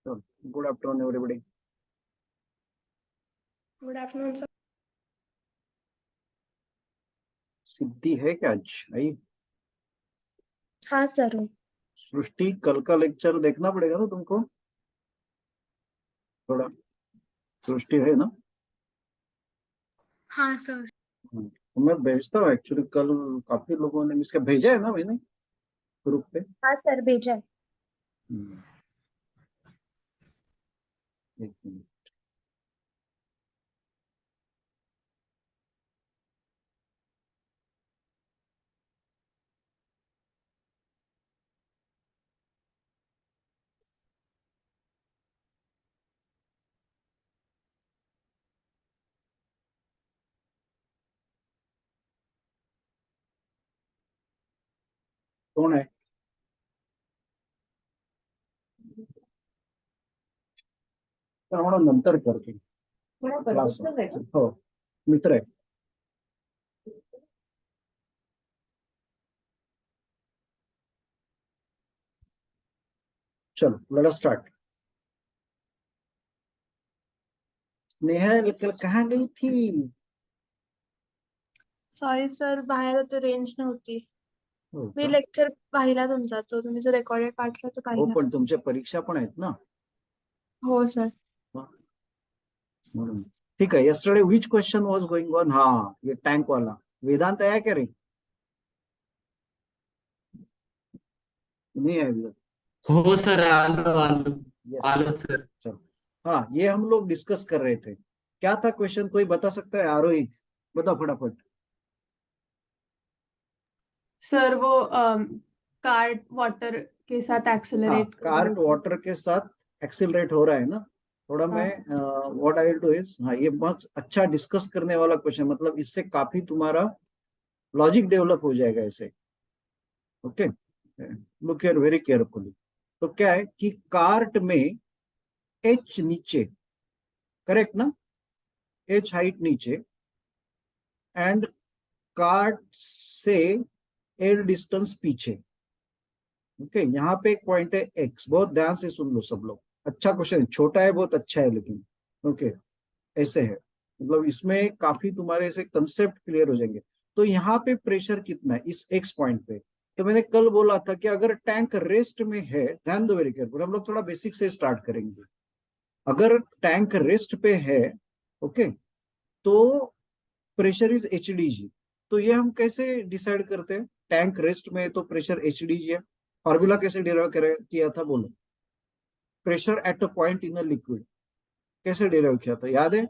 So, good afternoon, everybody. Good afternoon sir. Siddhi है क्या आज? आई हाँ सर। सृष्टि, कल का लेक्चर देखना पड़ेगा ना तुमको थोड़ा। सृष्टि है ना? हाँ सर। तो मैं भेजता हूँ एक्चुअली। कल काफी लोगों ने इसका भेजा है ना मैंने ग्रुप पे। हाँ सर भेजा है। हम्म, एक मिनट। कौन है? तर म्हणून नंतर करते क्लास. हो, मित्र आहे. चलो लेट अस स्टार्ट. स्नेहा कल कहाँ गई थी? सॉरी सर, बाहेर होते, रेंज नव्हती. हो मी का? लेक्चर पाहिला तुमचा, तो तुम्ही जो रेकॉर्डेड पाठवला तो हो, पाहिला. पण तुमच्या परीक्षा पण आहेत ना. हो सर. म्हणून ठीक आहे. yesterday which question was going on? हाँ, ये टैंक वाला. वेदांत आया क्या रे? नहीं आया अभी तक. हो सर, आलो आलो यस. आलो सर. चलो, हाँ, ये हम लोग डिस्कस कर रहे थे. क्या था क्वेश्चन? कोई बता सकता है? आरोही बता फटाफट. सर वो कार्ट वाटर के साथ हाँ, एक्सेलरेट कार्ट वाटर के साथ एक्सिलरेट हो रहा है ना. थोड़ा मैं what I will do is, हाँ, ये बहुत अच्छा डिस्कस करने वाला क्वेश्चन. मतलब इससे काफी तुम्हारा लॉजिक डेवलप हो जाएगा ऐसे. Okay, look here very carefully. तो क्या है कि कार्ट में एच नीचे, करेक्ट ना? एच हाइट नीचे एंड कार्ट से एल डिस्टेंस पीछे. ओके, यहाँ पे एक पॉइंट है एक्स. बहुत ध्यान से सुन लो सब लोग. अच्छा क्वेश्चन है, छोटा है, बहुत अच्छा है, लेकिन ओके ऐसे है. मतलब इसमें काफी तुम्हारे ऐसे कंसेप्ट क्लियर हो जाएंगे. तो यहाँ पे प्रेशर कितना है इस एक्स पॉइंट पे? तो मैंने कल बोला था कि अगर टैंक रेस्ट में है, ध्यान दो वेरी केयरफुल, हम लोग थोड़ा बेसिक से स्टार्ट करेंगे. अगर टैंक रेस्ट पे है, ओके, तो pressure is H D G. तो ये हम कैसे डिसाइड करते हैं? टैंक रेस्ट में है तो प्रेशर एच डी जी है. फॉर्मूला कैसे डिराइव किया था बोलो? Pressure at a point in a liquid कैसे डिराइव किया था, याद है?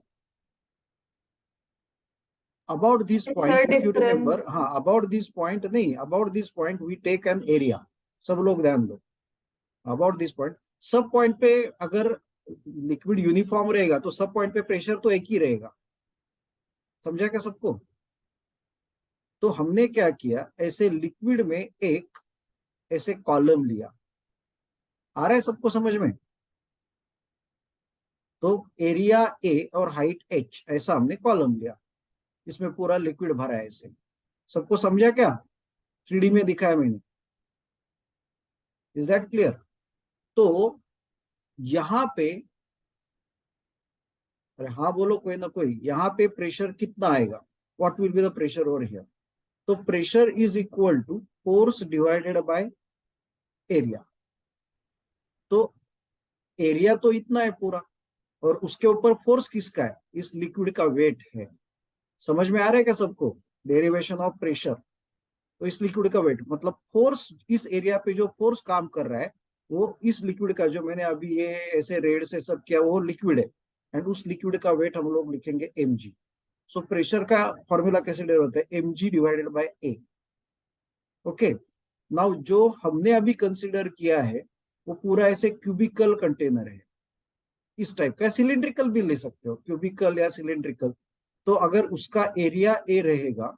About this point, if you remember. हाँ, अबाउट दिस पॉइंट नहीं, about this point we take an area. सब लोग ध्यान दो. अबाउट दिस पॉइंट, सब पॉइंट पे अगर लिक्विड यूनिफॉर्म रहेगा तो सब पॉइंट पे प्रेशर तो एक ही रहेगा. समझा क्या सबको? तो हमने क्या किया, ऐसे लिक्विड में एक ऐसे कॉलम लिया. आ रहा है सबको समझ में? तो एरिया ए और हाइट एच ऐसा हमने कॉलम लिया. इसमें पूरा लिक्विड भरा है ऐसे. सबको समझा क्या? 3D में दिखाया मैंने. Is that clear? तो यहां पे, अरे हाँ बोलो कोई ना कोई, यहाँ पे प्रेशर कितना आएगा? What will be the pressure over here? तो pressure is equal to force divided by area. तो एरिया तो इतना है पूरा, और उसके ऊपर फोर्स किसका है? इस लिक्विड का वेट है. समझ में आ रहा है क्या सबको? Derivation of pressure. तो इस लिक्विड का वेट मतलब फोर्स, इस एरिया पे जो फोर्स काम कर रहा है वो इस लिक्विड का, जो मैंने अभी ये ऐसे रेड से सब किया, वो लिक्विड है. एंड उस लिक्विड का वेट हम लोग लिखेंगे mg. सो प्रेशर का फॉर्मूला कैसे डिराइव होता है? mg divided by a. Okay, now जो हमने अभी कंसिडर किया है वो पूरा ऐसे क्यूबिकल कंटेनर है. इस टाइप का, सिलिंड्रिकल भी ले सकते हो, क्यूबिकल या सिलिंड्रिकल. तो अगर उसका एरिया ए रहेगा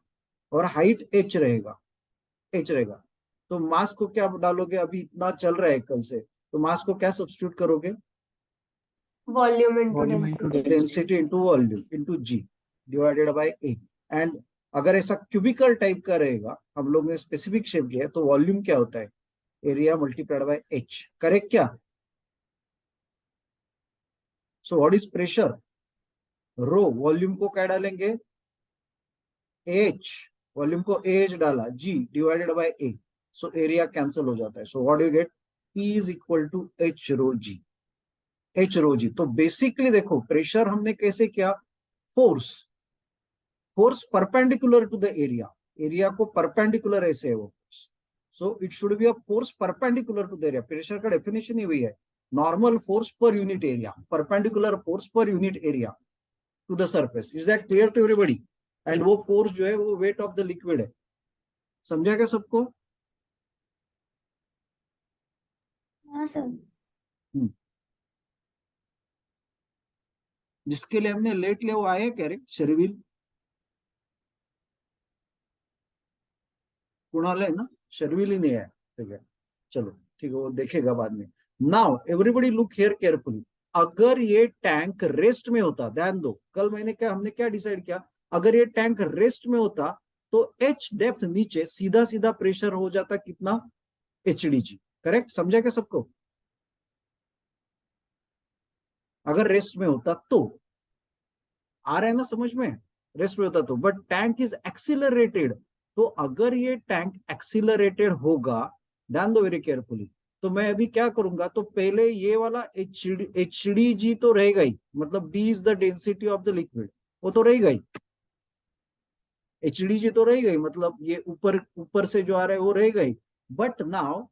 और हाइट एच रहेगा, एच रहेगा, तो मास को क्या डालोगे? अभी इतना चल रहा है कल से, तो मास को क्या सब्स्टिट्यूट करोगे? Volume volume into into density into volume into G divided by A. And अगर ऐसा क्यूबिकल टाइप का रहेगा, हम लोग ने स्पेसिफिक शेप किया, तो वॉल्यूम क्या होता है? Area multiplied by H. Correct क्या? So what is pressure? Rho, volume को क्या डालेंगे? एच, वॉल्यूम को एच डाला, G divided by A, so area cancel हो जाता है. So what you get? P is equal to H rho G. H rho जी. तो बेसिकली देखो प्रेशर हमने कैसे किया? Force, force perpendicular to the area, area को परपेंडिकुलर ऐसे है वो. So it should be a force perpendicular to the area. Pressure का डेफिनेशन ही वही है, नॉर्मल फोर्स पर यूनिट एरिया, परपेंडिकुलर फोर्स पर unit area to the surface. Is that clear to everybody? And वो फोर्स जो है वो वेट ऑफ द लिक्विड है. समझा क्या सबको? हाँ सर. जिसके लिए हमने लेट लिया वो आए क्या रे? शर्विल कुणाल है ना? शर्विल ही नहीं है. ठीक है, चलो ठीक है, वो देखेगा बाद में. Now everybody look here carefully. अगर ये टैंक रेस्ट में होता, ध्यान दो, कल हमने क्या डिसाइड किया? अगर ये टैंक रेस्ट में होता तो एच डेप्थ नीचे सीधा सीधा प्रेशर हो जाता कितना? एचडीजी. करेक्ट? समझा क्या सबको? अगर रेस्ट में होता तो, आ रहा है ना समझ में? रेस्ट में होता तो. बट टैंक इज एक्सिलरेटेड, तो अगर ये टैंक एक्सिलरेटेड होगा, ध्यान दो वेरी केयरफुली, तो मैं अभी क्या करूंगा? तो पहले ये वाला एचडीजी तो रहेगा ही, मतलब D is the density of the liquid, वो तो रहेगा ही. एचडीजी तो रहेगा ही, मतलब ये ऊपर ऊपर से जो आ रहा है वो रहेगा ही. But now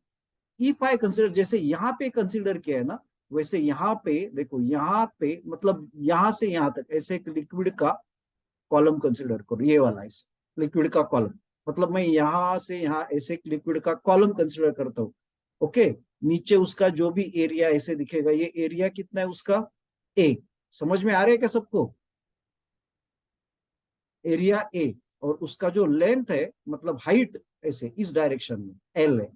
if I consider, जैसे यहाँ पे कंसिडर किया है ना, वैसे यहाँ पे देखो, यहाँ पे मतलब यहाँ से यहाँ तक ऐसे एक लिक्विड का कॉलम कंसिडर करो, ये वाला ऐसे लिक्विड का कॉलम, मतलब मैं यहाँ से यहाँ ऐसे एक लिक्विड का कॉलम कंसिडर करता हूँ. ओके, नीचे उसका जो भी एरिया ऐसे दिखेगा, ये एरिया कितना है उसका? ए. समझ में आ रहा है क्या सबको? एरिया ए, और उसका जो लेंथ है मतलब हाइट ऐसे इस डायरेक्शन में एल है.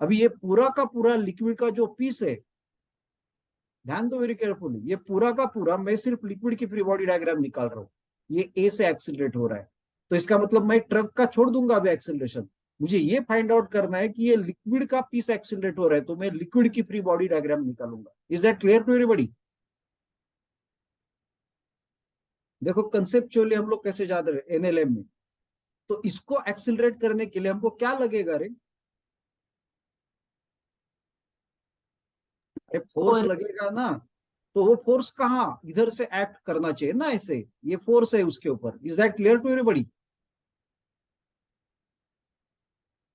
अभी ये पूरा का पूरा लिक्विड का जो पीस है, ध्यान दो वेरी केयरफुली, ये पूरा का पूरा मैं सिर्फ लिक्विड की फ्री बॉडी डायग्राम निकाल रहा हूँ. ये ए से एक्सिलरेट हो रहा है, तो इसका मतलब मैं ट्रक का छोड़ दूंगा अभी एक्सिलरेशन. मुझे ये फाइंड आउट करना है कि ये लिक्विड का पीस एक्सिलरेट हो रहा है, तो मैं लिक्विड की फ्री बॉडी डायग्राम निकालूंगा. Is that clear to everybody? देखो कंसेप्चुअली हम लोग कैसे जा रहे हैं एनएलएम में. तो इसको एक्सिलरेट करने के लिए हमको क्या लगेगा रे? अरे फोर्स फोर्स. लगेगा ना. तो वो फोर्स कहाँ? इधर से एक्ट करना चाहिए ना ऐसे, ये फोर्स है उसके ऊपर. Is that clear to everybody?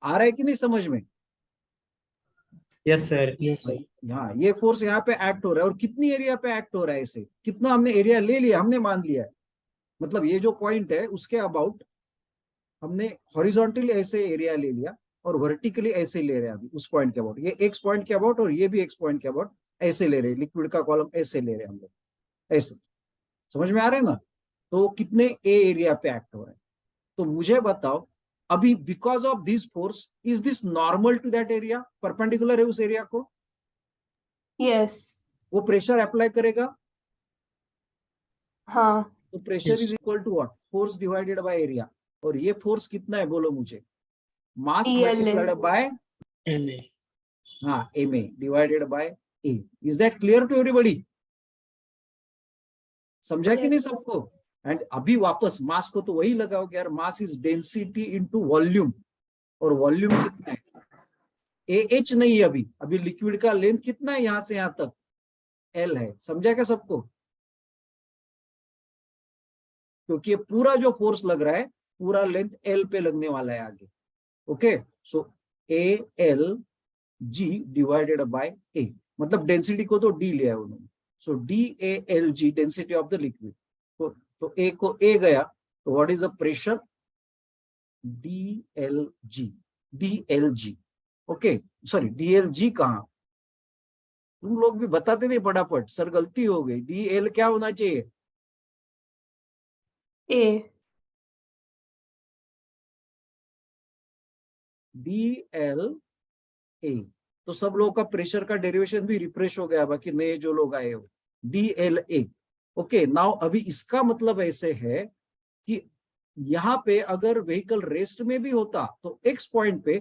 आ रहा है कि नहीं समझ में? Yes sir. हाँ, ये फोर्स यहाँ पे एक्ट हो रहा है, और कितनी एरिया पे एक्ट हो रहा है ऐसे? कितना हमने एरिया ले लिया, हमने मान लिया है, मतलब ये जो पॉइंट है उसके अबाउट हमने हॉरिजॉन्टली ऐसे एरिया ले लिया, और वर्टिकली ऐसे ले रहे हैं अभी उस पॉइंट के अबाउट, ये एक्स पॉइंट के अबाउट और ये भी एक्स पॉइंट के अबाउट ऐसे ले रहे हैं. लिक्विड का कॉलम ऐसे ले रहे हैं हम लोग, ऐसे. समझ में आ रहा है ना? तो कितने ए एरिया पे एक्ट हो रहा है. तो मुझे बताओ अभी, because of this force, is this normal to that area? Perpendicular है उस एरिया को, यस. वो प्रेशर अप्लाई करेगा. हाँ. तो pressure is equal to what? Force divided by area. और ये फोर्स कितना है बोलो मुझे? Mass ELA. Multiplied by, M A. हाँ, M A divided by A. Is that clear to everybody? समझा कि नहीं सबको? एंड अभी वापस मास को तो वही लगाओगे यार, mass is density into volume, और वॉल्यूम कितना है? ए एच नहीं है अभी, अभी लिक्विड का लेंथ कितना है यहां से यहां तक? एल है. समझा क्या सबको? क्योंकि ये पूरा जो फोर्स लग रहा है पूरा लेंथ एल पे लगने वाला है आगे. Okay, so A L G divided by A, मतलब डेंसिटी को तो डी लिया है उन्होंने. So D A L G, density of the liquid. तो ए को ए गया, तो what is the pressure? D L G. D L G. Okay, sorry D L G कहाँ? तुम लोग भी बताते थे फटाफट, सर गलती हो गई. डी एल क्या होना चाहिए? ए. D L A. तो सब लोगों का प्रेशर का डेरिवेशन भी रिफ्रेश हो गया, बाकी नए जो लोग आए हो. डी एल ए. ओके, नाउ अभी इसका मतलब ऐसे है कि यहाँ पे अगर व्हीकल रेस्ट में भी होता तो एक्स पॉइंट पे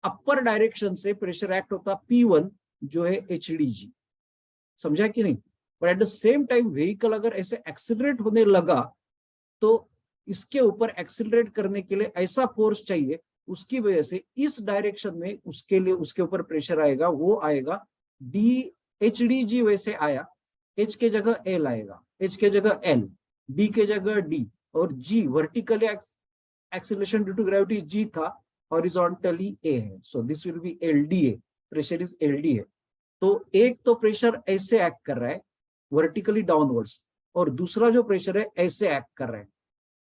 अपर डायरेक्शन से प्रेशर एक्ट होता P1 जो है एचडीजी. समझा कि नहीं? पर at the same time vehicle अगर ऐसे एक्सीलरेट होने लगा तो इसके ऊपर एक्सीलरेट करने के लिए ऐसा फोर्स चाहिए, उसकी वजह से इस डायरेक्शन में उसके लिए उसके ऊपर प्रेशर आएगा, वो आएगा डी एच डी जी। वैसे आया, एच के जगह एल आएगा, एच के जगह एल, डी के जगह डी, और G vertically acceleration due to gravity G था, हॉरिजॉन्टली ए है, so this will be L D A, pressure is L D A. तो एक तो प्रेशर ऐसे एक्ट कर रहा है वर्टिकली डाउनवर्ड्स, और दूसरा जो प्रेशर है ऐसे एक्ट कर रहा है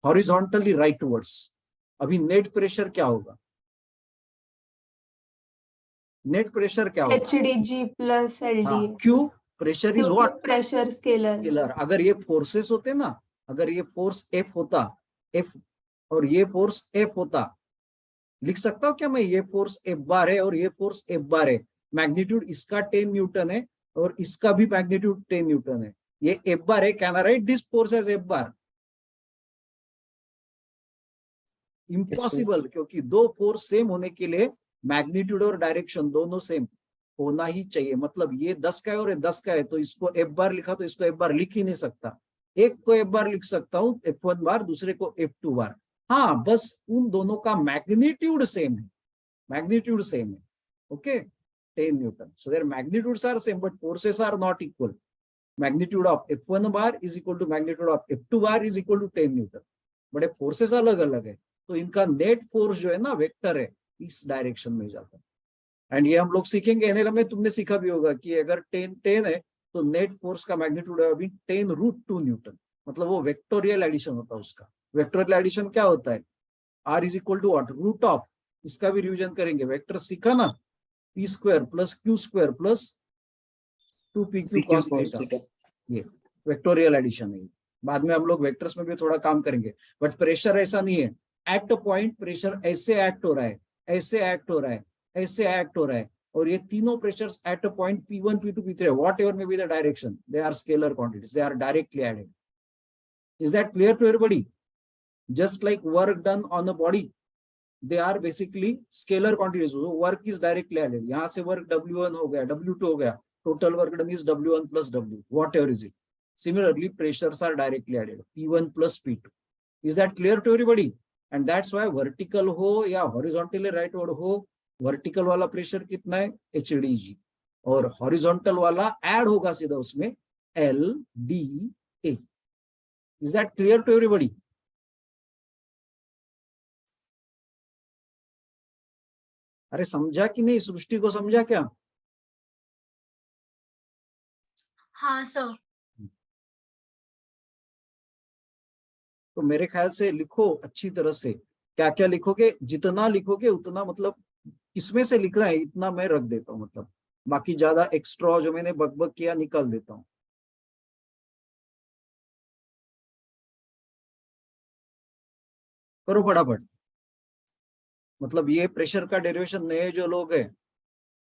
हॉरिजॉन्टली राइटवर्ड्स। अभी नेट प्रेशर क्या होगा? नेट प्रेशर क्या होगा? HDG plus LDA. Q pressure is what? Pressure scalar. Scalar. अगर ये फोर्सेस होते ना, अगर ये फोर्स एफ होता, एफ, और ये फोर्स एफ होता, लिख सकता हूं क्या मैं? ये फोर्स एफ बार है और ये फोर्स एफ बार है, मैग्नीट्यूड इसका 10 न्यूटन है और इसका भी मैग्नीट्यूड 10 न्यूटन है, ये एफ बार है। Can I write this force as F bar? Impossible, क्योंकि दो फोर्स सेम होने के लिए मैग्नीट्यूड और डायरेक्शन दोनों सेम होना ही चाहिए। मतलब ये 10 का है और ये 10 का है, तो इसको एफ बार लिखा तो इसको एफ बार लिख ही नहीं सकता। एक को एफ बार लिख सकता हूँ F1 बार, दूसरे को F2 बार। हाँ, बस उन दोनों का मैग्नीट्यूड सेम है, मैग्नीट्यूड सेम है। Okay, 10 newton, so their magnitudes are same but forces are not equal. Magnitude of F1 bar is equal to magnitude of F2 bar is equal to 10 newton, but forces अलग अलग है, तो इनका net force जो है ना, vector है, इस डायरेक्शन में जाता है। एंड ये हम लोग सीखेंगे एनएल में, तुमने सीखा भी होगा कि अगर 10 है तो नेट फोर्स का मैग्नीट्यूड है अभी 10√2 न्यूटन, मतलब वो वेक्टोरियल एडिशन होता है उसका। वेक्टोरियल एडिशन क्या होता है? R is equal to what? Root of, इसका भी रिवीजन करेंगे, वेक्टर सीखा ना, P square plus Q square plus 2pq cos theta, ये वेक्टोरियल एडिशन है। बाद में हम लोग वेक्टर्स में भी थोड़ा काम करेंगे, बट प्रेशर ऐसा नहीं है। एट अ पॉइंट प्रेशर ऐसे एक्ट हो रहा है, ऐसे एक्ट हो रहा है, ऐसे एक्ट हो रहा है, और ये तीनों pressures at a point P1 P2 P3 whatever may be the direction, they are scalar quantities, they are directly added. Is that clear to everybody? Just like work done on a body, they are basically scalar quantities, work is directly added. यहाँ से work W1 हो गया, W2 हो गया, total work done is W1 plus W, whatever is it. Similarly, pressures are directly added, P1 plus P2. Is that clear to everybody? And that's why vertical हो या horizontally rightward हो, vertical वाला pressure कितना है? HDG, और horizontal वाला add होगा सीधा उसमें LDA. Is that clear to everybody? अरे समझा कि नहीं? सृष्टि को समझा क्या? हाँ सर। तो मेरे ख्याल से लिखो अच्छी तरह से, क्या क्या लिखोगे, जितना लिखोगे उतना, मतलब किसमें से लिखना है इतना मैं रख देता हूँ, मतलब बाकी ज्यादा एक्स्ट्रा जो मैंने बकबक किया निकाल देता हूँ। करो फटाफट। मतलब ये प्रेशर का डेरिवेशन, नए जो लोग हैं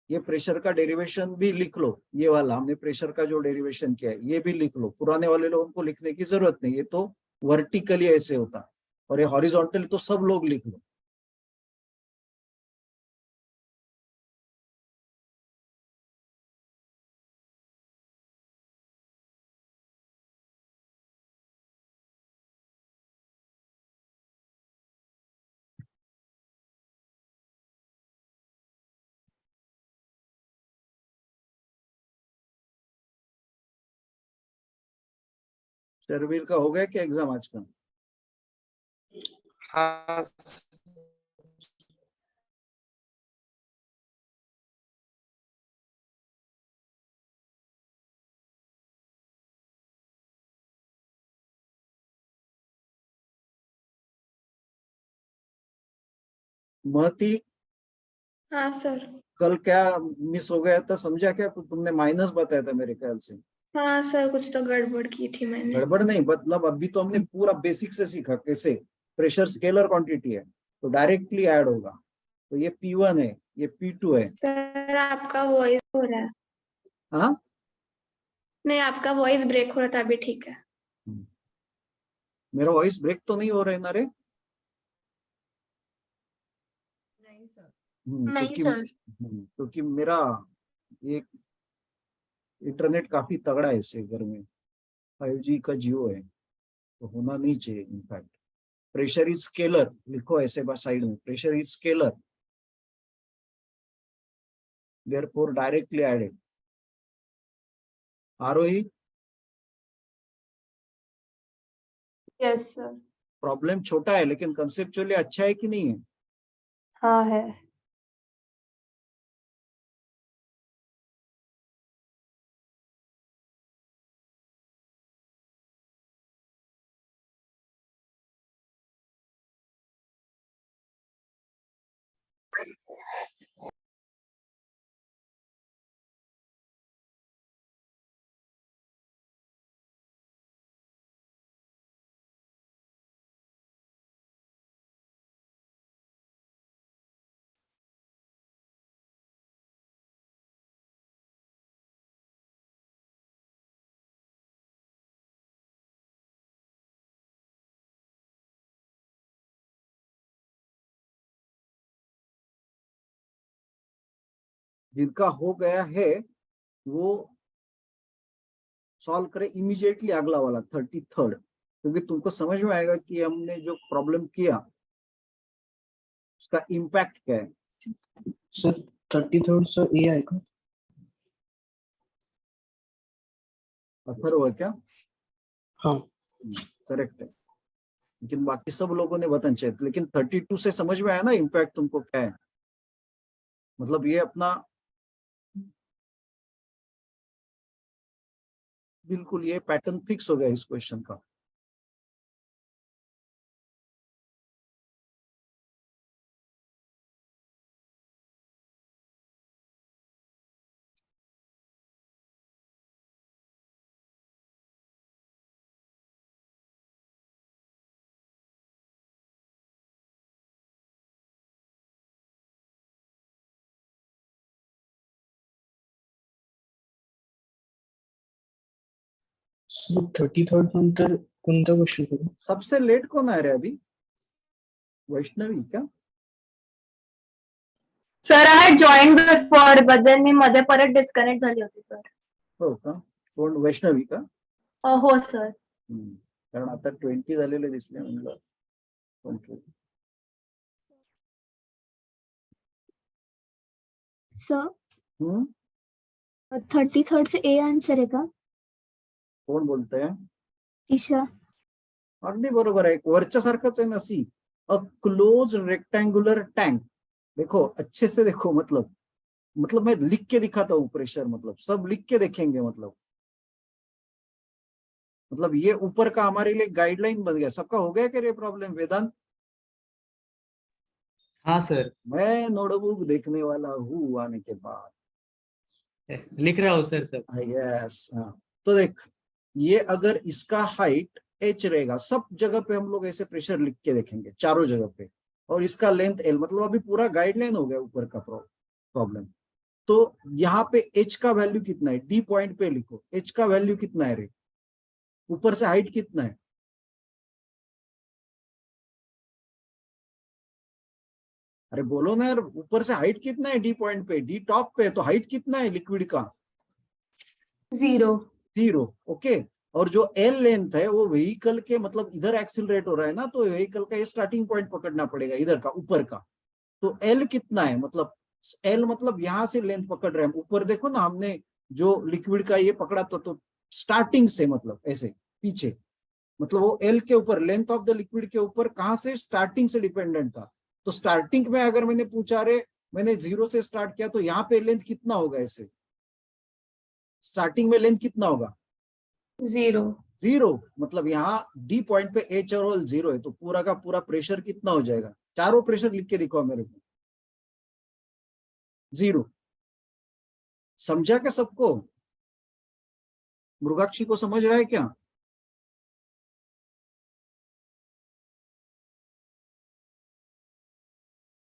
ये प्रेशर का डेरिवेशन भी लिख लो, ये वाला हमने प्रेशर का जो डेरिवेशन किया है ये भी लिख लो। पुराने वाले लोगों को लिखने की जरूरत नहीं, ये तो वर्टिकली ऐसे होता, और ये हॉरिजॉन्टली तो सब लोग लिख लो। शर्वीर का हो गया क्या एग्जाम आज का? हाँ महती, हाँ सर। कल क्या मिस हो गया था, समझा क्या? तुमने माइनस बताया था मेरे ख्याल से। हाँ सर, कुछ तो गड़बड़ की थी मैंने। गड़बड़ नहीं, मतलब अभी तो हमने पूरा बेसिक से सीखा कैसे प्रेशर स्केलर क्वांटिटी है तो डायरेक्टली ऐड होगा। तो ये P1 है, ये P2 है। सर आपका वॉइस हो रहा है। हाँ, नहीं, आपका वॉइस ब्रेक हो रहा था, अभी ठीक है। मेरा वॉइस ब्रेक तो नहीं हो रहा है ना रे? नहीं सर। क्योंकि मेरा एक इंटरनेट काफी तगड़ा है इससे घर में, 5G का जियो है, तो होना नहीं चाहिए इनफैक्ट। प्रेशर इज स्केलर लिखो ऐसे बस साइड में, pressure is scalar, therefore directly added. Arohi, yes sir. Problem छोटा है लेकिन कंसेप्चुअली अच्छा है कि नहीं है? हाँ है। जिनका हो गया है वो सॉल्व करें इमीडिएटली अगला वाला 33rd, क्योंकि तुमको समझ में आएगा कि हमने जो प्रॉब्लम किया उसका इम्पैक्ट क्या है। सर 33rd सर ए आएगा। अथर्व है क्या? हाँ करेक्ट है, लेकिन बाकी सब लोगों ने बताना चाहिए, लेकिन 32 से समझ में आया ना इम्पैक्ट तुमको क्या है? मतलब ये अपना बिल्कुल ये पैटर्न फिक्स हो गया इस क्वेश्चन का। सर 33rd नंतर कोणता क्वेश्चन करू? सबसे लेट कौन आ रहा है अभी? वैष्णवी क्या? Sir I had join before but than me मध्ये परत डिस्कनेक्ट झाली होती सर. हो का? कोण? वैष्णवी का? हो सर. कारण आता 20 झालेले दिसले म्हणलं 20. सर हम्म, 33rd से ए आंसर है का? कोण बोलतंय? ईशा. अगदी बरोबर आहे, वरच्या सारखंच आहे ना. सी अ क्लोज रेक्टेंगुलर टैंक, देखो अच्छे से देखो, मतलब मैं लिख के दिखाता हूँ प्रेशर, मतलब सब लिख के देखेंगे, मतलब ये ऊपर का हमारे लिए गाइडलाइन बन गया। सबका हो गया क्या ये प्रॉब्लम वेदांत? हाँ सर मैं नोटबुक देखने वाला हूँ आने के बाद। लिख रहा हूँ सर सब। यस, हाँ। तो देख, ये अगर इसका हाइट h रहेगा, सब जगह पे हम लोग ऐसे प्रेशर लिख के देखेंगे चारों जगह पे, और इसका लेंथ l, मतलब अभी पूरा गाइडलाइन हो गया ऊपर का प्रॉब्लम। तो यहाँ पे h का वैल्यू कितना है? डी पॉइंट पे लिखो h का वैल्यू कितना है रे, ऊपर से हाइट कितना है? अरे बोलो ना यार, ऊपर से हाइट कितना है डी पॉइंट पे? डी टॉप पे, तो हाइट कितना है लिक्विड का? 0. 0, ओके। और जो एल लेंथ है वो व्हीकल के, मतलब इधर एक्सिलरेट हो रहा है ना, तो व्हीकल का ये स्टार्टिंग पॉइंट पकड़ना पड़ेगा इधर का, ऊपर का। तो एल कितना है? मतलब एल मतलब यहां से लेंथ पकड़ रहे हैं ऊपर, देखो ना हमने जो लिक्विड का ये पकड़ा था, तो स्टार्टिंग से मतलब ऐसे पीछे, मतलब वो एल के ऊपर, लेंथ ऑफ द लिक्विड के ऊपर कहां से? स्टार्टिंग से डिपेंडेंट था। तो स्टार्टिंग में अगर मैंने पूछा रे, मैंने 0 से स्टार्ट किया, तो यहाँ पे लेंथ कितना होगा? ऐसे स्टार्टिंग में लेंथ कितना होगा? 0. 0, मतलब यहाँ डी पॉइंट पे एच और ऑल 0 है, तो पूरा का पूरा प्रेशर कितना हो जाएगा? चारों प्रेशर लिख के दिखाओ मेरे को। 0 समझा क्या सबको? मृगाक्षी को समझ रहा है क्या?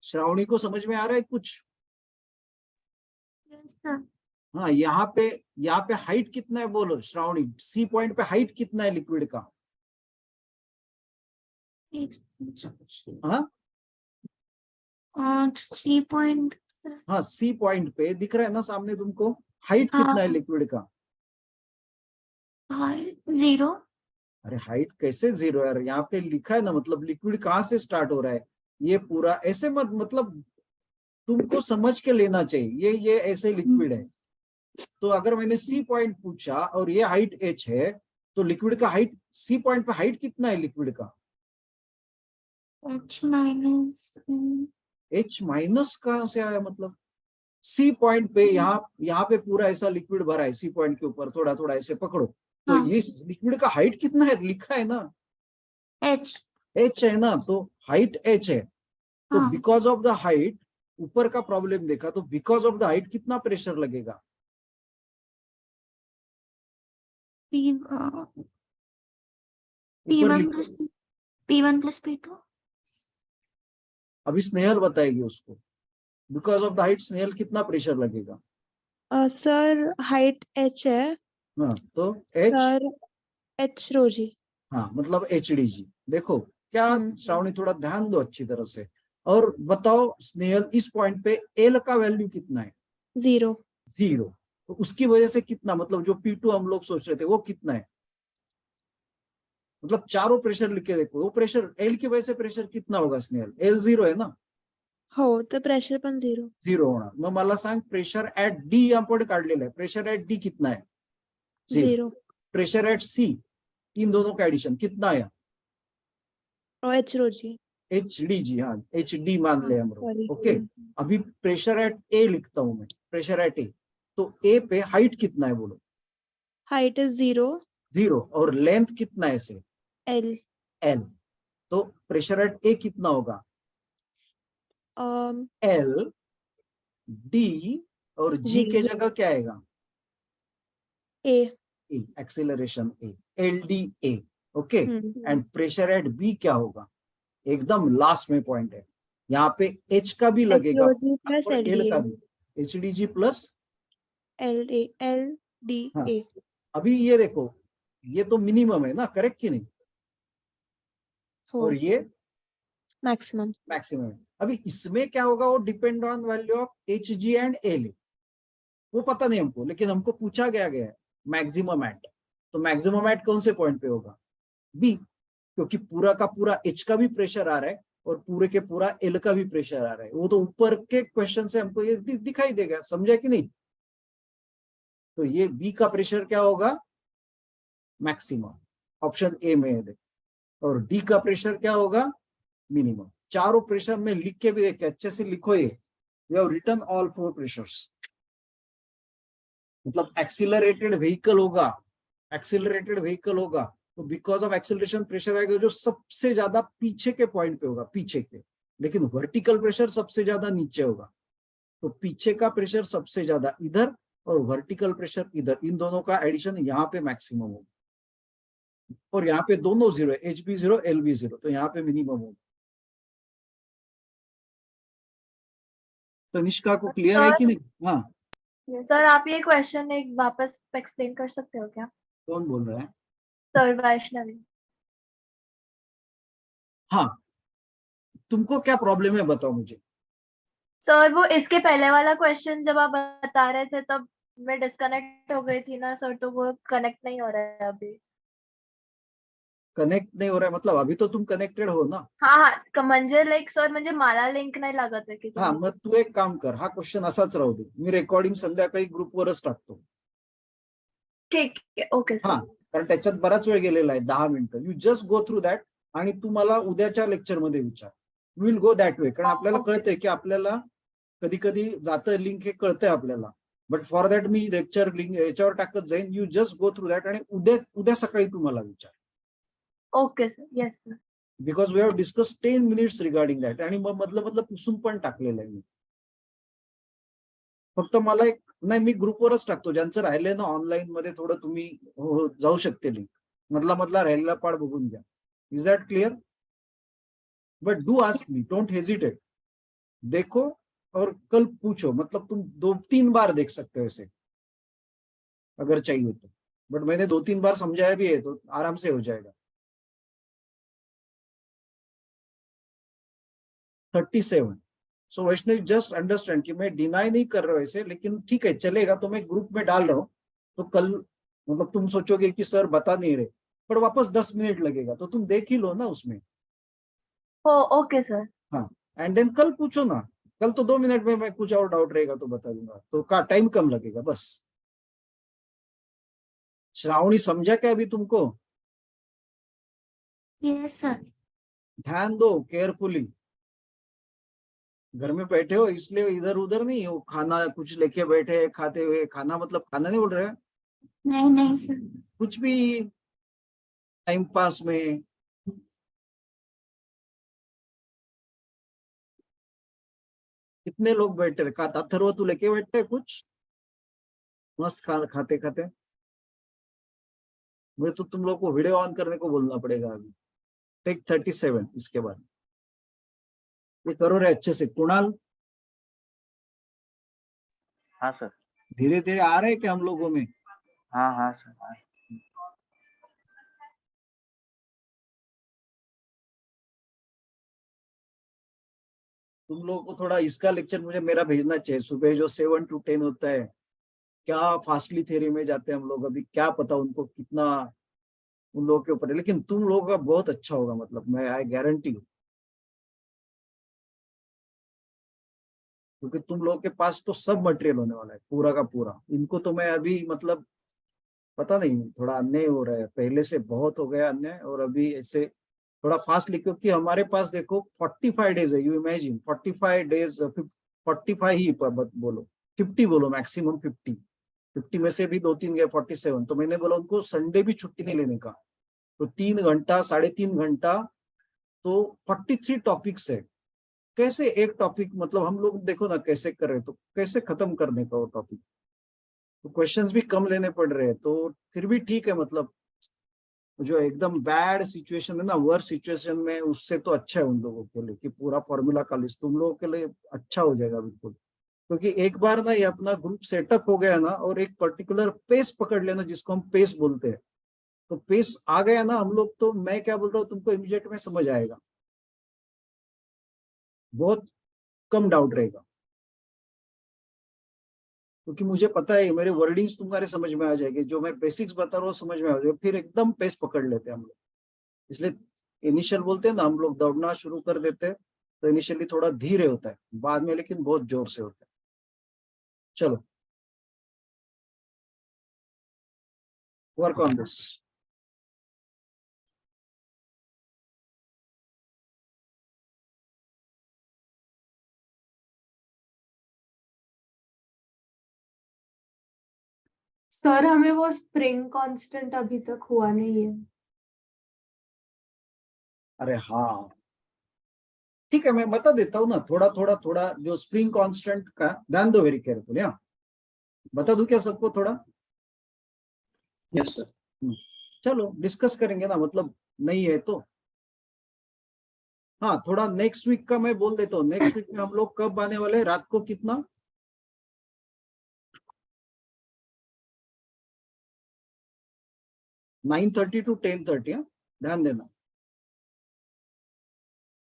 श्रावणी को समझ में आ रहा है कुछ? हाँ, यहाँ पे हाइट कितना है बोलो श्रावणी, सी पॉइंट पे हाइट कितना है लिक्विड का? हाँ सी पॉइंट. हाँ, सी पॉइंट पे दिख रहा है ना सामने तुमको, हाइट कितना है लिक्विड का? जीरो। अरे हाइट कैसे जीरो यार, यहाँ पे लिखा है ना, मतलब लिक्विड कहाँ से स्टार्ट हो रहा है, ये पूरा ऐसे मत, मतलब तुमको समझ के लेना चाहिए, ये ऐसे लिक्विड है। तो अगर मैंने सी पॉइंट पूछा और ये हाइट एच है, तो लिक्विड का हाइट, सी पॉइंट पे हाइट कितना है लिक्विड का? H minus. एच माइनस कहाँ से आया, मतलब सी पॉइंट पे यहाँ पे पूरा ऐसा लिक्विड भरा है, सी पॉइंट के ऊपर थोड़ा थोड़ा ऐसे पकड़ो, तो हाँ। ये लिक्विड का हाइट कितना है लिखा है ना, एच। एच है ना, तो हाइट एच है। तो हाँ। बिकॉज ऑफ द हाइट, ऊपर का प्रॉब्लम देखा तो बिकॉज ऑफ द हाइट कितना प्रेशर लगेगा? पी ऊपर वन लिखो, प्लस P1 प्लस P2। अभी स्नेहल बताएगी उसको, because of the height Snehal कितना प्रेशर लगेगा? सर हाइट एच है। हाँ, तो एच, सर एच रो जी। हाँ मतलब एच डी जी। देखो क्या श्रावणी, थोड़ा ध्यान दो अच्छी तरह से, और बताओ स्नेहल इस पॉइंट पे एल का वैल्यू कितना है? जीरो। जीरो। तो उसकी वजह से कितना, मतलब जो P2 हम लोग सोच रहे थे वो कितना है? मतलब चारों प्रेशर लिख के देखो, वो प्रेशर एल की वजह से प्रेशर कितना होगा स्नेहल? एल जीरो है ना, हो तर प्रेशर पण झिरो. झिरो होणार. मग मला सांग प्रेशर ऍट डी आपण काढलेलं आहे, प्रेशर ऍट डी कितना है? झिरो. प्रेशर एट सी, इन दोनों का एडिशन कितना आया? H rho G. H D G, हाँ एच डी मान ले हम लोग, सॉरी. ओके। अभी प्रेशर एट ए लिखता हूं मैं, प्रेशर एट ए, तो ए पे हाइट कितना है बोलो? Height is zero. जीरो, और लेंथ कितना है से? एल. एल। तो प्रेशर एट ए कितना होगा? एल डी, और जी जी. के जगह क्या आएगा? A. A, acceleration A, L D A, okay. And pressure at B क्या होगा? एकदम लास्ट में पॉइंट है, यहाँ पे एच का भी लगेगा प्लस और एल एल डी का भी, H D G plus L A L D हाँ। ए. अभी ये देखो, ये तो मिनिमम है ना, करेक्ट कि नहीं? हो. और ये मैक्सिमम. मैक्सिमम है। अभी इसमें क्या होगा, वो depend on value of H G and L, वो पता नहीं हमको, लेकिन हमको पूछा गया है मैक्सिमम एट, तो मैक्सिमम एट कौन से पॉइंट पे होगा? बी, क्योंकि पूरा का पूरा एच का भी प्रेशर आ रहा है और पूरे के पूरा एल का भी प्रेशर आ रहा है, वो तो ऊपर के क्वेश्चन से हमको ये दिखाई देगा, समझा कि नहीं? तो ये बी का प्रेशर क्या होगा? मैक्सिमम, ऑप्शन ए में है, और डी का प्रेशर क्या होगा? मिनिमम। चारों प्रेशर में लिख के भी देखिए, अच्छे से लिखो, ये we have written all four pressures. मतलब एक्सीलरेटेड व्हीकल होगा, एक्सीलरेटेड व्हीकल होगा तो बिकॉज ऑफ एक्सीलरेशन प्रेशर आएगा जो सबसे ज्यादा पीछे के पॉइंट पे होगा, पीछे के, लेकिन वर्टिकल प्रेशर सबसे ज्यादा नीचे होगा। तो पीछे का प्रेशर सबसे ज्यादा इधर और वर्टिकल प्रेशर इधर, इन दोनों का एडिशन यहाँ पे मैक्सिमम होगा, और यहाँ पे दोनों जीरो है, H B zero L B zero, तो यहाँ पे मिनिमम होगा। तनिष्का को क्लियर है कि नहीं? हाँ सर आप ये क्वेश्चन एक वापस एक्सप्लेन कर सकते हो क्या? कौन बोल रहा है? सर वैष्णवी। हाँ, तुमको क्या प्रॉब्लम है बताओ मुझे। सर वो इसके पहले वाला क्वेश्चन जब आप बता रहे थे तब मैं डिस्कनेक्ट हो गई थी ना सर, तो वो कनेक्ट नहीं हो रहा है अभी। कनेक्ट नाही हो रहा है मतलब अभी तो तुम कनेक्टेड हो ना? हा म्हणजे लाईक सर म्हणजे मला लिंक नाही लागत आहे की हा, तुम्ही- मग तू एक काम कर, हा क्वेश्चन असाच राहू दे, मी रेकॉर्डिंग संध्याकाळी ग्रुपवरच टाकतो. ठीक आहे ओके हा, सर. कारण त्याच्यात बराच वेळ गेलेला आहे, 10 मिनिटं. You just go through that, आणि तू मला उद्याच्या लेक्चर मध्ये विचार. विल गो दॅट वे, कारण आपल्याला कळतंय की आपल्याला कधी कधी जातं लिंक, हे कळतंय आपल्याला, बट फॉर दॅट मी लेक्चर लिंक याच्यावर टाकत जाईन. You just go through that, आणि उद्या सकाळी तुम्हाला विचार, okay sir. Yes sir. Because we have discuss 10 minutes regarding that, आणि मग मधलं पुसून पण टाकलेलं आहे मी. फक्त मला एक नाही, मी ग्रुपवरच टाकतो, ज्यांचं राहिलंय ना ऑनलाईन मध्ये, थोडं तुम्ही जाऊ शकते लिंक, मधला राहिलेला पार्ट बघून घ्या. Is that clear? But do ask me, don't hesitate, देखो और कल पूछो, मतलब तुम 2-3 बार देख सकते हो इसे अगर चाहिए तो, बट मैंने 2-3 बार समझाया भी है तो आराम से हो जाएगा. 37. सो वैष्णव जस्ट अंडरस्टैंड कि मैं डिनाई नहीं कर रहा हूं इसे, लेकिन ठीक है चलेगा, तो मैं ग्रुप में डाल रहा हूं, तो कल मतलब तुम सोचोगे कि सर बता नहीं रहे, पर वापस 10 मिनट लगेगा, तो तुम देख ही लो ना उसमें। ओ ओके सर। हाँ, एंड देन कल पूछो ना, कल तो 2 मिनट में मैं कुछ और डाउट रहेगा तो बता दूंगा, तो का टाइम कम लगेगा बस। श्रावणी समझा क्या अभी तुमको? Yes sir. ध्यान दो केयरफुली। घर में बैठे हो इसलिए इधर उधर नहीं हो, खाना कुछ लेके बैठे खाते हुए, खाना मतलब खाना नहीं बोल रहे, नहीं नहीं सर। कुछ भी टाइम पास में। कितने लोग बैठे रहे, अथर्व तू लेके बैठे कुछ मस्त खाते खाते। मुझे तो तुम लोग को वीडियो ऑन करने को बोलना पड़ेगा अभी। टेक 37 इसके बाद ये करो रे अच्छे से। कुणाल हाँ सर। धीरे धीरे आ रहे हैं क्या हम लोगों में? हाँ हाँ सर हाँ। तुम लोगों को थोड़ा इसका लेक्चर मुझे मेरा भेजना चाहिए, सुबह जो 7 to 10 होता है, क्या फास्टली थ्योरी में जाते हैं हम लोग, अभी क्या पता उनको कितना उन लोगों के ऊपर है, लेकिन तुम लोगों का बहुत अच्छा होगा, मतलब मैं आई गारंटी, क्योंकि तुम लोगों के पास तो सब मटेरियल होने वाला है पूरा का पूरा। इनको तो मैं अभी मतलब पता नहीं, थोड़ा अन्याय हो रहा है, पहले से बहुत हो गया अन्याय, और अभी ऐसे थोड़ा फास्ट लिखो कि हमारे पास देखो 45 डेज है, यू इमेजिन 45 डेज, 45 ही बोलो, 50 बोलो, मैक्सिमम 50 में से भी 2-3 गए 47, तो मैंने बोला उनको संडे भी छुट्टी नहीं लेने का, तो 3 घंटा 3.5 घंटा, तो 43 टॉपिक्स है। कैसे एक टॉपिक, मतलब हम लोग देखो ना कैसे कर रहे, तो कैसे खत्म करने का वो टॉपिक, तो क्वेश्चंस भी कम लेने पड़ रहे हैं, तो फिर भी ठीक है, मतलब जो एकदम बैड सिचुएशन है ना, वर्स सिचुएशन में, उससे तो अच्छा है उन लोगों के लिए कि पूरा फॉर्मूला का लिस्ट तुम लोगों के लिए अच्छा हो जाएगा बिल्कुल। क्योंकि एक बार ना ये अपना ग्रुप सेटअप हो गया ना, और एक पर्टिकुलर पेस पकड़ लेना जिसको हम पेस बोलते हैं, तो पेस आ गया ना हम लोग, तो मैं क्या बोल रहा हूँ तुमको इमीडिएट में समझ आएगा, बहुत कम डाउट रहेगा, क्योंकि मुझे पता है मेरे वर्डिंग्स तुम्हारे समझ में आ जाएंगे, जो मैं बेसिक्स बता रहा हूँ समझ में आ जाएगा, फिर एकदम पेस पकड़ लेते हैं हम लोग। इसलिए इनिशियल बोलते हैं ना, हम लोग दौड़ना शुरू कर देते हैं तो इनिशियली थोड़ा धीरे होता है, बाद में लेकिन बहुत जोर से होता है। चलो वर्क ऑन दिस। सर हमें वो स्प्रिंग कांस्टेंट अभी तक हुआ नहीं है। अरे हाँ ठीक है, मैं बता देता हूँ ना, थोड़ा थोड़ा थोड़ा जो स्प्रिंग कांस्टेंट का ध्यान दो वेरी केयरफुल। हाँ बता दूं क्या सबको थोड़ा? Yes sir. चलो डिस्कस करेंगे ना, मतलब नहीं है तो। हाँ थोड़ा नेक्स्ट वीक का मैं बोल देता हूँ, नेक्स्ट वीक में हम लोग कब आने वाले हैं, रात को कितना 9:30 to 10:30, ध्यान देना।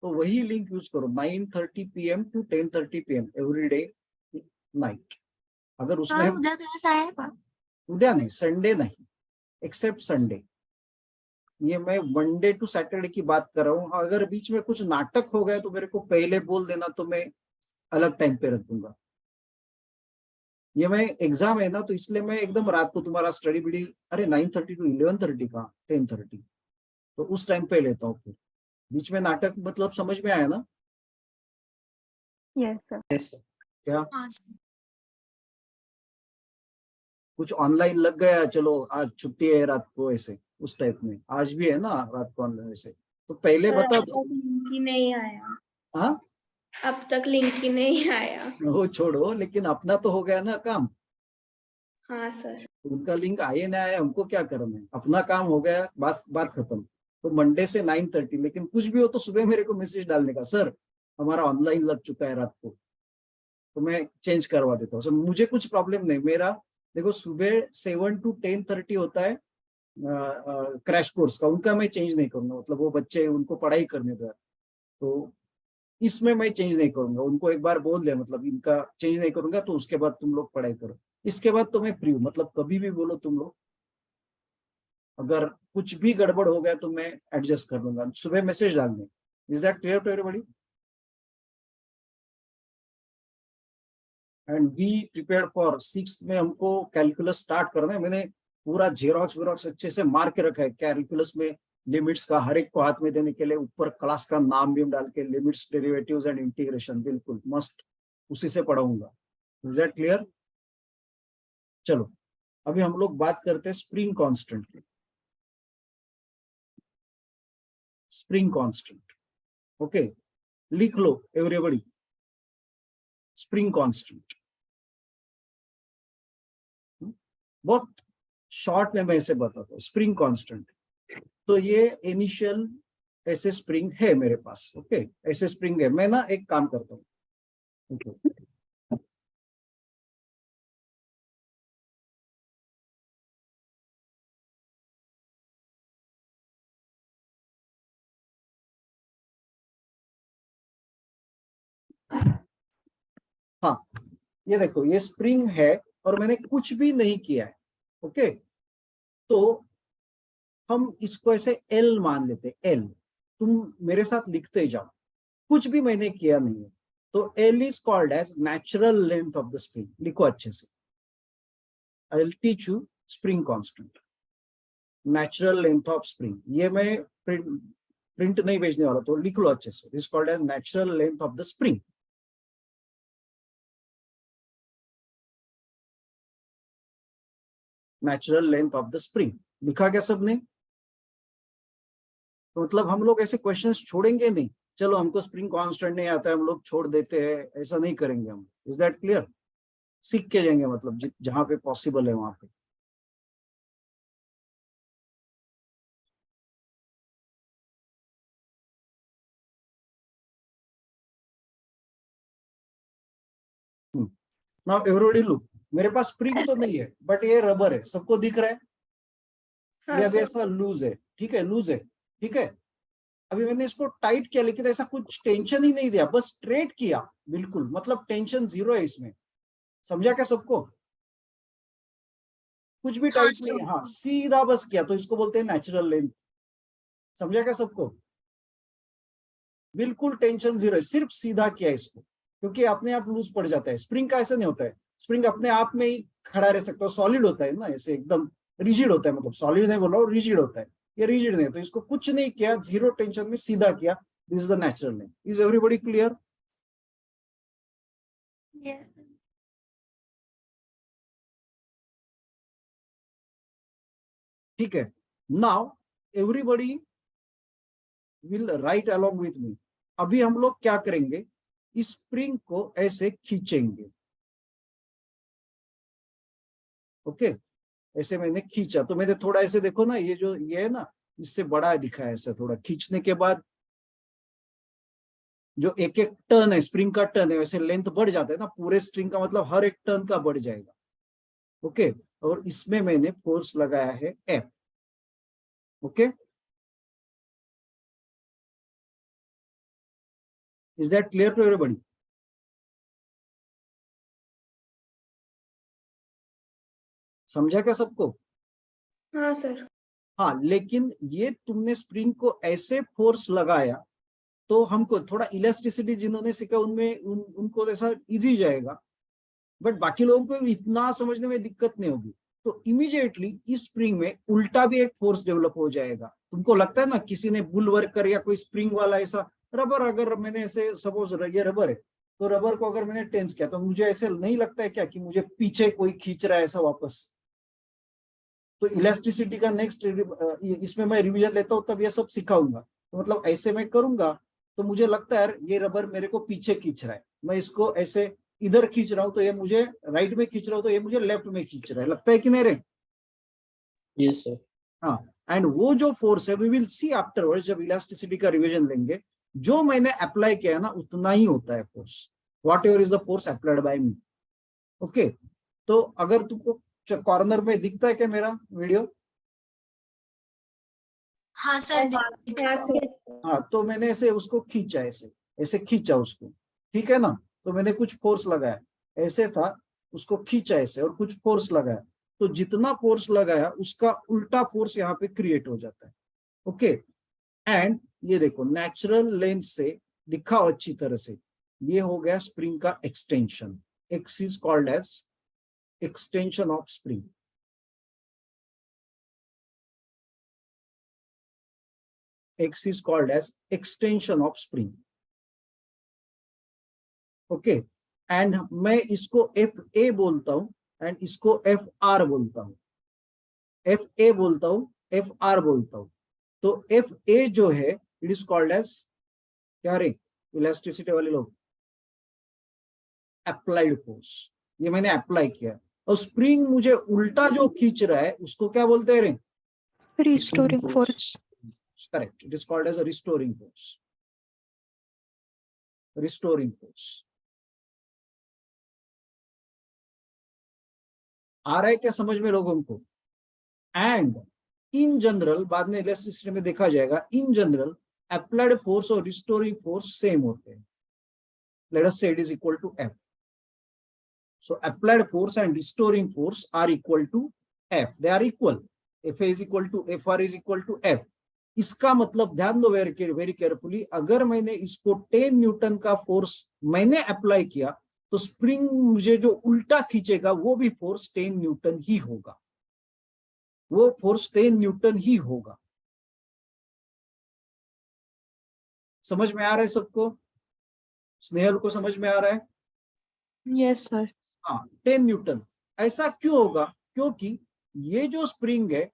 तो वही लिंक यूज करो, 9:30 PM to 10:30 PM every day night. अगर उसमें सर उधर क्लास आएगा? उद्या नहीं, संडे नहीं, एक्सेप्ट संडे। ये मैं मंडे टू सैटरडे की बात कर रहा हूँ, अगर बीच में कुछ नाटक हो गया तो मेरे को पहले बोल देना, तो मैं अलग टाइम पे रख दूंगा। ये मैं एग्जाम है ना, तो इसलिए मैं एकदम रात को तुम्हारा स्टडी बिडी, अरे 9:30 to 11:30 का 10:30, तो उस टाइम पे लेता हूँ। फिर बीच में नाटक मतलब समझ में आया ना? Yes sir. Yes sir. क्या हाँ सर। कुछ ऑनलाइन लग गया, चलो आज छुट्टी है रात को, ऐसे उस टाइप में आज भी है ना रात को ऑनलाइन, ऐसे तो पहले बता दो। लिंक ही नहीं आया, हाँ अब तक लिंक ही नहीं आया। वो छोड़ो, लेकिन अपना तो हो गया ना काम। हाँ सर। उनका लिंक आए ना आए हमको क्या करना है, अपना काम हो गया, बस बात खत्म। तो मंडे से 9:30, लेकिन कुछ भी हो तो सुबह मेरे को मैसेज डालने का, सर हमारा ऑनलाइन लग चुका है रात को, तो मैं चेंज करवा देता हूँ। मुझे कुछ प्रॉब्लम नहीं, मेरा देखो सुबह 7 to 10:30 होता है क्रैश कोर्स का, उनका मैं चेंज नहीं करूंगा, मतलब वो बच्चे उनको पढ़ाई करने दो, तो इसमें मैं चेंज नहीं करूंगा। उनको एक बार बोल दिया, मतलब इनका चेंज नहीं करूंगा, तो उसके बाद तुम लोग पढ़ाई करो। इसके बाद तो मैं फ्री हूँ, मतलब कभी भी बोलो तुम लोग, अगर कुछ भी गड़बड़ हो गया तो मैं एडजस्ट कर लूंगा, सुबह मैसेज डाल दें। Is that clear to everybody? And be prepared for 6th में हमको कैलकुलस स्टार्ट करना है। मैंने पूरा जेरोक्स अच्छे से मार के रखा है कैलकुलस में, लिमिट्स का हर एक को हाथ में देने के लिए, ऊपर क्लास का नाम भी डाल के, लिमिट्स, डेरिवेटिव्स एंड इंटीग्रेशन, बिल्कुल मस्त उसी से पढ़ाऊंगा। Is that clear? चलो अभी हम लोग बात करते हैं स्प्रिंग कांस्टेंट की। स्प्रिंग कांस्टेंट, ओके, लिख लो एवरीबॉडी, स्प्रिंग कांस्टेंट। बहुत शॉर्ट में मैं इसे बताता हूँ। स्प्रिंग कांस्टेंट, तो ये इनिशियल ऐसे स्प्रिंग है मेरे पास, ओके, ऐसे स्प्रिंग है। मैं ना एक काम करता हूँ, okay. हाँ, ये देखो, ये स्प्रिंग है और मैंने कुछ भी नहीं किया है, ओके। तो हम इसको ऐसे एल मान लेते, एल। तुम मेरे साथ लिखते जाओ, कुछ भी मैंने किया नहीं है। तो L is called as natural length of the spring. लिखो अच्छे से, I will teach you spring constant, natural length of spring. ये मैं प्रिंट नहीं भेजने वाला, तो लिख लो अच्छे से, is called as natural length of the spring. Natural length of the spring लिखा क्या सबने? तो मतलब हम लोग ऐसे क्वेश्चंस छोड़ेंगे नहीं, चलो हमको स्प्रिंग कांस्टेंट नहीं आता है हम लोग छोड़ देते हैं, ऐसा नहीं करेंगे हम। Is that clear? सीख के जाएंगे, मतलब जहां पे पॉसिबल है वहां पे। नाउ एवरीबॉडी लुक, मेरे पास स्प्रिंग तो नहीं है बट ये रबर है, सबको दिख रहा है? ये अभी ऐसा लूज है, ठीक है, लूज है, ठीक है। अभी मैंने इसको टाइट किया, लेकिन ऐसा कुछ टेंशन ही नहीं दिया, बस स्ट्रेट किया, बिल्कुल, मतलब टेंशन जीरो है इसमें। समझा क्या सबको? कुछ भी टाइट नहीं, हाँ, सीधा बस किया, तो इसको बोलते हैं नेचुरल लेंथ। समझा क्या सबको? बिल्कुल टेंशन जीरो है, सिर्फ सीधा किया इसको, क्योंकि अपने आप लूज पड़ जाता है। स्प्रिंग का ऐसा नहीं होता है, स्प्रिंग अपने आप में ही खड़ा रह सकता है, सॉलिड होता है ना, ऐसे एकदम रिजिड होता है, मतलब सॉलिड नहीं बोल रहा हूँ, रिजिड होता है। ये रिजिड नहीं, तो इसको कुछ नहीं किया, जीरो टेंशन में सीधा किया। This is the natural length. Is everybody clear? Yes. ठीक है। Now everybody will write along with me. अभी हम लोग क्या करेंगे, इस स्प्रिंग को ऐसे खींचेंगे, ओके। ऐसे मैंने खींचा, तो मैंने थोड़ा ऐसे देखो ना, ये जो ये है ना, इससे बड़ा दिखा है, ऐसा थोड़ा खींचने के बाद जो एक एक टर्न है, स्प्रिंग का टर्न है, वैसे लेंथ बढ़ जाता है ना, पूरे स्प्रिंग का मतलब हर एक टर्न का बढ़ जाएगा, ओके। और इसमें मैंने फोर्स लगाया है F, okay. Is that clear to everybody? समझा क्या सबको? हाँ सर। हाँ, लेकिन ये तुमने स्प्रिंग को ऐसे फोर्स लगाया तो हमको थोड़ा इलास्टिसिटी जिन्होंने सीखा उनमें उनको ऐसा इजी जाएगा, बट बाकी लोगों को इतना समझने में दिक्कत नहीं होगी। तो इमीडिएटली इस स्प्रिंग में उल्टा भी एक फोर्स डेवलप हो जाएगा। तुमको लगता है ना, किसी ने बुल वर्कर या कोई स्प्रिंग वाला ऐसा रबर, अगर मैंने ऐसे सपोज ये रबर है, तो रबर को अगर मैंने टेंस किया, तो मुझे ऐसे नहीं लगता है क्या कि मुझे पीछे कोई खींच रहा है ऐसा वापस? तो इलास्टिसिटी का नेक्स्ट इसमें मैं रिवीजन लेता हूँ, तब ये सब सिखाऊंगा। तो मतलब ऐसे मैं करूंगा तो मुझे लगता है ये रबर मेरे को पीछे खींच रहा है, मैं इसको ऐसे इधर खींच रहा हूँ तो ये मुझे राइट में खींच रहा हूँ तो ये मुझे लेफ्ट में खींच रहा है, लगता है कि नहीं रे? Yes sir. हाँ, एंड वो जो फोर्स है वी विल सी आफ्टरवर्ड्स, जब इलास्टिसिटी का रिवीजन लेंगे, जो मैंने अप्लाई किया है ना उतना ही होता है force, what ever is the force applied by me, okay. तो अगर तुमको कॉर्नर में दिखता है क्या मेरा वीडियो? हाँ सर। हाँ सर। हाँ, तो मैंने ऐसे उसको खींचा, ऐसे ऐसे खींचा उसको, ठीक है ना। तो मैंने कुछ फोर्स लगाया, ऐसे था, उसको खींचा ऐसे और कुछ फोर्स लगाया, तो जितना फोर्स लगाया उसका उल्टा फोर्स यहाँ पे क्रिएट हो जाता है। ओके, एंड ये देखो नेचुरल लेंथ से दिखाओ अच्छी तरह से, ये हो गया स्प्रिंग का extension. X is called as extension of spring. X is called as extension of spring. Okay, and मैं इसको FA बोलता हूं एंड इसको FR बोलता हूं, FA बोलता हूं, FR बोलता हूं। तो FA जो है इट इज कॉल्ड एज क्या रे इलास्टिसिटी वाले लोग, अप्लाइड फोर्स। ये मैंने अप्लाई किया और स्प्रिंग मुझे उल्टा जो खींच रहा है उसको क्या बोलते हैं रे? Restoring force. Correct. It is called as a restoring force. Restoring force. आ रहा है क्या समझ में लोगों को? एंड इन जनरल, बाद में इलेक्ट्रिसिटी में देखा जाएगा, इन जनरल अप्लाइड फोर्स और रिस्टोरिंग फोर्स सेम होते हैं। Let us say it is equal to F. So applied force and restoring force are equal to F. They are equal. FA is equal to FR is equal to F. इसका मतलब ध्यान दो very carefully, अगर मैंने इसको 10 Newton का force मैंने apply किया तो स्प्रिंग मुझे जो उल्टा खींचेगा वो भी फोर्स 10 न्यूटन ही होगा, वो फोर्स 10 न्यूटन ही होगा। समझ में आ रहा है सबको? स्नेहल को समझ में आ रहा है? Yes, sir. हाँ, 10 न्यूटन। ऐसा क्यों होगा? क्योंकि ये जो स्प्रिंग है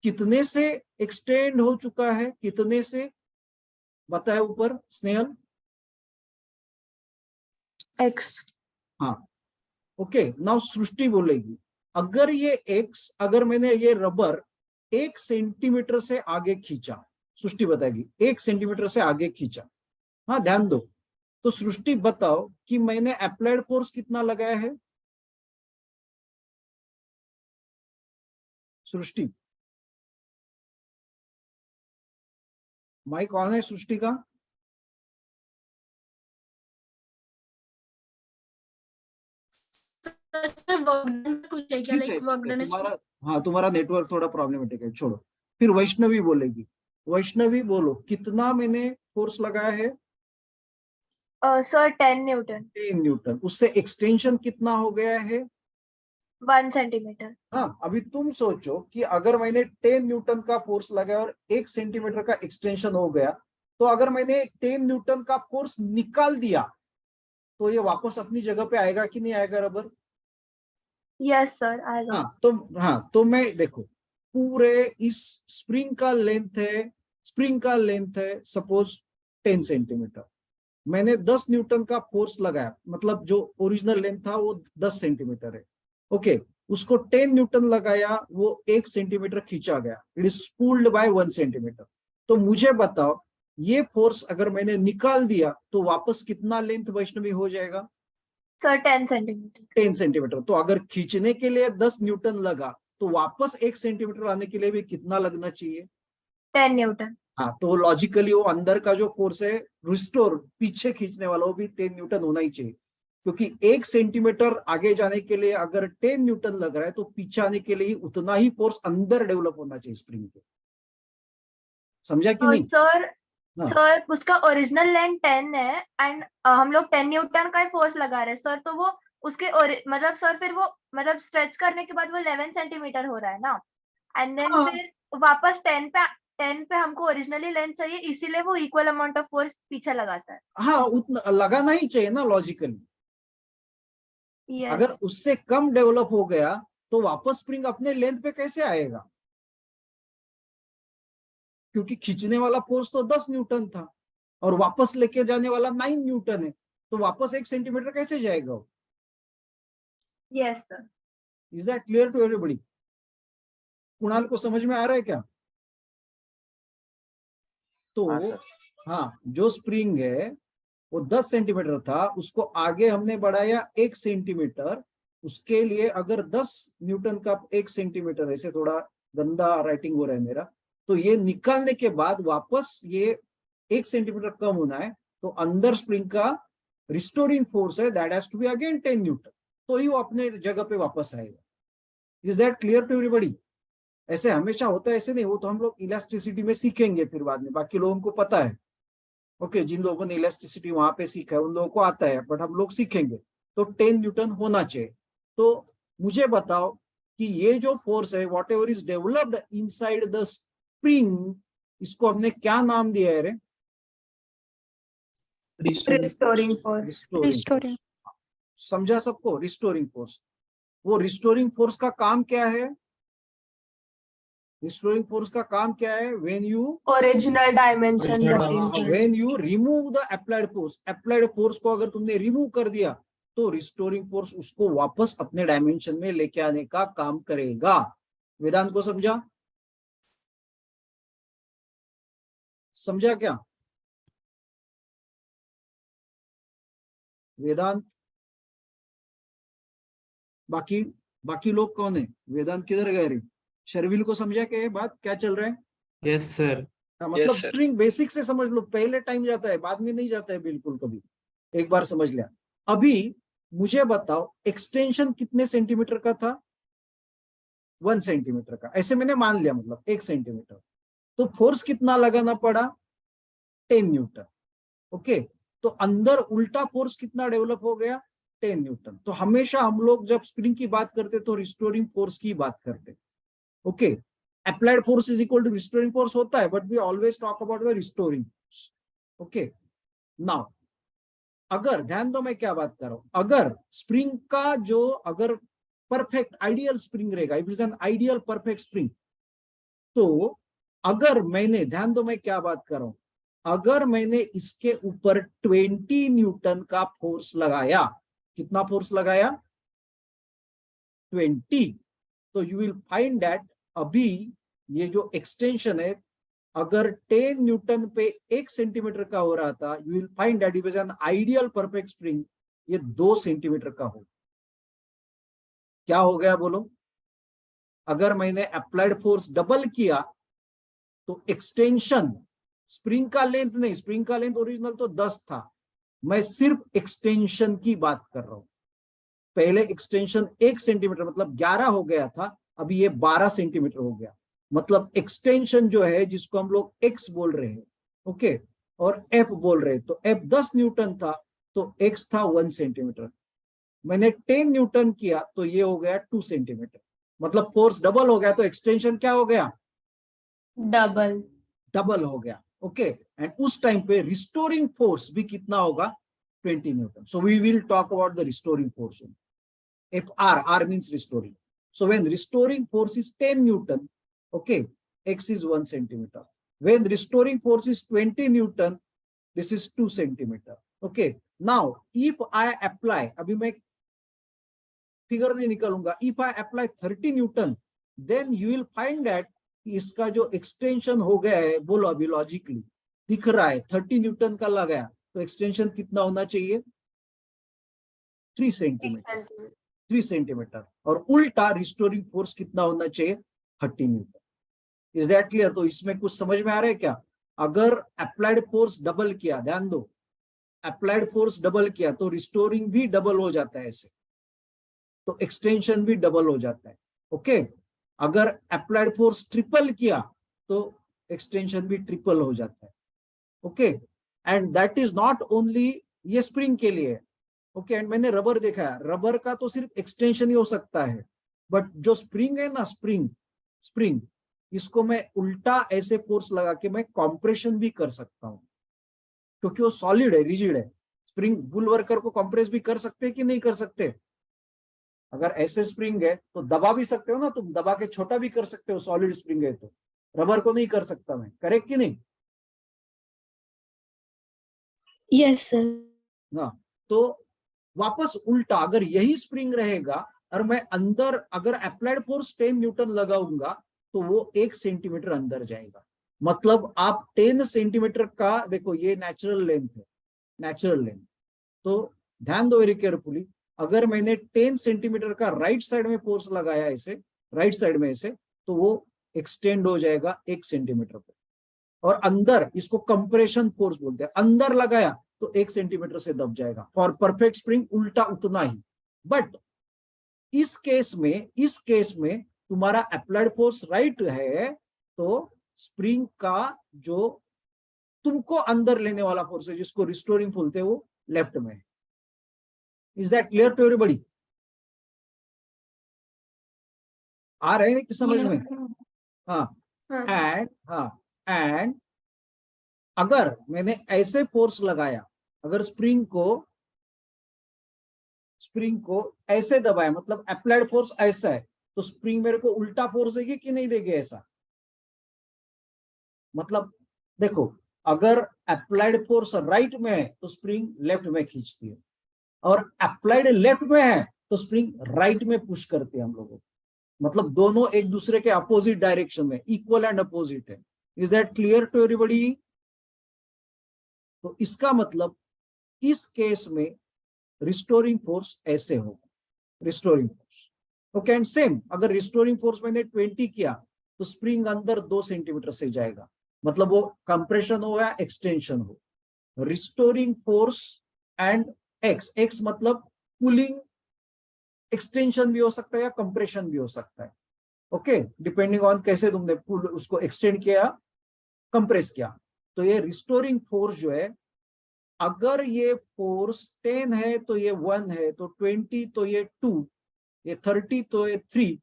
कितने से एक्सटेंड हो चुका है, कितने से बताए ऊपर स्नेहल? X. हाँ, ओके। नाउ सृष्टि बोलेगी अगर ये एक्स, अगर मैंने ये रबर 1 सेंटीमीटर से आगे खींचा, सृष्टि बताएगी 1 सेंटीमीटर से आगे खींचा। हाँ ध्यान दो, तो सृष्टि बताओ कि मैंने अप्लाइड फोर्स कितना लगाया है? सृष्टि, माइक ऑन है सृष्टि का? कुछ है क्या, ठीक है, लाइक वर्क डन इज तुम्हारा, हाँ तुम्हारा नेटवर्क थोड़ा प्रॉब्लमेटिक है, छोड़ो। फिर वैष्णवी बोलेगी, वैष्णवी बोलो कितना मैंने फोर्स लगाया है? Sir 10 Newton, 10 Newton. उससे एक्सटेंशन कितना हो गया है? 1 सेंटीमीटर। हाँ, अभी तुम सोचो कि अगर मैंने 10 न्यूटन का फोर्स लगाया और 1 सेंटीमीटर का एक्सटेंशन हो गया, तो अगर मैंने 10 न्यूटन का फोर्स निकाल दिया तो ये वापस अपनी जगह पे आएगा कि नहीं आएगा रबर? यस सर आएगा। हाँ, तो मैं देखो पूरे इस स्प्रिंग का लेंथ है सपोज 10 सेंटीमीटर। मैंने 10 न्यूटन का फोर्स लगाया, मतलब जो ओरिजिनल लेंथ था वो 10 सेंटीमीटर है। ओके, उसको 10 न्यूटन लगाया, वो 1 सेंटीमीटर खींचा गया, it is pulled bye 1 centimetre. तो मुझे बताओ ये फोर्स अगर मैंने निकाल दिया तो वापस कितना लेंथ वैष्णवी हो जाएगा? Sir 10 centimetre. 10 सेंटीमीटर। तो अगर खींचने के लिए 10 न्यूटन लगा तो वापस 1 सेंटीमीटर आने के लिए भी कितना लगना चाहिए? 10 न्यूटन। हाँ, तो लॉजिकली वो अंदर का जो फोर्स है रिस्टोर, पीछे खींचने वाला, वो भी 10 न्यूटन होना ही चाहिए, क्योंकि 1 सेंटीमीटर आगे जाने के लिए अगर 10 न्यूटन लग रहा है तो पीछे आने के लिए उतना ही फोर्स अंदर डेवलप होना चाहिए स्प्रिंग के। समझा कि नहीं? सर हाँ। सर उसका ओरिजिनल लेंथ 10 है एंड हम लोग 10 न्यूटन का ही फोर्स लगा रहे हैं सर, तो वो उसके मतलब सर फिर वो मतलब स्ट्रेच करने के बाद वो 11 सेंटीमीटर हो रहा है ना, एंड देन हाँ। फिर वापस 10 पे हमको ओरिजिनली लेंथ चाहिए, इसीलिए वो इक्वल अमाउंट ऑफ फोर्स पीछे लगाता है। हाँ, उतना लगाना ही चाहिए ना लॉजिकली। यस। अगर उससे कम डेवलप हो गया तो वापस स्प्रिंग अपने लेंथ पे कैसे आएगा? क्योंकि खींचने वाला फोर्स तो 10 न्यूटन था और वापस लेके जाने वाला 9 न्यूटन है, तो वापस 1 सेंटीमीटर कैसे जाएगा वो? Yes sir. Is that clear to everybody? Kunal को समझ में आ रहा है क्या? तो हाँ सर। हाँ, जो स्प्रिंग है वो 10 सेंटीमीटर था, उसको आगे हमने बढ़ाया 1 सेंटीमीटर। उसके लिए अगर 10 न्यूटन का 1 सेंटीमीटर, ऐसे थोड़ा गंदा राइटिंग हो रहा है मेरा, तो ये निकालने के बाद वापस ये 1 सेंटीमीटर कम होना है, तो अंदर स्प्रिंग का रिस्टोरिंग फोर्स है that has to be again 10 newton, तो ही वो अपने जगह पे वापस आएगा। Is that clear to everybody? ऐसे हमेशा होता है, ऐसे नहीं, वो तो हम लोग इलास्टिसिटी में सीखेंगे फिर बाद में, बाकी लोगों को पता है। ओके, जिन लोगों ने इलास्टिसिटी वहां पे सीखा है उन लोगों को आता है, बट हम लोग सीखेंगे। तो 10 न्यूटन होना चाहिए। तो मुझे बताओ कि ये जो फोर्स है, what ever is developed inside the spring, इसको हमने क्या नाम दिया है रे? Restoring force. Restoring. समझा सबको? Restoring force. वो रिस्टोरिंग फोर्स का काम क्या है? रिस्टोरिंग फोर्स का काम क्या है? When you original dimension Original when you remove the applied force, applied force को अगर तुमने रिमूव कर दिया तो रिस्टोरिंग फोर्स उसको वापस अपने डायमेंशन में लेके आने का काम करेगा। वेदांत को समझा? समझा क्या वेदांत? बाकी बाकी लोग कौन है? वेदांत किधर गए रे? शर्विल को समझा क्या ये बात, क्या चल रहा है? Yes sir. हाँ, मतलब Yes, sir. स्ट्रिंग बेसिक से समझ लो, पहले टाइम जाता है, बाद में नहीं जाता है बिल्कुल कभी, एक बार समझ लिया। अभी मुझे बताओ एक्सटेंशन कितने सेंटीमीटर का था? 1 सेंटीमीटर का, ऐसे मैंने मान लिया, मतलब 1 सेंटीमीटर। तो फोर्स कितना लगाना पड़ा? 10 न्यूटन। ओके, तो अंदर उल्टा फोर्स कितना डेवलप हो गया? 10 न्यूटन। तो हमेशा हम लोग जब स्प्रिंग की बात करते तो रिस्टोरिंग फोर्स की बात करते। Okay, applied force is equal to restoring force होता है, but we always talk about the restoring force. Okay, now अगर ध्यान दो मैं क्या बात कर रहा हूं, अगर स्प्रिंग का जो अगर परफेक्ट आइडियल स्प्रिंग रहेगा, it is an ideal perfect spring, तो अगर मैंने, ध्यान दो मैं क्या बात कर रहा हूं, अगर मैंने इसके ऊपर 20 न्यूटन का फोर्स लगाया, कितना फोर्स लगाया? 20, तो यू विल फाइंड दैट अभी ये जो एक्सटेंशन है, अगर 10 न्यूटन पे 1 सेंटीमीटर का हो रहा था, you will find that it was an ideal perfect spring, ये 2 सेंटीमीटर का हो। क्या हो गया बोलो? अगर मैंने अप्लाइड फोर्स डबल किया तो एक्सटेंशन, स्प्रिंग का लेंथ नहीं, स्प्रिंग का लेंथ ओरिजिनल तो 10 था, मैं सिर्फ एक्सटेंशन की बात कर रहा हूं। पहले एक्सटेंशन 1 सेंटीमीटर मतलब 11 हो गया था, अभी ये 12 सेंटीमीटर हो गया। मतलब एक्सटेंशन जो है, जिसको हम लोग x बोल रहे हैं, ओके, और f बोल रहे हैं, तो f 10 न्यूटन था तो x था 1 सेंटीमीटर। मैंने 10 न्यूटन किया तो ये हो गया 2 सेंटीमीटर, मतलब फोर्स डबल हो गया, तो एक्सटेंशन क्या हो गया? डबल हो गया। ओके, एंड उस टाइम पे रिस्टोरिंग फोर्स भी कितना होगा? 20 newton. So we will talk about the restoring force. If R means restoring. So when restoring force is 10 Newton, okay, X is 1 centimeter. When restoring force is 20 Newton, this is 2 centimeter. Okay. Now, if I apply, अभी मैं figure नहीं निकालूंगा, if I apply 30 Newton, then you will find that इसका जो extension हो गया है, बोलो अभी लॉजिकली दिख रहा है 30 न्यूटन का लगाया, तो एक्सटेंशन कितना होना चाहिए? 3 सेंटीमीटर। 3 सेंटीमीटर। और उल्टा रिस्टोरिंग फोर्स कितना होना चाहिए? 30 न्यूटन। Is that clear? तो इसमें कुछ समझ में आ रहा है क्या? अगर अप्लाइड फोर्स डबल किया, ध्यान दो, अप्लाइड फोर्स डबल किया तो रिस्टोरिंग भी डबल हो जाता है ऐसे, तो एक्सटेंशन भी डबल हो जाता है। ओके, अगर अप्लाइड फोर्स ट्रिपल किया तो एक्सटेंशन भी ट्रिपल हो जाता है। Okay, and that is not only ये स्प्रिंग के लिए। ओके, एंड मैंने रबर देखा है, रबर का तो सिर्फ एक्सटेंशन ही हो सकता है, बट जो स्प्रिंग है ना, स्प्रिंग इसको मैं उल्टा ऐसे फोर्स लगा के मैं कॉम्प्रेशन भी कर सकता हूं, क्योंकि वो सॉलिड है, रिजिड है। स्प्रिंग बुल वर्कर को कॉम्प्रेस भी कर सकते हैं कि नहीं कर सकते? अगर ऐसे स्प्रिंग है तो दबा भी सकते हो ना, तुम दबा के छोटा भी कर सकते हो, सॉलिड स्प्रिंग है तो। रबर को नहीं कर सकता मैं, करेक्ट कि नहीं? Yes, sir. हाँ, तो वापस उल्टा, अगर यही स्प्रिंग रहेगा और मैं अंदर अगर अप्लाइड फोर्स 10 न्यूटन लगाऊंगा तो वो 1 सेंटीमीटर अंदर जाएगा। मतलब आप 10 सेंटीमीटर का, देखो ये नेचुरल लेंथ है, नेचुरल लेंथ। तो ध्यान दो वेरी केयरफुली, अगर मैंने 10 सेंटीमीटर का राइट साइड में फोर्स लगाया ऐसे, राइट साइड में ऐसे, तो वो एक्सटेंड हो जाएगा 1 सेंटीमीटर पे। और अंदर, इसको कंप्रेशन फोर्स बोलते हैं, अंदर लगाया तो 1 सेंटीमीटर से दब जाएगा। फॉर परफेक्ट स्प्रिंग उल्टा उतना ही। बट इस केस में तुम्हारा अप्लाइड फोर्स राइट है, तो स्प्रिंग का जो तुमको अंदर लेने वाला फोर्स है, जिसको रिस्टोरिंग बोलते हैं, वो लेफ्ट में है। Is that clear to everybody? आ रहे हैं कि समझ में? हाँ। एंड अगर मैंने ऐसे फोर्स लगाया, अगर स्प्रिंग को ऐसे दबाया, मतलब अप्लाइड फोर्स ऐसा है, तो स्प्रिंग मेरे को उल्टा फोर्स देगी कि नहीं देगी? ऐसा मतलब देखो, अगर अप्लाइड फोर्स राइट में है तो स्प्रिंग लेफ्ट में खींचती है, और अप्लाइड लेफ्ट में है तो स्प्रिंग राइट में पुश करती है हम लोगों को। मतलब दोनों एक दूसरे के अपोजिट डायरेक्शन में, इक्वल एंड अपोजिट है। Is that clear to everybody? तो इसका मतलब इस केस में रिस्टोरिंग फोर्स ऐसे होगा, restoring force. Okay, and same अगर रिस्टोरिंग फोर्स मैंने 20 किया तो स्प्रिंग अंदर 2 सेंटीमीटर से जाएगा, मतलब वो कंप्रेशन हो या एक्सटेंशन हो। रिस्टोरिंग फोर्स एंड एक्स मतलब पुलिंग एक्सटेंशन भी हो सकता है या कंप्रेशन भी हो सकता है। ओके, डिपेंडिंग ऑन कैसे तुमने पुल उसको एक्सटेंड किया, कंप्रेस किया। तो ये रिस्टोरिंग फोर्स जो है, अगर ये फोर्स 10 है तो ये 1 है, तो 20 तो ये 2, ये 30 तो ये 3,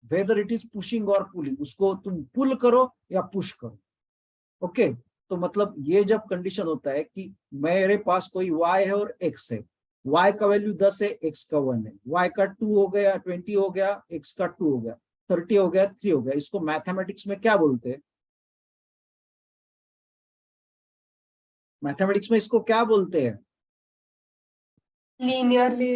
वेदर इट इज पुशिंग और पुलिंग, उसको तुम पुल करो या पुश करो। ओके, तो मतलब ये जब कंडीशन होता है कि मेरे पास कोई y है और x है, y का वैल्यू 10 है, x का 1 है, y का 2 हो गया, 20 हो गया, x का 2 हो गया, 30 हो गया, 3 हो गया, इसको मैथमेटिक्स में क्या बोलते हैं? मैथमेटिक्स में इसको क्या बोलते हैं? Linearly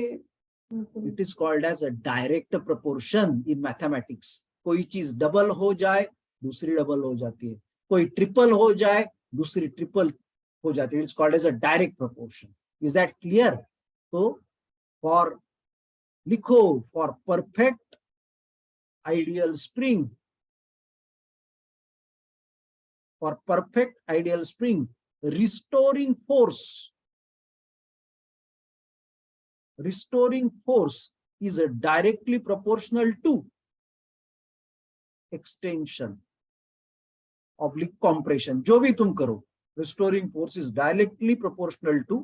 it is called as a direct proportion in mathematics. कोई चीज डबल हो जाए, दूसरी डबल हो जाती है, कोई ट्रिपल हो जाए, दूसरी ट्रिपल हो जाती है। It's called as a direct proportion. Is that clear? तो फॉर लिखो, for perfect ideal spring, for perfect ideal spring, restoring force is directly proportional to extension oblique compression। जो भी तुम करो, restoring force is directly proportional to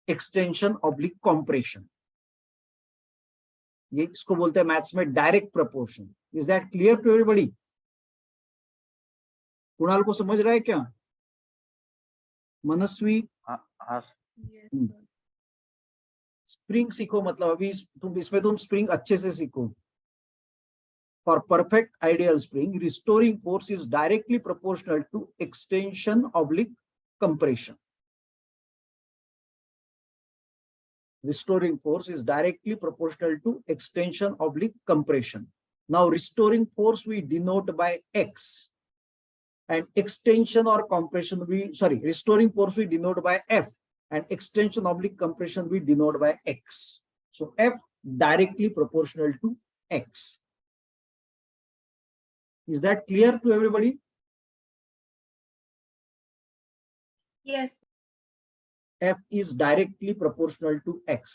extension oblique compression। ये इसको बोलते हैं मैथ्स में direct proportion. Is that clear to everybody? Kunal को समझ रहा है क्या? मनस्वी? हाँ स्प्रिंग सीखो, मतलब अभी तुम स्प्रिंग अच्छे से सीखो। For perfect ideal spring, restoring force is directly proportional to extension oblique compression. Restoring force is directly proportional to extension oblique compression. Now restoring force we denote by x, and extension or compression restoring force we denote by f, and extension oblique compression we denote by x. So f directly proportional to x. Is that clear to everybody? Yes. F is directly proportional to x.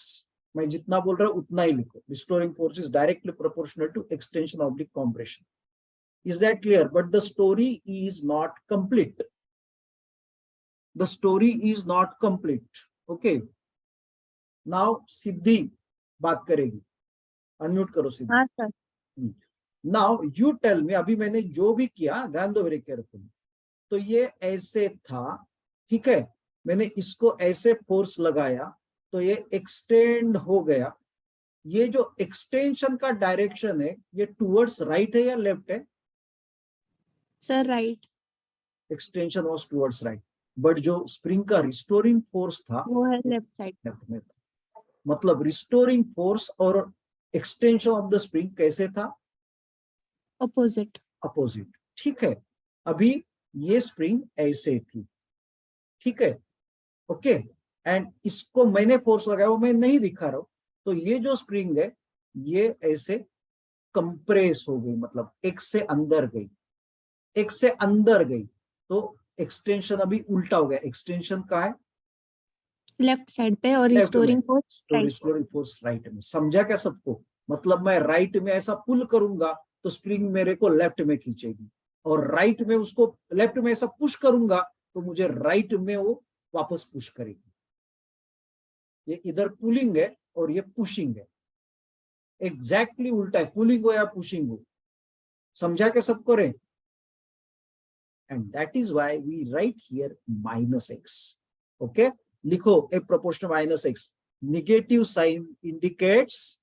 मैं जितना बोल रहा हूं उतना ही लिखो। Restoring force is directly proportional to extension oblique compression. Is that clear? But the story is not complete. The story is not complete. Okay. Now सिद्धि बात करेगी। Unmute करो सिद्धि। हाँ sir. Now you tell me, अभी मैंने जो भी किया ध्यान दो very carefully। तो ये ऐसे था, ठीक है, मैंने इसको ऐसे फोर्स लगाया तो ये एक्सटेंड हो गया। ये जो एक्सटेंशन का डायरेक्शन है, ये टुवर्ड्स राइट है या लेफ्ट है? Sir right. Extension was towards right, but जो स्प्रिंग का रिस्टोरिंग फोर्स था वो है लेफ्ट साइड। लेफ्ट में था। मतलब रिस्टोरिंग फोर्स और एक्सटेंशन ऑफ द स्प्रिंग कैसे था? अपोजिट। अपोजिट। ठीक है, अभी ये स्प्रिंग ऐसे थी, ठीक है, ओके, एंड इसको मैंने फोर्स लगाया, वो मैं नहीं दिखा रहा हूं। तो ये जो स्प्रिंग है, ये ऐसे कंप्रेस हो गई, मतलब एक से अंदर गई, एक से अंदर गई, तो एक्सटेंशन अभी उल्टा हो गया। एक्सटेंशन का है लेफ्ट साइड पे और Left रिस्टोरिंग में, फोर्स तो राइट। रिस्टोरिंग फोर्स राइट में। समझा क्या सबको? मतलब मैं राइट में ऐसा पुल करूंगा तो स्प्रिंग मेरे को लेफ्ट में खींचेगी, और राइट में उसको लेफ्ट में ऐसा पुश करूंगा तो मुझे राइट में वो वापस पुश करेगी। ये इधर पुलिंग है और ये पुशिंग है, एग्जैक्टली उल्टा है, पुलिंग हो या पुशिंग हो। समझा क्या सबको रे? And that is why we write here -x। Okay, लिखो f proportional -x। Negative sign indicates,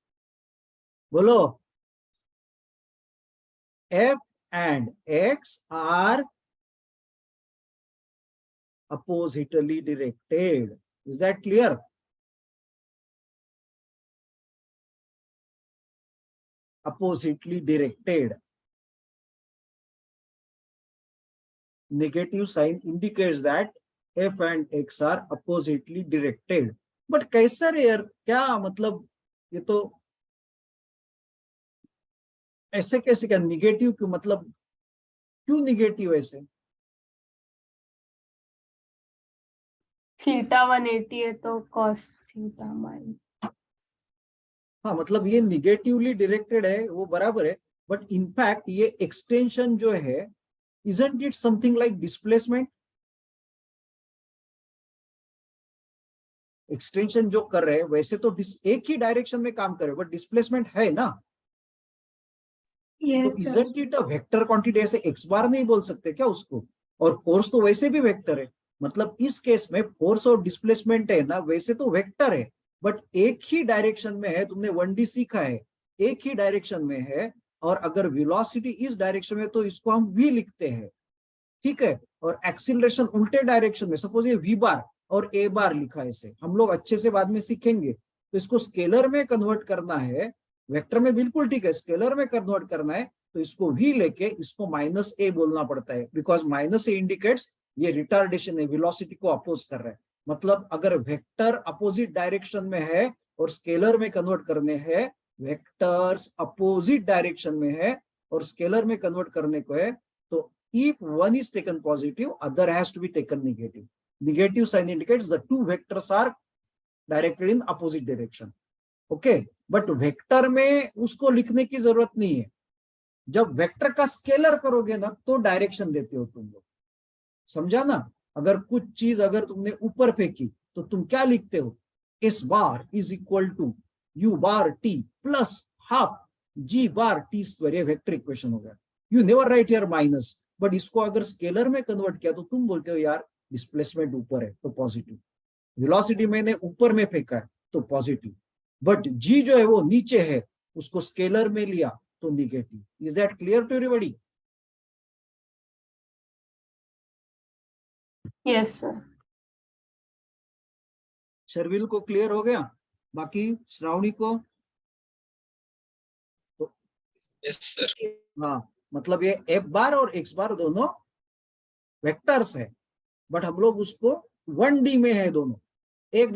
बोलो, f and x are oppositely directed. Is that clear? Oppositely directed. Negative sign indicates that f and x are oppositely directed. But कैसा रे यार, क्या मतलब, ये तो ऐसे कैसे, क्या निगेटिव क्यों, मतलब क्यों निगेटिव ऐसे? थीटा 180 है तो cos थीटा माइन। हाँ, मतलब ये निगेटिवली डायरेक्टेड है, वो बराबर है, बट इनफैक्ट ये एक्सटेंशन जो है, isn't it something like displacement? Extension जो कर रहे हैं वैसे तो एक ही डायरेक्शन में काम कर रहे हैं, बट डिस्प्लेसमेंट है ना। तो Yes, sir. isn't it a vector quantity? ऐसे एक्स बार नहीं बोल सकते क्या उसको? और फोर्स तो वैसे भी वेक्टर है, मतलब इस केस में फोर्स और डिस्प्लेसमेंट है ना, वैसे तो वेक्टर है, बट एक ही डायरेक्शन में है। तुमने 1D सीखा है, एक ही डायरेक्शन में है, और अगर वेलोसिटी इस डायरेक्शन में तो इसको हम v लिखते हैं, ठीक है। और एक्सीलरेशन उल्टे डायरेक्शन में, सपोज ये v बार और a बार लिखा है, इसे हम लोग अच्छे से बाद में सीखेंगे। तो इसको स्केलर में कन्वर्ट करना है, वेक्टर में बिल्कुल ठीक है, स्केलर में कन्वर्ट करना है तो इसको v लेके इसको -a बोलना पड़ता है, बिकॉज -a इंडिकेट्स ये रिटार्डेशन है, वेलोसिटी को अपोज कर रहा है। मतलब अगर वेक्टर अपोजिट डायरेक्शन में है और स्केलर में कन्वर्ट करने हैं, वेक्टर्स अपोजिट डायरेक्शन में है और स्केलर में कन्वर्ट करने को है, तो if one is taken positive, other has to be taken negative. Negative sign indicates the two vectors are directed in opposite direction. Okay, but vector में उसको लिखने की जरूरत नहीं है। जब वेक्टर का स्केलर करोगे ना तो डायरेक्शन देते हो तुम लोग, समझा ना? अगर कुछ चीज अगर तुमने ऊपर फेंकी तो तुम क्या लिखते हो? s bar is equal to u bar t plus half g bar t square. ये वेक्टर इक्वेशन हो गया। You never write here minus, but इसको अगर स्केलर में कन्वर्ट किया तो तुम बोलते हो यार डिस्प्लेसमेंट ऊपर है तो पॉजिटिव, वेलोसिटी मैंने ऊपर में फेंका है तो पॉजिटिव, बट g जो है वो नीचे है, उसको स्केलर में लिया तो negative. Is that clear to everybody? Yes sir. Sharvil को क्लियर हो गया? बाकी श्रावणी को? तो यस सर। हाँ, मतलब ये f बार और x बार दोनों वेक्टर्स है, बट हम लोग उसको 1D में है दोनों, एक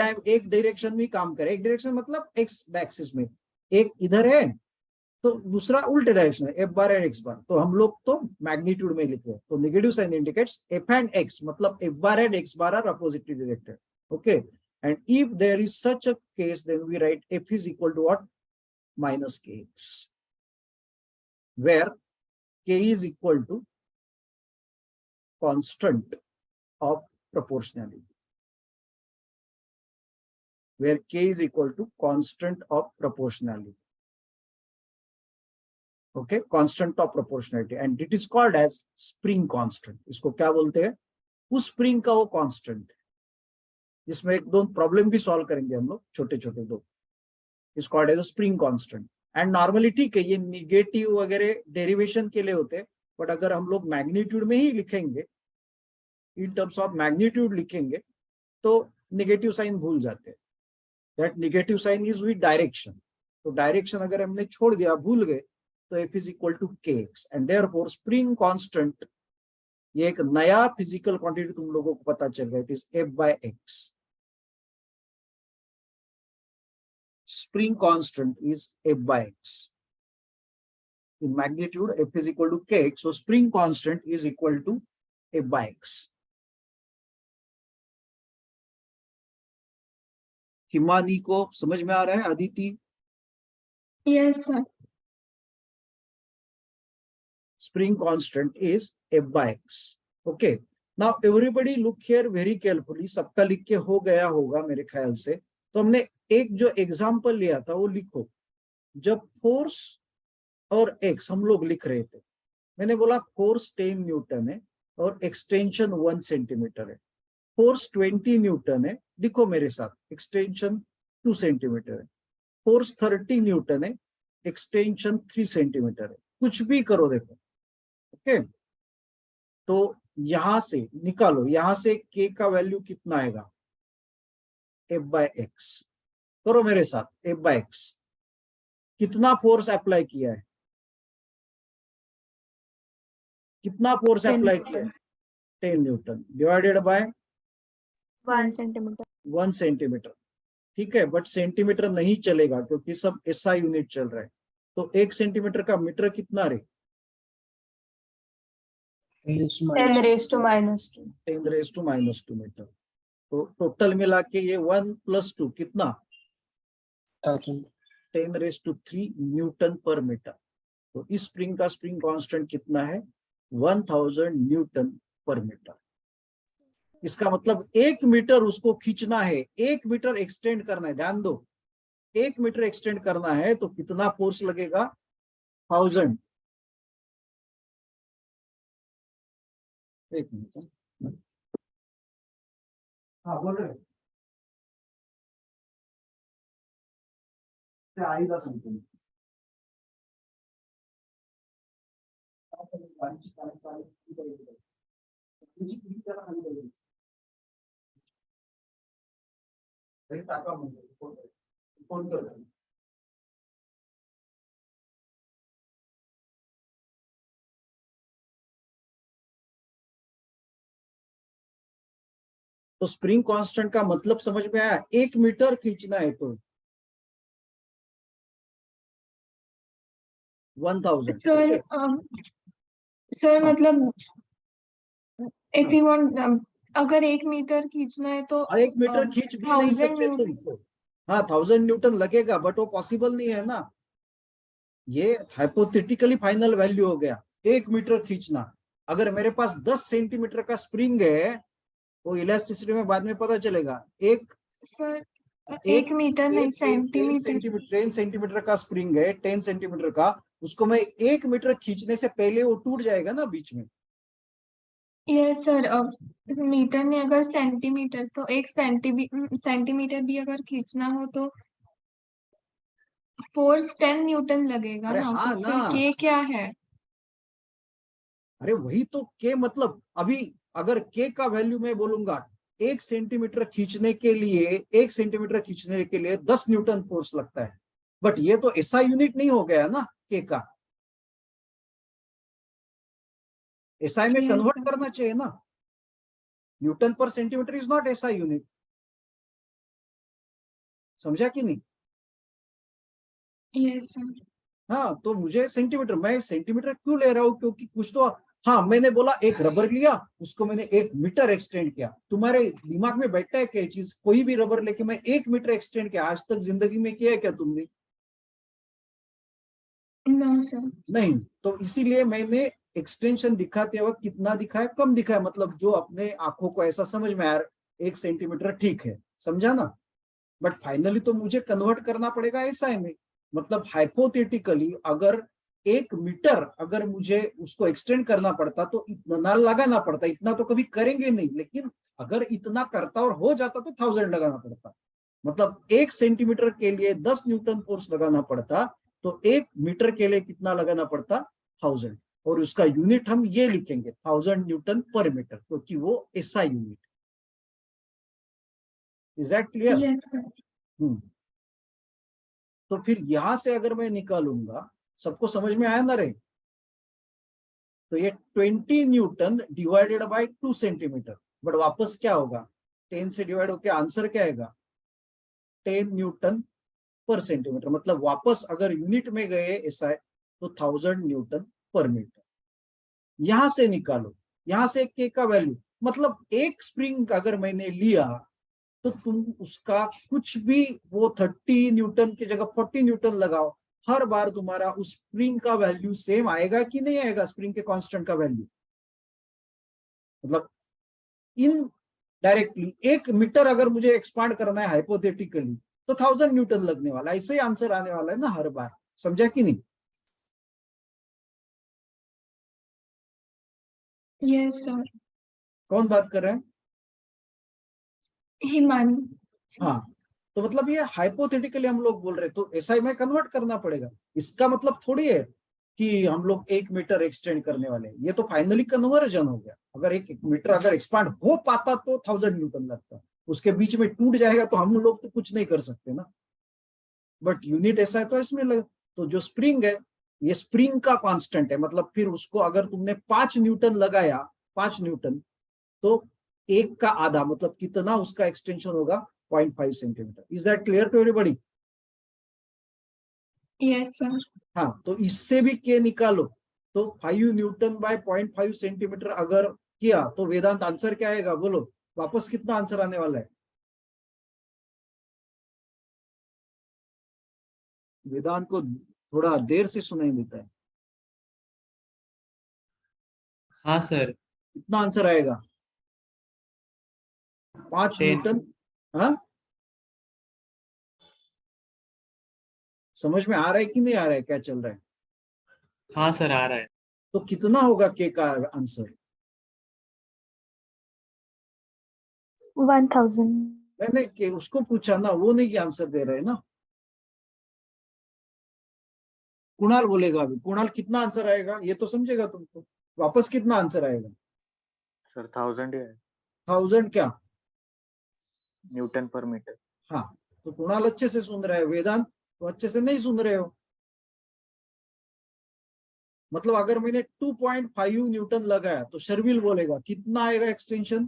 डायरेक्शन में काम करे। एक डायरेक्शन मतलब x एक्सिस में, एक इधर है तो दूसरा उल्टे डायरेक्शन है, f bar and x bar. तो हम लोग तो मैग्नीट्यूड में लिखे हैं, तो negative sign indicates f and x, मतलब f bar and x bar are oppositely directed. Okay, and if there is such a case, then we write f is equal to what? -kx, where k is equal to constant of proportionality, where k is equal to constant of proportionality. Okay, constant of proportionality, and it is called as spring constant. इसको क्या बोलते हैं? उस spring का वो constant, जिसमें एक दो प्रॉब्लम भी सॉल्व करेंगे हम लोग, छोटे छोटे दो। Is called as a spring constant. And normally ठीक है, ये निगेटिव वगैरह डेरिवेशन के लिए होते हैं, बट अगर हम लोग मैग्नीट्यूड में ही लिखेंगे, इन टर्म्स ऑफ मैग्नीट्यूड लिखेंगे, तो नेगेटिव साइन भूल जाते हैं। That negative sign is with direction. तो डायरेक्शन अगर हमने छोड़ दिया, भूल गए, तो f is equal to kx, and therefore spring constant, ये एक नया फिजिकल क्वांटिटी तुम लोगों को पता चल गया, it is f/x। Spring constant is f/x. In magnitude, f is equal to kx, so spring constant is equal to f/x. Himani को समझ में आ रहा है? Aditi, Yes, sir. spring constant is F by X. Okay. Now everybody look here very carefully. सबका लिख के हो गया होगा मेरे ख्याल से. तो हमने एक जो एग्जाम्पल लिया था वो लिखो. जब फोर्स और एक्स हम लोग लिख रहे थे, मैंने बोला फोर्स 10 न्यूटन है और एक्सटेंशन 1 सेंटीमीटर है. फोर्स 20 न्यूटन है, लिखो मेरे साथ, एक्सटेंशन 2 सेंटीमीटर है. फोर्स 30 न्यूटन है, एक्सटेंशन 3 सेंटीमीटर है. कुछ भी करो देखो. ओके, तो यहां से निकालो, यहां से के का वैल्यू कितना आएगा? F by X. करो मेरे साथ, एफ बाय एक्स. कितना फोर्स अप्लाई किया है? कितना फोर्स 10 अप्लाई किया है? 10 newton divided by 1 centimetre. 1 centimetre. ठीक है, बट सेंटीमीटर नहीं चलेगा क्योंकि सब एसआई यूनिट चल रहा है. तो 1 सेंटीमीटर का मीटर कितना रे? 10 raised to minus 2. 10 raise to minus 2 metre. तो टोटल मिला के ये 1 + 2 कितना? 10 raise to 3 newton per metre. तो इस स्प्रिंग का स्प्रिंग कांस्टेंट कितना है? 1000 न्यूटन पर मीटर. इसका मतलब 1 मीटर उसको खींचना है, 1 मीटर एक्सटेंड करना है. ध्यान दो, 1 मीटर एक्सटेंड करना है तो कितना फोर्स लगेगा? 1000. एक मिनट. हाँ बोल रहे. आईला सांगतो मी. फोन कर. तो स्प्रिंग कांस्टेंट का मतलब समझ में आया? 1 मीटर खींचना है तो 1000. Sir, sir, मतलब if you want, अगर 1 मीटर खींचना है तो 1 मीटर खींच भी नहीं 1000 सकते तुम. न्यूटन. हाँ 1000 न्यूटन लगेगा, बट वो पॉसिबल नहीं है ना. ये हाइपोथेटिकली फाइनल वैल्यू हो गया 1 मीटर खींचना. अगर मेरे पास 10 सेंटीमीटर का स्प्रिंग है, वो इलास्टिसिटी में बाद में पता चलेगा. सर 1 मीटर नहीं, सेंटीमीटर. 10 सेंटीमीटर का स्प्रिंग है, 10 सेंटीमीटर का, उसको मैं 1 मीटर खींचने से पहले वो टूट जाएगा ना बीच में. यस सर, मीटर ने अगर सेंटीमीटर, तो 1 सेंटीमीटर भी अगर खींचना हो तो फोर्स 10 न्यूटन लगेगा अरे ना. हाँ तो ना. फिर के क्या है? अरे वही तो के मतलब, अभी अगर के का वैल्यू मैं बोलूंगा 1 सेंटीमीटर खींचने के लिए, 1 सेंटीमीटर खींचने के लिए 10 न्यूटन फोर्स लगता है. बट ये तो ऐसा यूनिट नहीं हो गया ना के का. एसआई में Yes, कन्वर्ट sir. करना चाहिए ना. न्यूटन पर centimetre is not SI unit. समझा कि नहीं? Yes sir. हाँ, तो मुझे सेंटीमीटर, मैं सेंटीमीटर क्यों ले रहा हूँ? क्योंकि कुछ तो, हाँ मैंने बोला एक रबर लिया, उसको मैंने 1 मीटर एक्सटेंड किया. तुम्हारे दिमाग में बैठता है क्या चीज? कोई भी रबर लेके मैं 1 मीटर एक्सटेंड किया, आज तक जिंदगी में किया है क्या तुमने? No sir. नहीं. तो इसीलिए मैंने एक्सटेंशन दिखाते वक्त कितना दिखाया? कम दिखाया. मतलब जो अपने आंखों को ऐसा समझ में आया 1 सेंटीमीटर ठीक है, समझा ना. बट फाइनली तो मुझे कन्वर्ट करना पड़ेगा एसआई में. मतलब हाइपोथेटिकली अगर 1 मीटर अगर मुझे उसको एक्सटेंड करना पड़ता तो इतना लगाना पड़ता. इतना तो कभी करेंगे नहीं, लेकिन अगर इतना करता और हो जाता तो 1000 लगाना पड़ता. मतलब 1 सेंटीमीटर के लिए 10 न्यूटन फोर्स लगाना पड़ता, तो 1 मीटर के लिए कितना लगाना पड़ता? 1000. और उसका यूनिट हम ये लिखेंगे 1000 न्यूटन पर मीटर, क्योंकि वो SI unit. Is that clear? Yes sir. तो फिर यहां से अगर मैं निकालूंगा, सबको समझ में आया ना रे? तो ये 20 Newton divided bye 2 centimetre. But वापस क्या होगा? 10 से डिवाइड होकर आंसर क्या आएगा? 10 न्यूटन पर सेंटीमीटर. मतलब वापस अगर यूनिट में गए एसआई तो 1000 न्यूटन पर मीटर. यहां से निकालो, यहां से के का वैल्यू, मतलब एक स्प्रिंग अगर मैंने लिया तो तुम उसका कुछ भी वो 30 न्यूटन की जगह 40 न्यूटन लगाओ, हर बार तुम्हारा उस स्प्रिंग का वैल्यू सेम आएगा कि नहीं आएगा, स्प्रिंग के कांस्टेंट का वैल्यू। मतलब इन डायरेक्टली 1 मीटर अगर मुझे एक्सपांड करना है हाइपोथेटिकली तो 1000 न्यूटन लगने वाला, ऐसे ही आंसर आने वाला है ना हर बार। समझा कि नहीं? Yes sir. कौन बात कर रहे हैं? हिमानी। हाँ, तो मतलब ये हाइपोथेटिकली हम लोग बोल रहे, तो एसआई में कन्वर्ट करना पड़ेगा। इसका मतलब थोड़ी है कि हम लोग 1 मीटर एक्सटेंड करने वाले हैं, ये तो फाइनली कन्वर्जन हो गया। अगर 1 मीटर अगर एक्सपांड हो पाता तो 1000 न्यूटन लगता, उसके बीच में टूट जाएगा तो हम लोग तो कुछ नहीं कर सकते ना। बट यूनिट ऐसा है तो इसमें तो जो स्प्रिंग है ये स्प्रिंग का कांस्टेंट है, मतलब फिर उसको अगर तुमने 5 न्यूटन लगाया, 5 न्यूटन, तो 1 का आधा मतलब कितना उसका एक्सटेंशन होगा, 0.5 centimetre. Is that clear to everybody? Yes sir. हाँ, तो इससे भी के निकालो, तो 5 न्यूटन बाय 0.5 सेंटीमीटर अगर किया तो वेदांत आंसर क्या आएगा, बोलो वापस कितना आंसर आने वाला है? वेदांत को थोड़ा देर से सुनाई देता है। हाँ सर। कितना आंसर आएगा? 5 10। न्यूटन। हाँ, समझ में आ रहा है कि नहीं आ रहा है, क्या चल रहा है? हाँ सर आ रहा है। तो कितना होगा के का आंसर? 1000. मैंने के उसको पूछा ना, वो नहीं आंसर दे रहे ना। कुणाल बोलेगा अभी। कुणाल कितना आंसर आएगा ये तो समझेगा तुमको। वापस कितना आंसर आएगा? सर 1000 ही है, 1000 क्या? Newton per metre. हाँ, तो कुणाल अच्छे से सुन रहा है, वेदांत तो अच्छे से नहीं सुन रहे हो। मतलब अगर मैंने 2.5 न्यूटन लगाया तो शर्विल बोलेगा कितना आएगा एक्सटेंशन?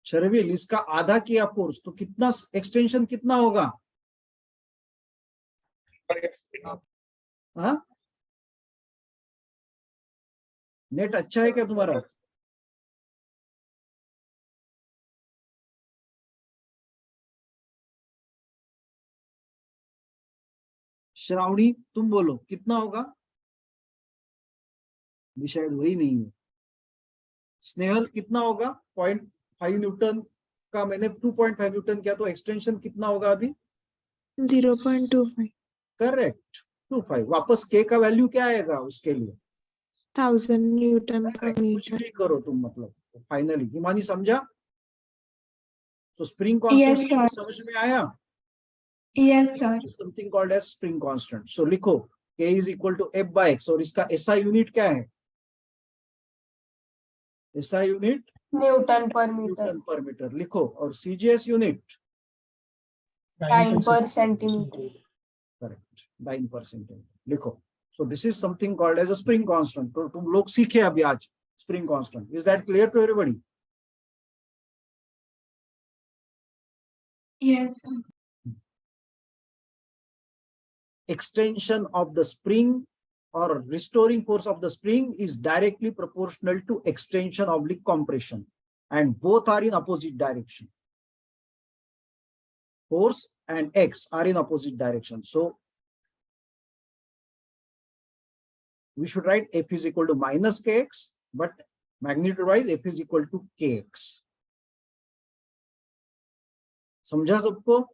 शर्विल इसका आधा किया फोर्स तो कितना एक्सटेंशन कितना होगा? हाँ, नेट अच्छा है क्या तुम्हारा? श्रावणी तुम बोलो कितना होगा? भी शायद वही नहीं है। स्नेहल कितना होगा? 0.5 न्यूटन का मैंने 2.5 न्यूटन किया तो एक्सटेंशन कितना होगा अभी? 0.25. करेक्ट, 25। वापस के का वैल्यू क्या आएगा उसके लिए? 1000 Newton per कुछ meter. भी करो तुम, मतलब फाइनली हिमानी समझा? तो स्प्रिंग यस कांस्टेंट सर। समझ में आया? Yes sir. Something called as spring constant. So लिखो k is equal to f by x, और इसका एसआई यूनिट क्या है? SI unit newton per metre, newton per metre लिखो, और सीजीएस यूनिट टाइम पर सेंटीमीटर। करेक्ट, 9% लिखो। So this is something called as a spring constant. तो तुम लोग सीखे अभी आज spring constant. Is that clear to everybody? Yes sir. Extension of the spring or restoring force of the spring is directly proportional to extension oblique compression, and both are in opposite direction. Force and x are in opposite direction. So we should write F is equal to minus kx, but magnitude wise F is equal to kx. समझा सबको?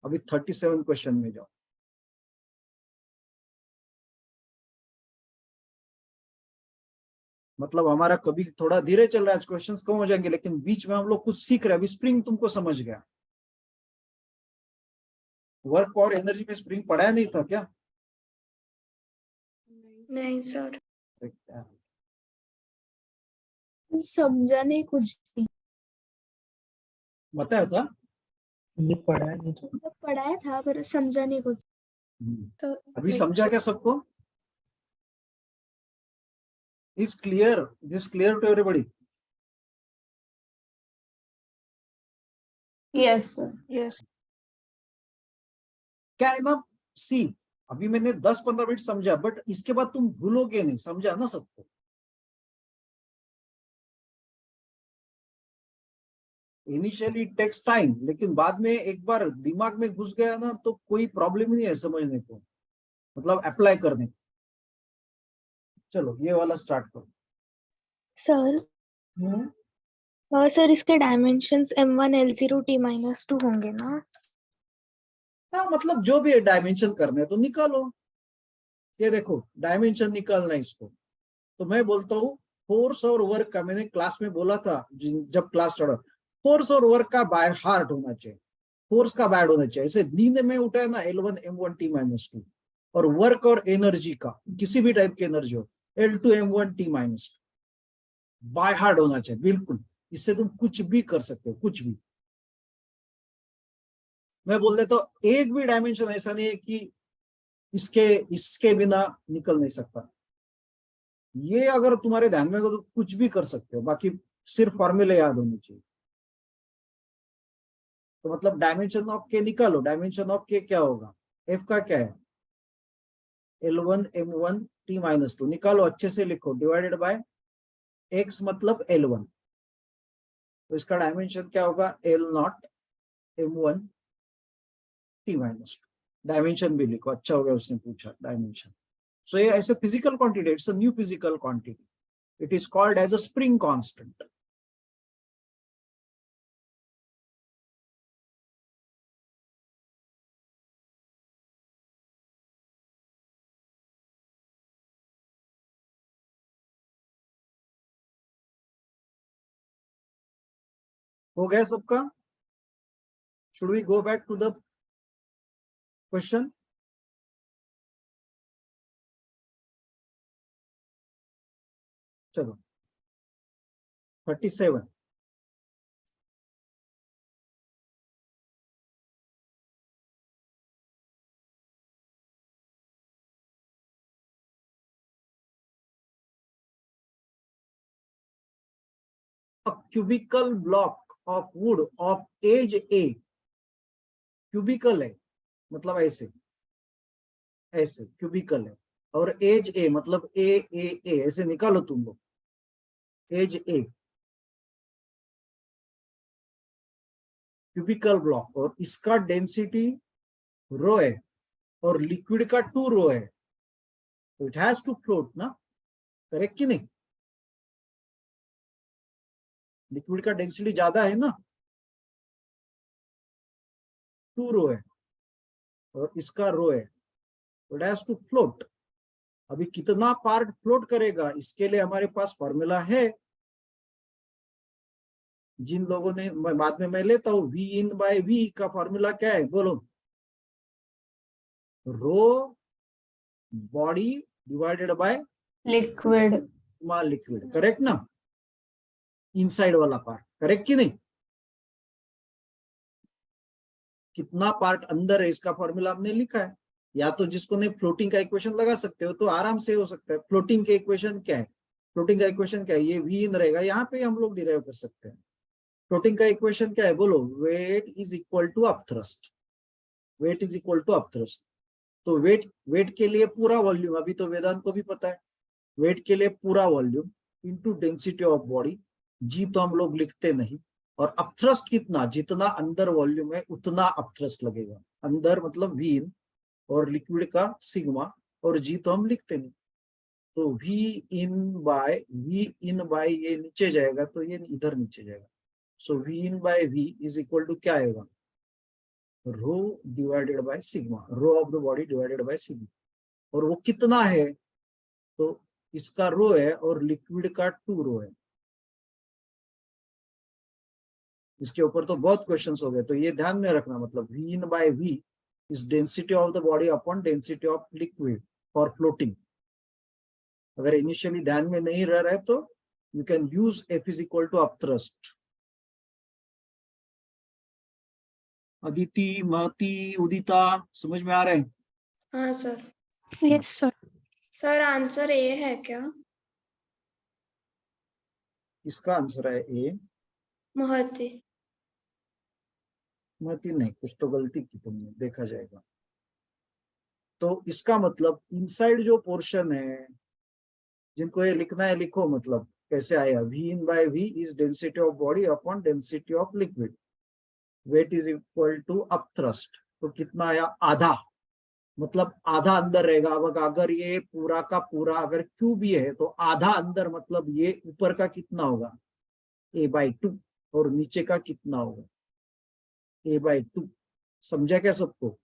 अभी 37 question में जाओ। मतलब हमारा कभी थोड़ा धीरे चल रहा है, क्वेश्चंस कम हो जाएंगे, लेकिन बीच में हम लोग कुछ सीख रहे हैं। अभी स्प्रिंग तुमको समझ गया। वर्क और एनर्जी में स्प्रिंग पढ़ाया नहीं था क्या? नहीं सर. समझा नहीं कुछ भी। बताया था? ये पढ़ा है नहीं तो। मतलब पढ़ाया था पर समझा नहीं कुछ। तो अभी समझा क्या सबको? Is clear? This clear to everybody? Yes sir. yes. क्या है ना, सी अभी मैंने 10-15 मिनट समझा, बट इसके बाद तुम भूलोगे नहीं, समझा ना सबको? इनिशियली टेक्स टाइम, लेकिन बाद में एक बार दिमाग में घुस गया ना तो कोई प्रॉब्लम ही नहीं है समझने को, मतलब अप्लाई करने को। चलो ये वाला स्टार्ट करो। सर सर इसके डायमेंशंस m1 l0 t-2 होंगे ना? हाँ, मतलब जो भी डायमेंशन करने तो निकालो। ये देखो डायमेंशन निकालना है इसको, तो मैं बोलता हूँ फोर्स और वर्क का, मैंने क्लास में बोला था जब क्लास स्टार्ट, फोर्स और वर्क का बाय हार्ट होना चाहिए, फोर्स का बैड होना चाहिए। ऐसे नींद में उठा है ना L1 M1 T-2, और वर्क और एनर्जी का किसी भी टाइप की एनर्जी हो L2 M1 T-2, by heart होना चाहिए बिल्कुल। इससे तुम कुछ भी कर सकते हो, कुछ भी। मैं बोल देता हूँ एक भी डायमेंशन ऐसा नहीं है कि इसके बिना निकल नहीं सकता। ये अगर तुम्हारे ध्यान में हो तो कुछ भी कर सकते हो, बाकी सिर्फ फॉर्मूले याद होने चाहिए। तो मतलब डायमेंशन ऑफ के निकालो, डायमेंशन ऑफ के क्या होगा, एफ का क्या है L1 M1 T-2, निकालो अच्छे से लिखो, डिवाइडेड बाय x मतलब L1, तो इसका डायमेंशन क्या होगा L0 M1 T-2। डायमेंशन भी लिखो, अच्छा हो गया उसने पूछा डायमेंशन। सो ये ऐसे physical quantity, it's a new physical quantity, it is called as a spring constant. हो गया सबका? Should we go back to the question? चलो 37, a cubical block of wood of age A, cubical है मतलब ऐसे ऐसे क्यूबिकल है, और एज ए मतलब ए ऐसे निकालो तुम लोग, एज ए क्यूबिकल ब्लॉक, और इसका डेंसिटी रो है और लिक्विड का 2 रो है, तो इट हैज टू फ्लोट ना, करेक्ट कि नहीं? लिक्विड का डेंसिटी ज्यादा है ना, 2 रो है और इसका रो है, तो इट हैज टू फ्लोट। अभी कितना पार्ट फ्लोट करेगा इसके लिए हमारे पास फॉर्मूला है, जिन लोगों ने, बाद में मैं लेता हूँ, V इन बाय V का फॉर्मूला क्या है बोलो, rho body divided by liquid. Liquid, correct ना? इनसाइड वाला पार्ट, करेक्ट कि नहीं? कितना पार्ट अंदर है इसका फॉर्मूला हमने लिखा है। या तो जिसको नहीं फ्लोटिंग का इक्वेशन लगा सकते हो तो आराम से हो सकता है। फ्लोटिंग के इक्वेशन क्या है, फ्लोटिंग का इक्वेशन क्या है, ये V इन रहेगा, यहाँ पे हम लोग डिराइव कर सकते हैं। फ्लोटिंग का इक्वेशन क्या है बोलो, weight is equal to upthrust, weight is equal to upthrust. तो वेट के लिए पूरा वॉल्यूम, अभी तो वेदांत को भी पता है, वेट के लिए पूरा volume into density of body, जी तो हम लोग लिखते नहीं, और अपथ्रस्ट कितना, जितना अंदर वॉल्यूम है उतना अपथ्रस्ट लगेगा, अंदर मतलब V इन, और लिक्विड का सिग्मा, और जी तो हम लिखते नहीं, तो V इन बाय ये नीचे जाएगा तो ये इधर नीचे जाएगा। So V in by V is equal to क्या आएगा, rho divided by sigma, rho of the body divided by sigma, और वो कितना है, तो इसका रो है और लिक्विड का 2 रो है। इसके ऊपर तो बहुत क्वेश्चंस हो गए, तो ये ध्यान में रखना, मतलब V in by V is density of the body upon density of liquid for floating. अगर इनिशियली ध्यान में नहीं रह रहा है तो you can use F is equal to upthrust. Aditi, Mahati, Udita, समझ में आ रहा है? हाँ sir. Yes sir. Sir answer A है क्या? इसका आंसर है ए। महती। महती नहीं, कुछ तो गलती की तुमने, देखा जाएगा। तो इसका मतलब इनसाइड जो पोर्शन है, जिनको ये लिखना है लिखो, मतलब कैसे आएगा, V in by V is density of body upon density of liquid, weight is equal to upthrust। तो कितना आया, आधा, मतलब आधा अंदर रहेगा। अब अगर ये पूरा का पूरा अगर क्यूब ये है तो आधा अंदर, मतलब ये ऊपर का कितना होगा, A/2, और नीचे का कितना होगा, A/2। समझा क्या सबको?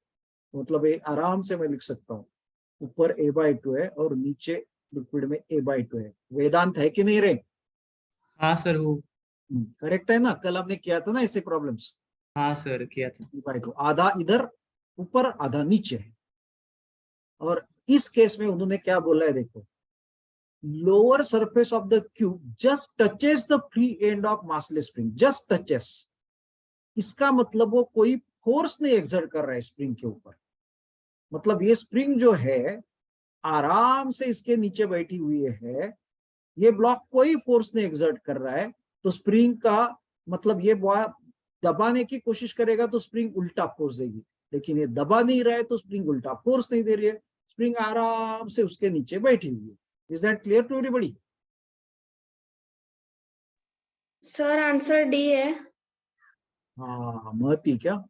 मतलब ये आराम से मैं लिख सकता हूँ, ऊपर A/2 है और नीचे लिक्विड में A/2 है। वेदांत है कि नहीं रे? हाँ सर हो। करेक्ट है ना? कल हमने किया था ना ऐसे प्रॉब्लम्स। हाँ सर किया था। A/2 आधा इधर ऊपर आधा नीचे है। और इस केस में उन्होंने क्या बोला है देखो, lower surface of the cube just touches the free end of massless spring, just touches. इसका मतलब वो कोई फोर्स नहीं एक्सर्ट कर रहा है स्प्रिंग के ऊपर। मतलब ये स्प्रिंग जो है आराम से इसके नीचे बैठी हुई है, ये ब्लॉक कोई फोर्स नहीं एक्सर्ट कर रहा है। तो स्प्रिंग का मतलब ये दबाने की कोशिश करेगा तो स्प्रिंग उल्टा फोर्स देगी, लेकिन ये दबा नहीं रहा है तो स्प्रिंग उल्टा फोर्स नहीं दे रही है, स्प्रिंग आराम से उसके नीचे बैठी हुई है। Is that clear to everybody? Sir answer D है। हाँ महती क्या?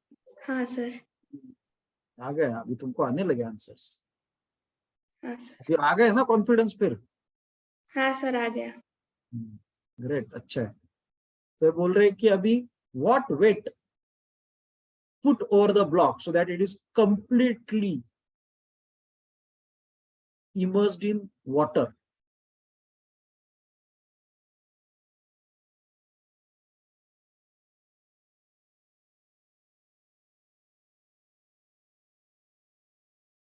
हाँ सर। आ गए अभी, तुमको आने लगे आंसर्स, हाँ सर। अभी आ गए ना कॉन्फिडेंस फिर? हाँ सर आ गया। ग्रेट, अच्छा है। तो ये बोल रहे हैं कि अभी what weight put over the block so that it is completely immersed in water?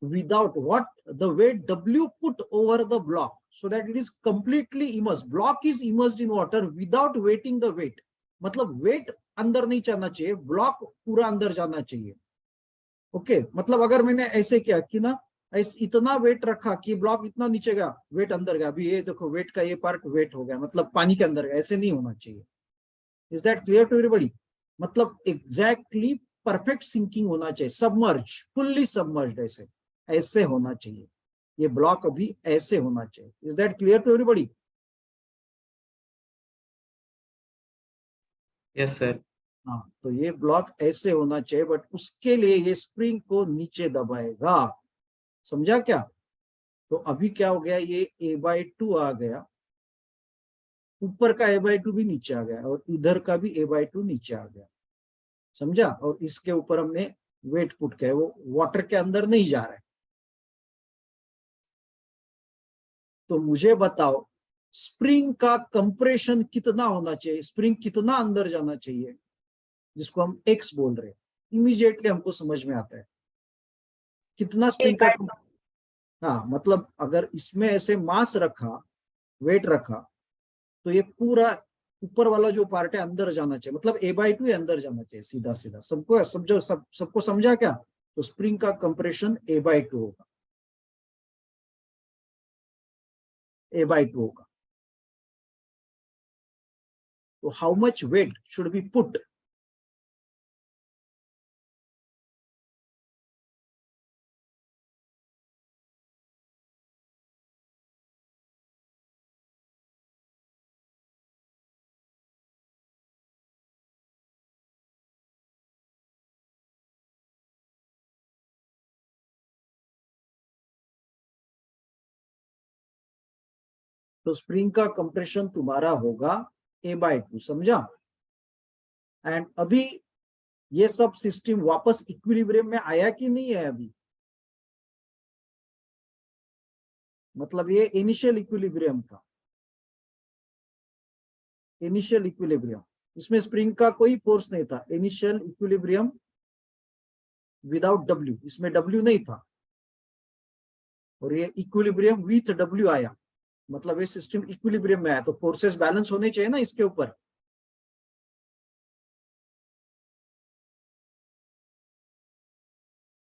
Without what? The weight W put over the block so that it is completely immersed. Block is immersed in water without weighting the weight. मतलब wait अंदर नहीं जाना चाहिए, block पूरा अंदर जाना चाहिए। Okay मतलब अगर मैंने ऐसे किया कि ना, इतना वेट रखा कि ब्लॉक इतना नीचे गया, वेट अंदर गया, अभी ये देखो वेट का ये पार्ट वेट हो गया, मतलब पानी के अंदर गया, ऐसे नहीं होना चाहिए। Is that clear to everybody? मतलब एग्जैक्टली परफेक्ट सिंकिंग होना चाहिए, सबमर्ज, फुल्ली सबमर्ज्ड, ऐसे ऐसे होना चाहिए। ये ब्लॉक अभी ऐसे होना चाहिए। Is that clear to everybody? Yes sir. हाँ, तो ये ब्लॉक ऐसे होना चाहिए, बट उसके लिए ये स्प्रिंग को नीचे दबाएगा। समझा क्या? तो अभी क्या हो गया, ये A/2 आ गया, ऊपर का A/2 भी नीचे आ गया और इधर का भी A/2 नीचे आ गया। समझा? और इसके ऊपर हमने वेट पुट किया है, वो वाटर के अंदर नहीं जा रहा है। तो मुझे बताओ स्प्रिंग का कंप्रेशन कितना होना चाहिए, स्प्रिंग कितना अंदर जाना चाहिए, जिसको हम एक्स बोल रहे हैं। इमीडिएटली हमको समझ में आता है कितना स्प्रिंग का। हाँ मतलब अगर इसमें ऐसे मास रखा, वेट रखा, तो ये पूरा ऊपर वाला जो पार्ट है अंदर जाना चाहिए, मतलब A/2 अंदर जाना चाहिए सीधा सीधा। सबको समझो, सबको समझा क्या? तो स्प्रिंग का कंप्रेशन A/2 होगा, A/2 होगा। तो how much weight should be put? तो स्प्रिंग का कंप्रेशन तुम्हारा होगा A/2, समझा? एंड अभी ये सब सिस्टम वापस इक्विलिब्रियम में आया कि नहीं है अभी? मतलब ये इनिशियल इक्विलिब्रियम था, इनिशियल इक्विलिब्रियम, इसमें स्प्रिंग का कोई फोर्स नहीं था। इनिशियल इक्विलिब्रियम विदाउट W, इसमें W नहीं था, और ये इक्विलिब्रियम विथ W आया, मतलब ये सिस्टम इक्विलिब्रियम में आया। तो फोर्सेस बैलेंस होने चाहिए ना इसके ऊपर।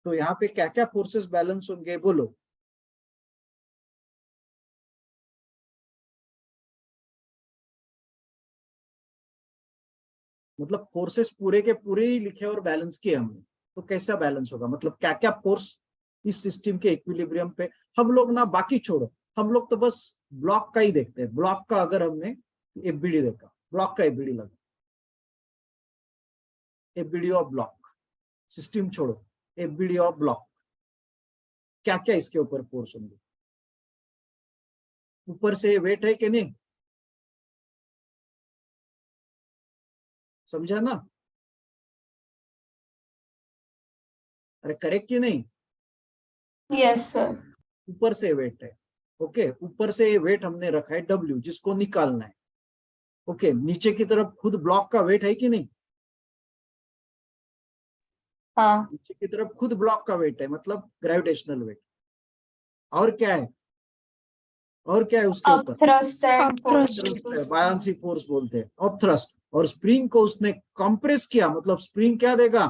तो यहाँ पे क्या क्या फोर्सेस बैलेंस होंगे बोलो? मतलब फोर्सेस पूरे के पूरे ही लिखे और बैलेंस किए हमने, तो कैसा बैलेंस होगा, मतलब क्या क्या फोर्स इस सिस्टम के इक्विलिब्रियम पे। हम लोग ना बाकी छोड़ो, हम लोग तो बस ब्लॉक का ही देखते हैं। ब्लॉक का अगर हमने एफबीडी देखा, ब्लॉक का एफबीडी लगा, एफबीडी ऑफ ब्लॉक, सिस्टम छोड़ो, एफबीडी ऑफ ब्लॉक, क्या क्या इसके ऊपर फोर्स होंगे? ऊपर से वेट है कि नहीं? समझा ना? अरे करेक्ट कि नहीं? Yes sir. ऊपर से वेट है, ओके, ऊपर से वेट हमने रखा है डब्ल्यू, जिसको निकालना है। ओके, नीचे की तरफ खुद ब्लॉक का वेट है कि नहीं? हाँ। नीचे की तरफ खुद ब्लॉक का वेट है, मतलब ग्रेविटेशनल वेट। और क्या है? और क्या है उसके ऊपर? Upthrust and Upthrust. थ्रस्ट है, बायांसी फोर्स बोलते हैं, अपथ्रस्ट। और स्प्रिंग को उसने कंप्रेस किया, मतलब स्प्रिंग क्या देगा?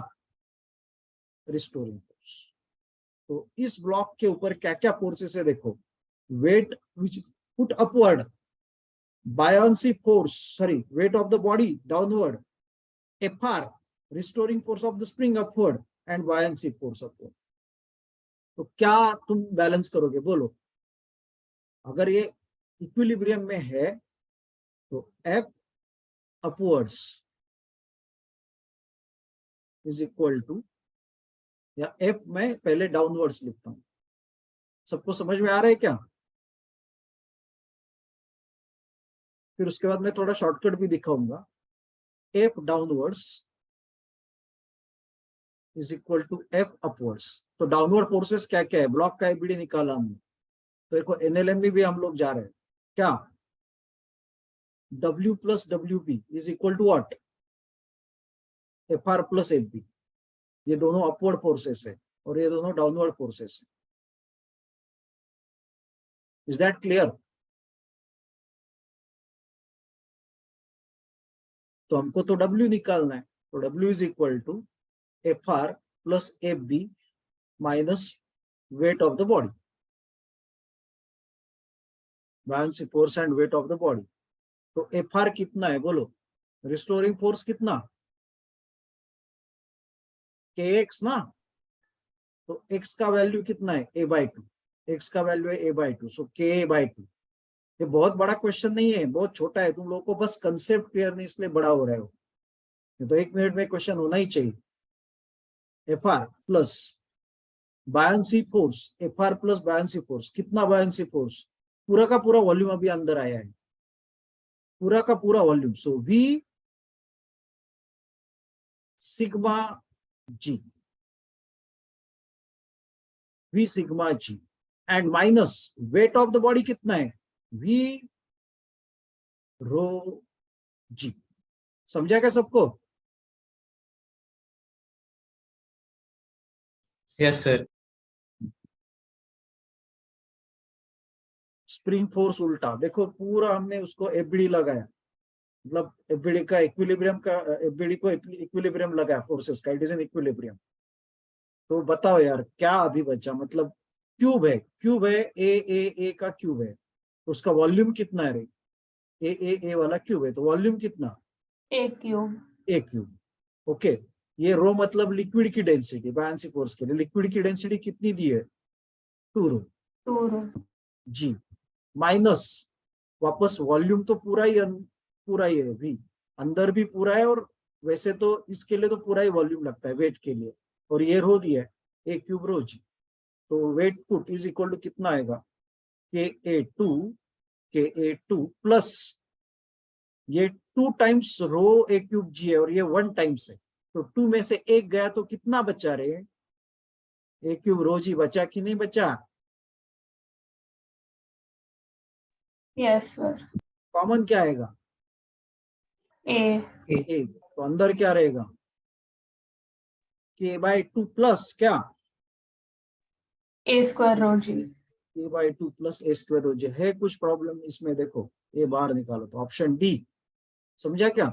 Restoring force. तो इस ब्लॉक के ऊपर क्या क्या फोर्सेस है देखो, weight which put upward, buoyancy force, sorry, weight of the body downward, FR restoring force of the spring upward, and buoyancy force upward. तो क्या तुम बैलेंस करोगे बोलो? अगर ये इक्विलिब्रियम में है तो F upwards is equal to, या एफ में पहले डाउनवर्ड्स लिखता हूं। सबको समझ में आ रहा है क्या? फिर उसके बाद मैं थोड़ा शॉर्टकट भी दिखाऊंगा। F downwards is equal to F upwards. तो डाउनवर्ड फोर्सेस क्या क्या है? ब्लॉक का एफबीडी निकाला हमने, तो देखो एनएलएम भी हम लोग जा रहे हैं। क्या? W plus WB is equal to what? FR plus FB। ये दोनों अपवर्ड फोर्सेस है और ये दोनों डाउनवर्ड फोर्सेस है। Is that clear? तो हमको तो W निकालना है, तो W is equal to FR plus FB minus weight of the body, buoyancy force and weight of the body. तो FR कितना है बोलो? रिस्टोरिंग फोर्स कितना? KX ना। तो X का वैल्यू कितना है? A/2। X का वैल्यू है A/2, सो KA/2। ये बहुत बड़ा क्वेश्चन नहीं है, बहुत छोटा है, तुम लोगों को बस कंसेप्ट क्लियर नहीं इसलिए बड़ा हो रहा है। तो 1 मिनट में क्वेश्चन होना ही चाहिए। FR plus buoyancy force, FR plus buoyancy force, कितना बायांसी फोर्स? पूरा का पूरा वॉल्यूम अभी अंदर आया है, पूरा का पूरा volume. So V sigma G, V sigma G, and minus weight of the body कितना है? V रो G। समझा क्या सबको? Yes sir. स्प्रिंग फोर्स उल्टा देखो, पूरा हमने उसको एफबीडी लगाया, मतलब एफबीडी का इक्विलिब्रियम का, एफबीडी को इक्विलिब्रियम लगाया फोर्सेस का, इट इज एन इक्विलिब्रियम। तो बताओ यार क्या अभी बचा? मतलब क्यूब है, क्यूब है, ए का क्यूब है, तो उसका वॉल्यूम कितना है रे? ए वाला क्यूब है, तो वॉल्यूम कितना? ए क्यूब। ए क्यूब। ओके, ये रो मतलब लिक्विड की डेंसिटी, बायांसी फोर्स के लिए लिक्विड की डेंसिटी कितनी दी है? 2 रो 2 रो जी, माइनस वापस वॉल्यूम तो पूरा ही है भी, अंदर भी पूरा है, और वैसे तो इसके लिए तो पूरा ही वॉल्यूम लगता है वेट के लिए, और ये रो दिया है ए क्यूब रो जी। तो weight put is equal to कितना आएगा? KA2 प्लस ये 2 टाइम्स रो ए क्यूब जी है, और ये 1 टाइम्स है, तो 2 में से 1 गया तो कितना बचा रे? ए क्यूब रो जी बचा कि नहीं बचा? Yes sir. कॉमन क्या आएगा? ए तो अंदर क्या रहेगा? K/2 प्लस क्या? A square rho g. K/2 plus A square हो जाए। है कुछ प्रॉब्लम इसमें? देखो ये बाहर निकालो, तो ऑप्शन डी। समझा क्या?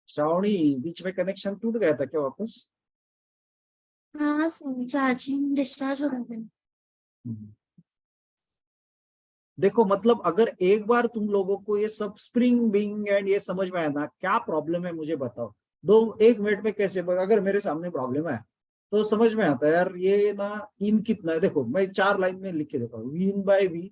श्रावणी, बीच में कनेक्शन टूट गया था क्या वापस? हाँ सर, चार्जिंग डिस्चार्ज हो गया था। देखो मतलब अगर एक बार तुम लोगों को ये सब स्प्रिंग बिंग एंड ये समझ में आया ना, क्या प्रॉब्लम है मुझे बताओ, 1 मिनट में कैसे, अगर मेरे सामने प्रॉब्लम है तो समझ में आता है यार ये ना, इन कितना है, देखो मैं 4 लाइन में लिख के देखा, वी इन बाय वी,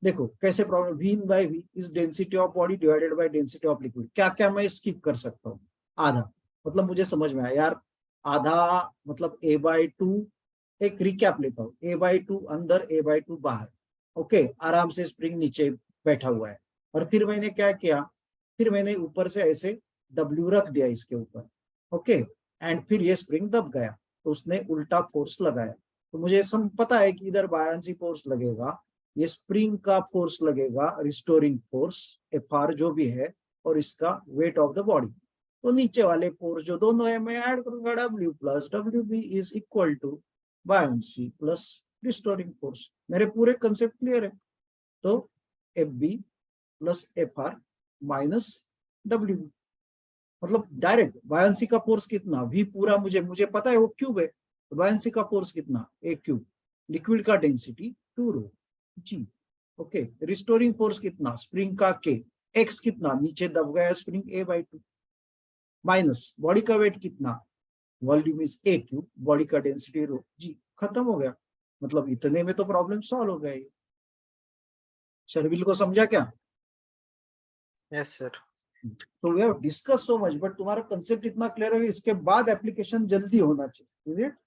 देखो कैसे problem, V in by V is density of body divided by density of liquid, क्या क्या मैं स्किप कर सकता हूँ, आधा, मतलब मुझे समझ में आया यार, आधा मतलब a/2, एक रिकैप लेता हूँ, a/2 अंदर a/2 बाहर, ओके, आराम से स्प्रिंग नीचे बैठा हुआ है, और फिर मैंने क्या किया, फिर मैंने ऊपर से ऐसे W रख दिया इसके ऊपर, ओके, एंड फिर ये स्प्रिंग दब गया, तो उसने उल्टा फोर्स लगाया, तो मुझे पता है कि इधर बायंसी फोर्स लगेगा, ये स्प्रिंग का फोर्स लगेगा, रिस्टोरिंग फोर्स Fr जो भी है, और इसका वेट ऑफ द बॉडी, तो नीचे वाले फोर्स जो दोनों है मैं ऐड करूंगा, W plus WB is equal to buoyancy plus restoring force, मेरे पूरे कंसेप्ट क्लियर है, तो FB plus Fr minus WB, मतलब डायरेक्ट बायंसी का फोर्स कितना, V पूरा मुझे पता है वो क्यूब है, तो बायंसी का फोर्स कितना, A क्यूब, लिक्विड का डेंसिटी 2 रो जी, ओके, रिस्टोरिंग फोर्स कितना, स्प्रिंग का K, X कितना, नीचे दब गया स्प्रिंग A/2, माइनस बॉडी का वेट कितना, volume is A cube, body का डेंसिटी रो जी, खत्म हो गया, मतलब इतने में तो प्रॉब्लम सॉल्व हो गया ये। शर्विल को समझा क्या? Yes sir. तो we have discuss so much, but तुम्हारा कंसेप्ट इतना क्लियर है, इसके बाद एप्लीकेशन जल्दी होना चाहिए, इज इट?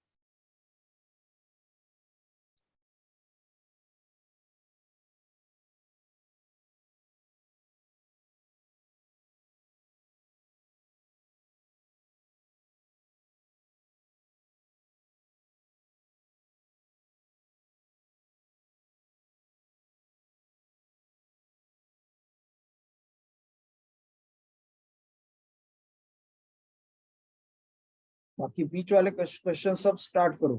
बाकी बीच वाले क्वेश्चन सब स्टार्ट करो,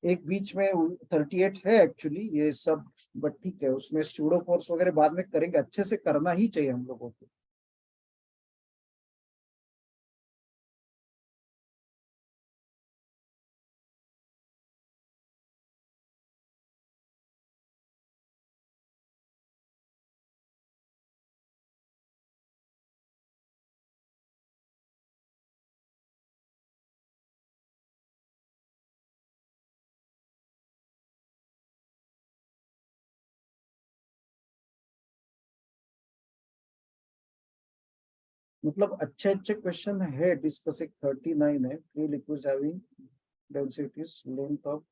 एक बीच में 38 है एक्चुअली ये सब, बट ठीक है, उसमें सूडो फोर्स वगैरह बाद में करेंगे, अच्छे से करना ही चाहिए हम लोगों को। मतलब अच्छे अच्छे क्वेश्चन है, डिस्कस एक 39 है, 3 liquids having densities length of,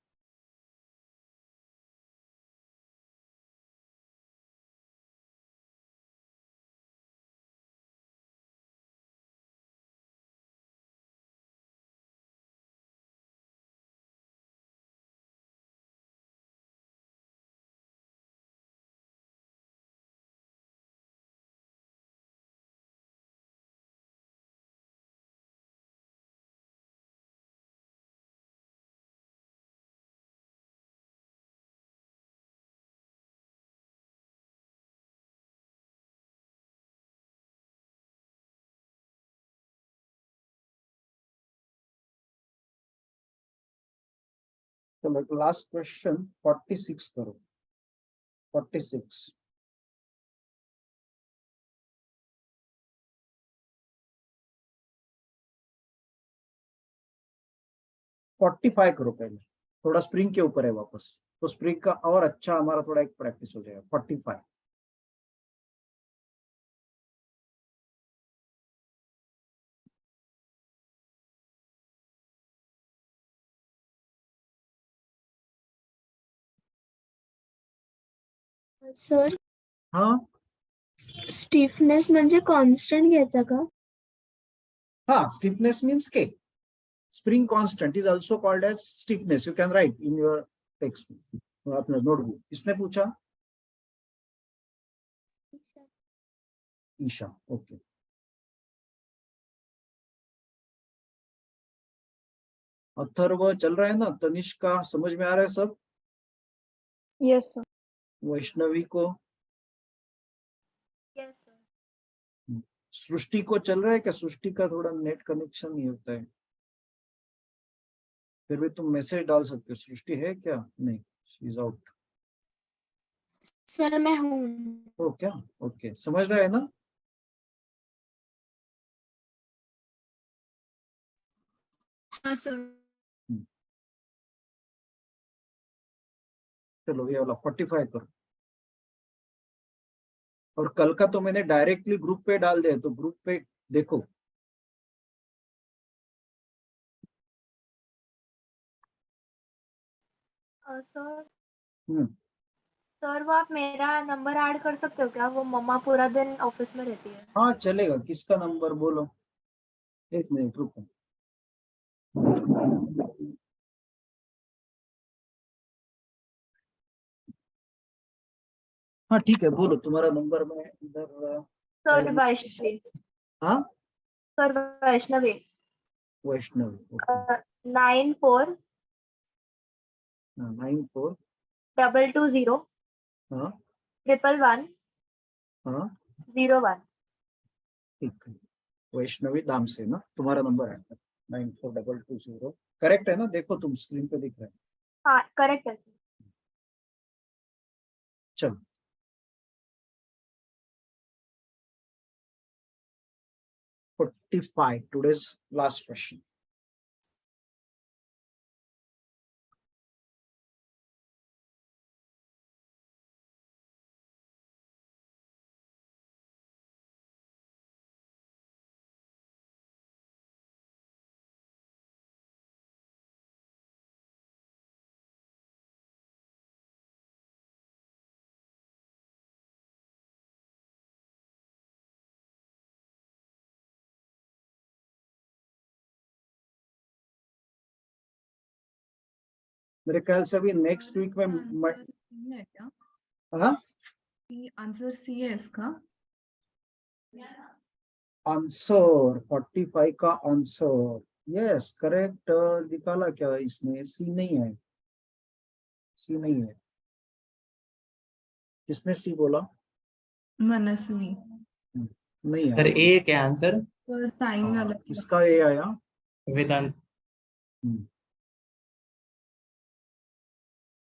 चलो लास्ट क्वेश्चन 46 करो, 46 45 करो पहले, थोड़ा स्प्रिंग के ऊपर है वापस, तो स्प्रिंग का और अच्छा हमारा थोड़ा एक प्रैक्टिस हो जाएगा। 45 सर हाँ स्टिफनेस म्हणजे कॉन्स्टंट घ्यायचा का? हाँ, stiffness means K. Spring constant is also called as stiffness. You can write in your textbook, अपना नोटबुक। किसने पूछा? ईशा, ओके। अथर्व चल रहा है ना, तनिष्का समझ में आ रहा है सब? Yes sir. वैष्णवी को, यस सर। सृष्टि को चल रहा है क्या? सृष्टि का थोड़ा नेट कनेक्शन नहीं होता है, फिर भी तुम मैसेज डाल सकते हो, सृष्टि है क्या? नहीं, शी इज आउट। सर मैं हूँ। हो क्या? ओके, समझ रहे हैं ना? हाँ सर। चलो ये वाला 45 करो। और कल का तो मैंने डायरेक्टली ग्रुप पे डाल दिया, तो ग्रुप पे देखो। सर हम्म, सर वो आप मेरा नंबर ऐड कर सकते हो क्या? वो मम्मा पूरा दिन ऑफिस में रहती है। हाँ चलेगा। किसका नंबर बोलो? एक मिनट रुको। हाँ ठीक है, बोलो तुम्हारा नंबर। मैं इधर सर वैष्णवी। हाँ सर वैष्णवी। वैष्णव। ओके, 94 94 220 हाँ 111 हाँ 01। ठीक है। वैष्णवी नाम से ना तुम्हारा नंबर है? 942220 करेक्ट है ना? देखो तुम स्क्रीन पे दिख रहा है। हाँ करेक्ट है सर। चलो 45, today's last question. मेरे ख्याल से अभी नेक्स्ट वीक में हाँ आंसर सी है इसका। आंसर 45 का आंसर यस करेक्ट निकाला क्या इसने? सी नहीं है, सी नहीं है। किसने सी बोला? मनस्वी। नहीं सर आया। ए क्या आंसर? तो साइन हाँ, अलग किसका ए आया? वेदांत।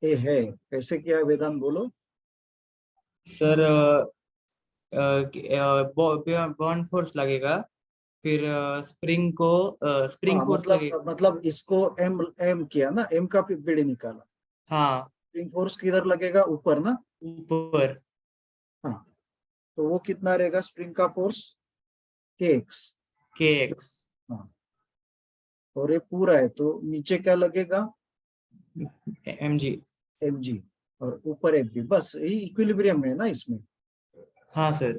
ए है। कैसे किया है वेदांत, बोलो। सर बॉन्ड फोर्स लगेगा, फिर स्प्रिंग को स्प्रिंग हाँ फोर्स लगेगा। मतलब इसको एम एम किया ना, एम का पीपीडी निकाला। हाँ स्प्रिंग फोर्स किधर लगेगा? ऊपर ना। ऊपर। हाँ तो वो कितना रहेगा स्प्रिंग का फोर्स? kx। के एक्स। हाँ और ये पूरा है तो नीचे क्या लगेगा? M G. mg और ऊपर एफ बी। बस यही इक्विलिब्रियम है ना इसमें। हाँ सर।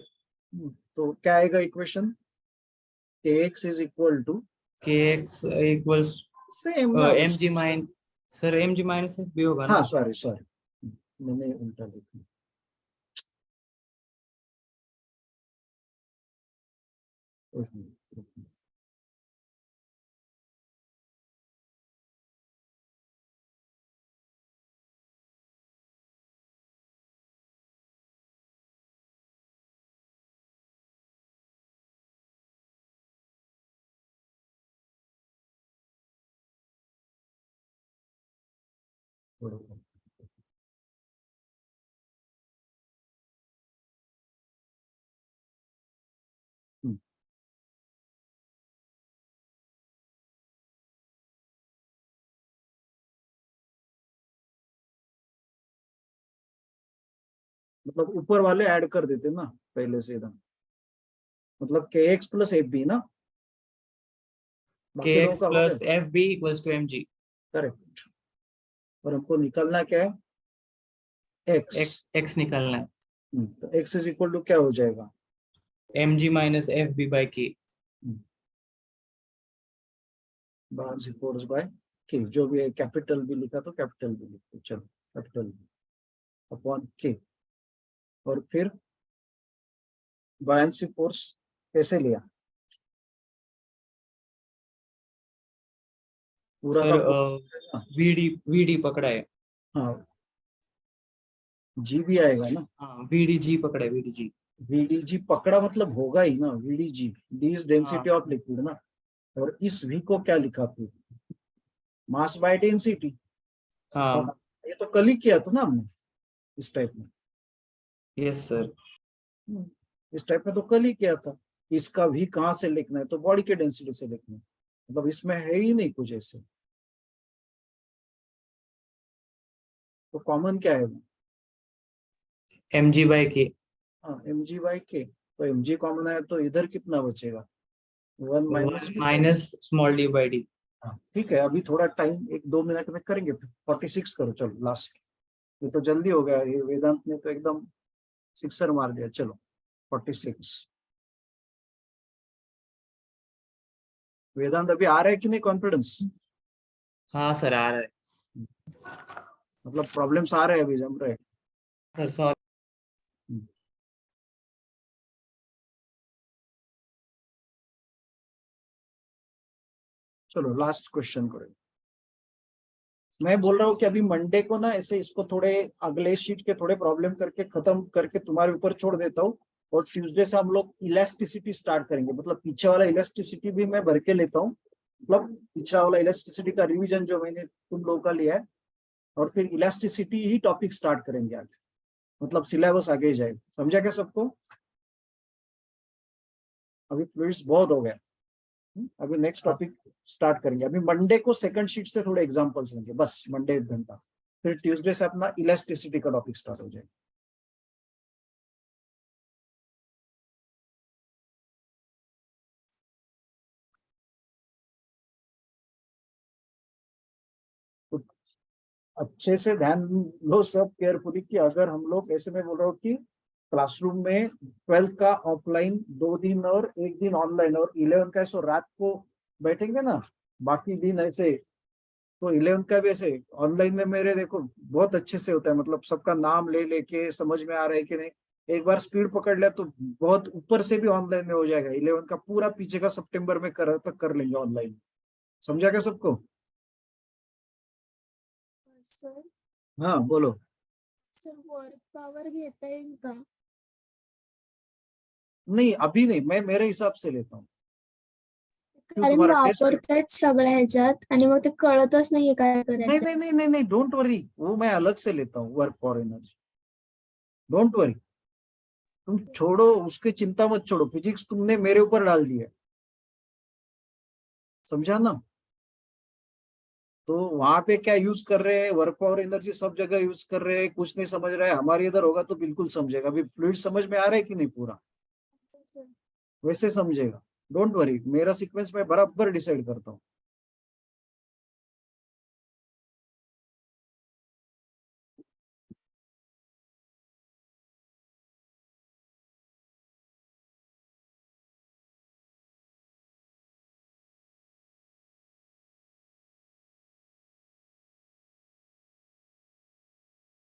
तो क्या आएगा इक्वेशन? kx is equal to K X equals same ना M G minus sir M G minus F भी होगा हाँ ना? सॉरी सॉरी मैंने उल्टा लिखा। एक मिनट। मतलब ऊपर वाले ऐड कर देते ना पहले से एकदम। मतलब kx प्लस एफ बी ना। के बाकी लोगों एक्स का हो गया। Plus F B equals to M G. Correct. और हमको निकालना क्या है? x। एक्स निकालना है। तो x इज इक्वल टू क्या हो जाएगा? M G minus F B by K. बाहर से फोर्स बाय के, जो भी है कैपिटल भी लिखा तो कैपिटल भी लिखो। चलो कैपिटल अपॉन के। और फिर बायंसी फोर्स कैसे लिया? पूरा सर का पूरा। वीडी पकड़ा है। हाँ जी भी आएगा ना। हाँ वीडी जी पकड़ा है, वीडी जी। वीडीजी पकड़ा मतलब होगा ही ना वीडीजी। डी इज डेंसिटी हाँ ऑफ लिक्विड ना। और इस वी को क्या लिखा फिर? Mass by density. हाँ ये तो कल ही किया था ना हमने इस टाइप में। Yes sir. इस टाइप में तो कल ही किया था। इसका भी कहाँ से लिखना है, तो बॉडी के डेंसिटी से लिखना है, मतलब इसमें है ही नहीं कुछ ऐसे। तो कॉमन क्या है? mg/k। हाँ, mg/k। तो mg कॉमन है तो इधर कितना बचेगा? 1 माइनस 1 माइनस स्मॉल d/d। हाँ ठीक है, अभी थोड़ा टाइम 1-2 मिनट में करेंगे। 46 करो, चलो लास्ट। ये तो जल्दी हो गया, ये वेदांत ने तो एकदम सिक्सर मार दिया। चलो 46। वेदांत अभी आ रहा है कि नहीं कॉन्फिडेंस? हाँ सर आ रहा है। मतलब प्रॉब्लम्स आ रहे हैं अभी, जम रहे हैं। Sir sorry. चलो लास्ट क्वेश्चन करें। मैं बोल रहा हूँ कि अभी मंडे को ना ऐसे इसको थोड़े अगले शीट के थोड़े प्रॉब्लम करके खत्म करके तुम्हारे ऊपर छोड़ देता हूँ, और ट्यूसडे से हम लोग इलास्टिसिटी स्टार्ट करेंगे। मतलब पीछे वाला इलास्टिसिटी भी मैं भर के लेता हूँ, मतलब पीछे वाला इलास्टिसिटी का रिवीजन जो मैंने तुम लोगों का लिया है, और फिर इलास्टिसिटी ही टॉपिक स्टार्ट करेंगे आज। मतलब सिलेबस आगे जाएगा। समझा क्या सबको? अभी फ्लूइड्स बहुत हो गया। अभी नेक्स्ट टॉपिक स्टार्ट करेंगे। अभी मंडे को सेकंड शीट से थोड़े एग्जांपल्स लेंगे, बस मंडे 1 घंटा। फिर ट्यूसडे से अपना इलास्टिसिटी का टॉपिक स्टार्ट हो जाएगा। तो अच्छे से ध्यान लो सब केयरफुली कि अगर हम लोग ऐसे में बोल रहा हूँ कि क्लासरूम में 12th का ऑफलाइन 2 दिन और 1 दिन ऑनलाइन, और 11th का ऐसा रात को बैठेंगे ना, बाकी दिन ऐसे। तो 11th का भी ऐसे ऑनलाइन में मेरे देखो बहुत अच्छे से होता है, मतलब सबका नाम ले लेके समझ में आ रहा है कि नहीं। एक बार स्पीड पकड़ लिया तो बहुत ऊपर से भी ऑनलाइन में हो जाएगा। 11th का पूरा पीछे का सितंबर में कर लेंगे ऑनलाइन। समझा क्या सबको? सर हाँ बोलो। सर वर्क पावर घेता येईल का? नहीं अभी नहीं, मैं मेरे हिसाब से लेता हूँ। क्यों, कारण तुम्हारा टेस्ट? वापरतायत सगळ्या ह्याच्यात आणि मग ते कळतच नाहीये काय नहीं करायचं. नहीं नहीं नहीं नहीं, डोंट वरी, वो मैं अलग से लेता हूँ work for energy. Don't worry, तुम छोड़ो उसकी चिंता मत छोड़ो। फिजिक्स तुमने मेरे ऊपर डाल दी है, समझा ना? तो वहां पे क्या यूज कर रहे हैं, वर्क पावर एनर्जी सब जगह यूज कर रहे हैं। कुछ नहीं समझ रहे हैं, हमारे इधर होगा तो बिल्कुल समझेगा। अभी फ्लूइड समझ में आ रहा है कि नहीं पूरा? वैसे समझेगा। डोंट वरी, मेरा सीक्वेंस मैं बराबर डिसाइड करता हूँ।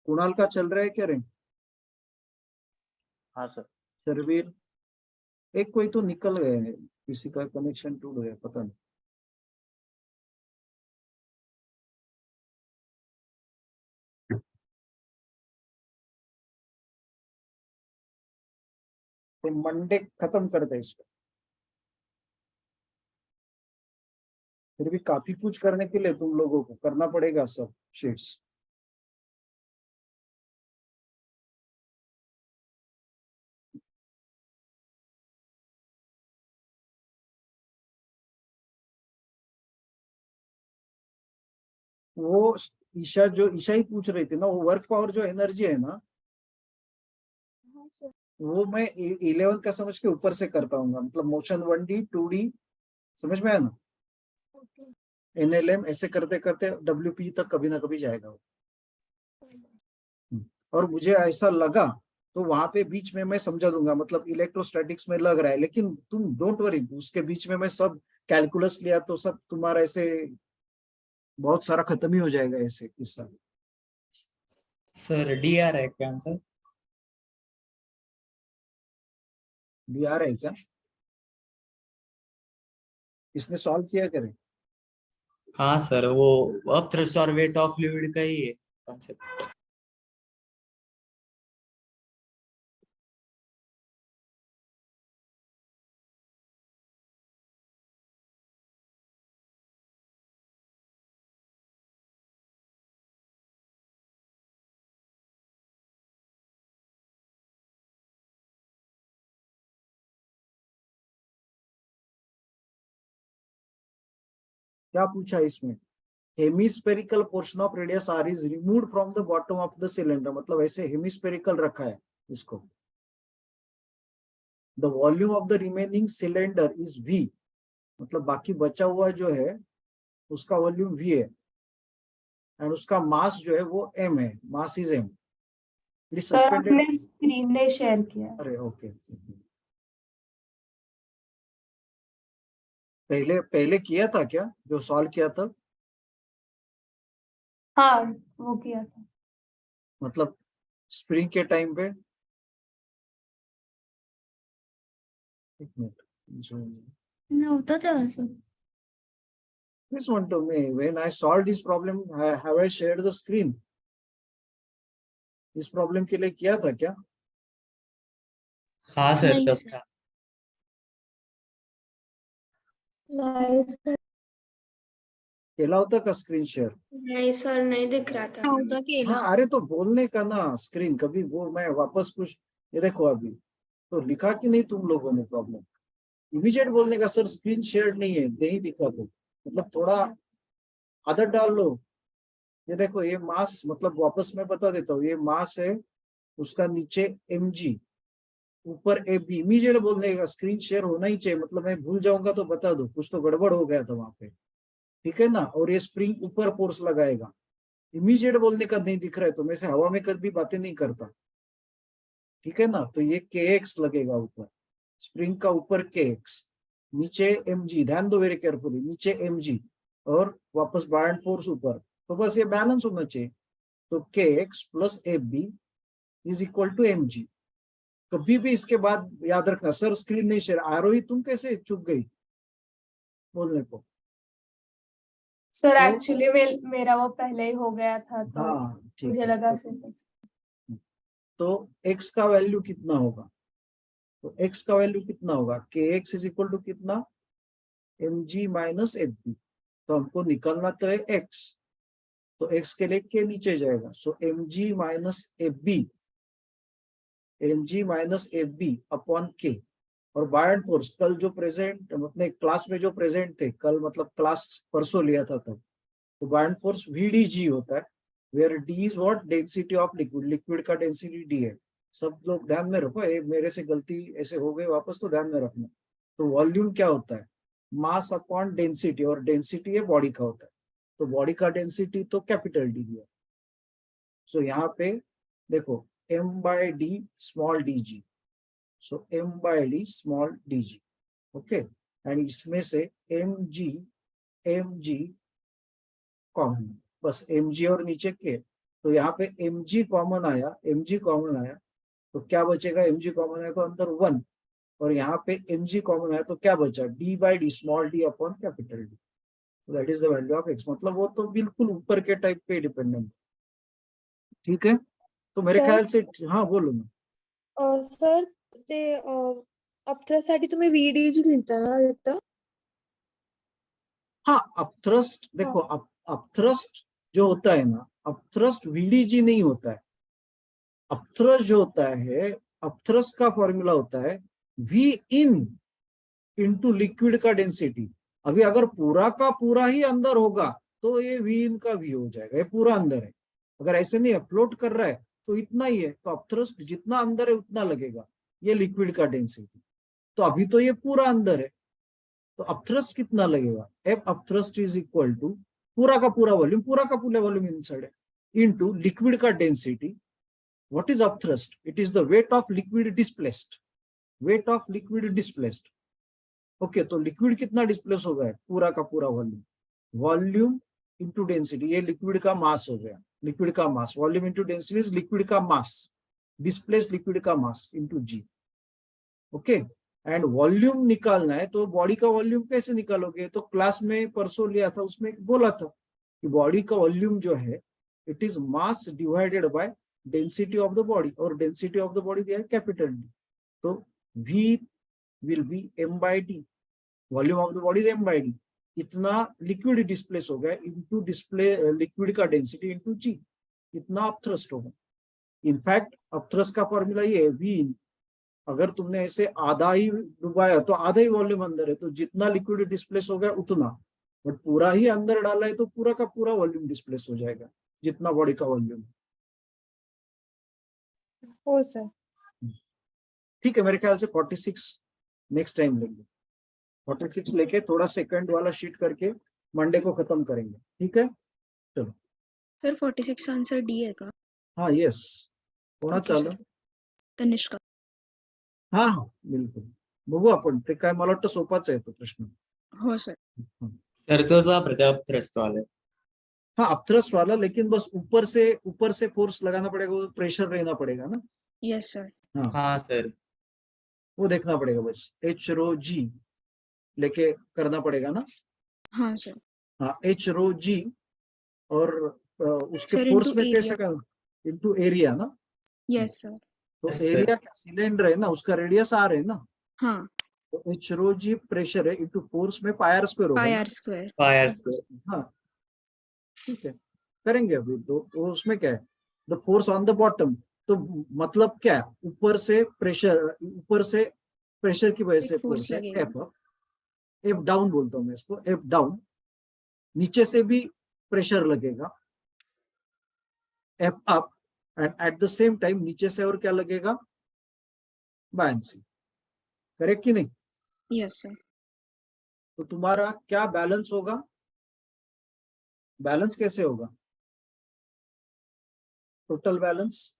कुणाल का चल रहा है क्या रे? हाँ सर। सरवीर, एक कोई तो निकल गए हैं, किसी का कनेक्शन टूट गया, पता नहीं। तो मंडे खत्म कर दे इसको। फिर भी काफी कुछ करने के लिए तुम लोगों को करना पड़ेगा सब शीट्स। वो ईशा, जो ईशा ही पूछ रही थी ना, वो वर्क पावर जो एनर्जी है ना, हाँ सर. वो मैं 11 का समझ के ऊपर से करता हूँ। मतलब मोशन 1D 2D, समझ में आया ना? ओके. NLM ऐसे करते करते WP तक कभी ना कभी जाएगा वो। और मुझे ऐसा लगा तो वहां पे बीच में मैं समझा दूंगा, मतलब इलेक्ट्रोस्टैटिक्स में लग रहा है, लेकिन तुम डोंट वरी, उसके बीच में मैं सब कैलकुलस लिया तो सब तुम्हारा ऐसे बहुत सारा खत्म ही हो जाएगा ऐसे किस्सा। सर डी आ रहा है क्या आंसर? भी आ रहा है क्या? इसने सॉल्व किया करे? हाँ सर, वो अब थ्रस्ट और वेट ऑफ फ्लूइड का ही है कॉन्सेप्ट। क्या पूछा इसमें, hemispherical portion of radius R is removed from the bottom of the cylinder, मतलब ऐसे हेमिस्फेरिकल रखा है इसको। The volume of the remaining cylinder is V, मतलब बाकी बचा हुआ जो है उसका वॉल्यूम V है, एंड उसका मास जो है वो m है, mass is m। It is sir suspended. आपने स्क्रीन नहीं शेयर किया है। अरे ओके, पहले पहले किया था क्या, जो सॉल्व किया था, हाँ वो किया था। मतलब स्प्रिंग के टाइम पे। एक मिनट, नव्हतं तेव्हा sir. please one to me, when I solved this problem, have I shared the screen? इस प्रॉब्लम के लिए किया था क्या? हाँ सर, नहीं तब सर. था। नाही सर. केला होता का स्क्रीन शेयर? नहीं सर, नहीं दिख रहा था. नव्हता केला. हाँ, अरे तो बोलने का ना स्क्रीन कभी, वो मैं वापस कुछ, ये देखो अभी तो लिखा कि नहीं तुम लोगों ने प्रॉब्लम, इमीडिएट बोलने का सर स्क्रीन शेयर नहीं है, नहीं दिखा तो, मतलब थोड़ा आदत डाल लो। ये देखो ये मास, मतलब वापस मैं बता देता हूँ, ये मास है, उसका नीचे mg, ऊपर ab, इमीडिएट बोलने का स्क्रीन शेयर होना ही चाहिए, मतलब मैं भूल जाऊंगा तो बता दो कुछ तो गड़बड़ हो गया था वहां पे, ठीक है ना। और ये स्प्रिंग ऊपर फोर्स लगाएगा, इमीडिएट बोलने का नहीं दिख रहा है तो मैं से हवा में कभी बातें नहीं करता, ठीक है ना। तो ये kx लगेगा ऊपर, स्प्रिंग का ऊपर kx, नीचे mg, ध्यान दो वेरी केयरफुली, नीचे mg और वापस बायएंड फोर्स ऊपर, तो बस ये बैलेंस होना चाहिए। तो kx plus ab is equal to mg। कभी भी इसके बाद याद रखना, सर स्क्रीन नहीं शेयर, आरोही तुम कैसे चुप गई बोलने को? सर तो एक्चुअली मेरा वो पहले ही हो गया था तो हाँ ठीक मुझे है, लगा सिंटेक्स। तो x का वैल्यू कितना होगा, तो x का वैल्यू कितना होगा, kx इज इक्वल टू कितना, mg माइनस ab, तो हमको निकालना तो है x, तो x के लिए k नीचे जाएगा, सो mg minus ab, mg minus ab upon k। और बायएंड फोर्स कल जो प्रेजेंट, अपने क्लास में जो प्रेजेंट थे कल, मतलब क्लास परसों लिया था तब, तो बायएंड फोर्स vdg होता है, where d is what, density of liquid, liquid का डेंसिटी d है। सब लोग ध्यान में रखो, मेरे से गलती ऐसे हो गई वापस तो ध्यान में रखना। तो वॉल्यूम क्या होता है, मास अपॉन डेंसिटी, और डेंसिटी है बॉडी का होता है, तो बॉडी का डेंसिटी तो कैपिटल डी दिया। सो यहाँ पे देखो m by D small D G, so m by D small D G, okay. And इसमें से mg कॉमन, बस mg और नीचे के, तो यहाँ पे mg कॉमन आया, mg कॉमन आया तो क्या बचेगा, mg कॉमन आया तो अंदर 1, और यहाँ पे mg कॉमन आया तो क्या बचा, d by D small D upon capital D, that is the value of x, मतलब वो तो बिल्कुल ऊपर के टाइप पे डिपेंडेंट, ठीक है। तो मेरे ख्याल से, हाँ बोलो ना। सर ते अपथ्रस्ट तुम्ही VDG लिहिता ना इथं? हाँ, अपथ्रस्ट देखो, अपथ्रस्ट जो होता है ना, अपथ्रस्ट VDG नहीं होता है, अपथ्रस्ट जो होता है, अपथ्रस्ट का फॉर्मूला होता है V इन इंटू लिक्विड का डेंसिटी। अभी अगर पूरा का पूरा ही अंदर होगा तो ये V इन का V हो जाएगा, ये पूरा अंदर है। अगर ऐसे नहीं है, फ्लोट कर रहा है तो इतना ही है, तो अपथ्रस्ट जितना अंदर है उतना लगेगा, ये लिक्विड का डेंसिटी। तो अभी तो ये पूरा अंदर है, तो अपथ्रस्ट कितना लगेगा, F upthrust is equal to पूरा का पूरा वॉल्यूम, पूरा का पूरा वॉल्यूम इनसाइड है, इनटू लिक्विड का density. What is upthrust, it is the weight of liquid displaced, weight of liquid displaced, okay. तो लिक्विड कितना डिस्प्लेस हो गया है, पूरा का पूरा वॉल्यूम, वॉल्यूम इंटू डेंसिटी, ये लिक्विड का मास हो गया, लिक्विड का mass, volume into density is liquid का मास, डिस्प्लेस्ड लिक्विड का mass into G, okay. And volume निकालना है, तो बॉडी का वॉल्यूम कैसे निकालोगे, तो क्लास में परसों लिया था उसमें बोला था कि बॉडी का वॉल्यूम जो है it is mass divided by density of the body, और डेंसिटी ऑफ द बॉडी दिया है कैपिटल डी, तो V will be m by D, volume of the body is m by D, इतना liquid displace हो गया into display liquid का density into G, इतना upthrust होगा। इनफैक्ट अपथ्रस्ट का फॉर्मूला ये है V इन, अगर तुमने ऐसे आधा ही डुबाया तो आधा ही वॉल्यूम अंदर है, तो जितना लिक्विड डिस्प्लेस हो गया उतना, बट पूरा ही अंदर डाला है तो पूरा का पूरा वॉल्यूम डिस्प्लेस हो जाएगा, जितना बॉडी का वॉल्यूम। हो सर। ठीक है, मेरे ख्याल से 46 नेक्स्ट टाइम लेंगे। 46 लेके थोड़ा सेकंड वाला शीट करके मंडे को खत्म करेंगे, ठीक है। चलो सर 46 आंसर डी आहे का? हाँ यस, कोणाचं Okay, आलं? sir. तनिष्का. हा हा बिलकुल, बघू आपण, ते काय मला वाटतं सोपाच आहे तो प्रश्न। हो सर. सर तोच वापरते अपथ्रस्ट वाले। हाँ अपथ्रस्ट वाला, लेकिन बस ऊपर से फोर्स लगाना पड़ेगा, प्रेशर रहना पड़ेगा ना। Yes sir. हाँ हाँ सर। वो देखना पड़ेगा, बस एच रो जी लेके करना पड़ेगा ना। हाँ सर. हाँ एच रो जी, और उसके Sir, फोर्स into में area. कैसे कर, इनटू एरिया ना। Yes sir. तो Yes, sir. एरिया का सिलेंडर है ना, उसका रेडियस आर है ना, हाँ. तो एच रो जी प्रेशर है इंटू फोर्स में पाई आर स्क्वायर होगा पाई ना? R square. Fire square. हाँ ठीक है, करेंगे अभी तो उसमें क्या है, the force on the bottom, तो मतलब क्या है, ऊपर से प्रेशर की वजह से एक force फोर्स है लगेगा। एफ अप, एफ डाउन बोलता हूँ मैं इसको, एफ डाउन, नीचे से भी प्रेशर लगेगा F up, and at the same time नीचे से और क्या लगेगा, बायंसी, करेक्ट कि नहीं? Yes sir. तो तुम्हारा क्या बैलेंस होगा, बैलेंस कैसे होगा, टोटल बैलेंस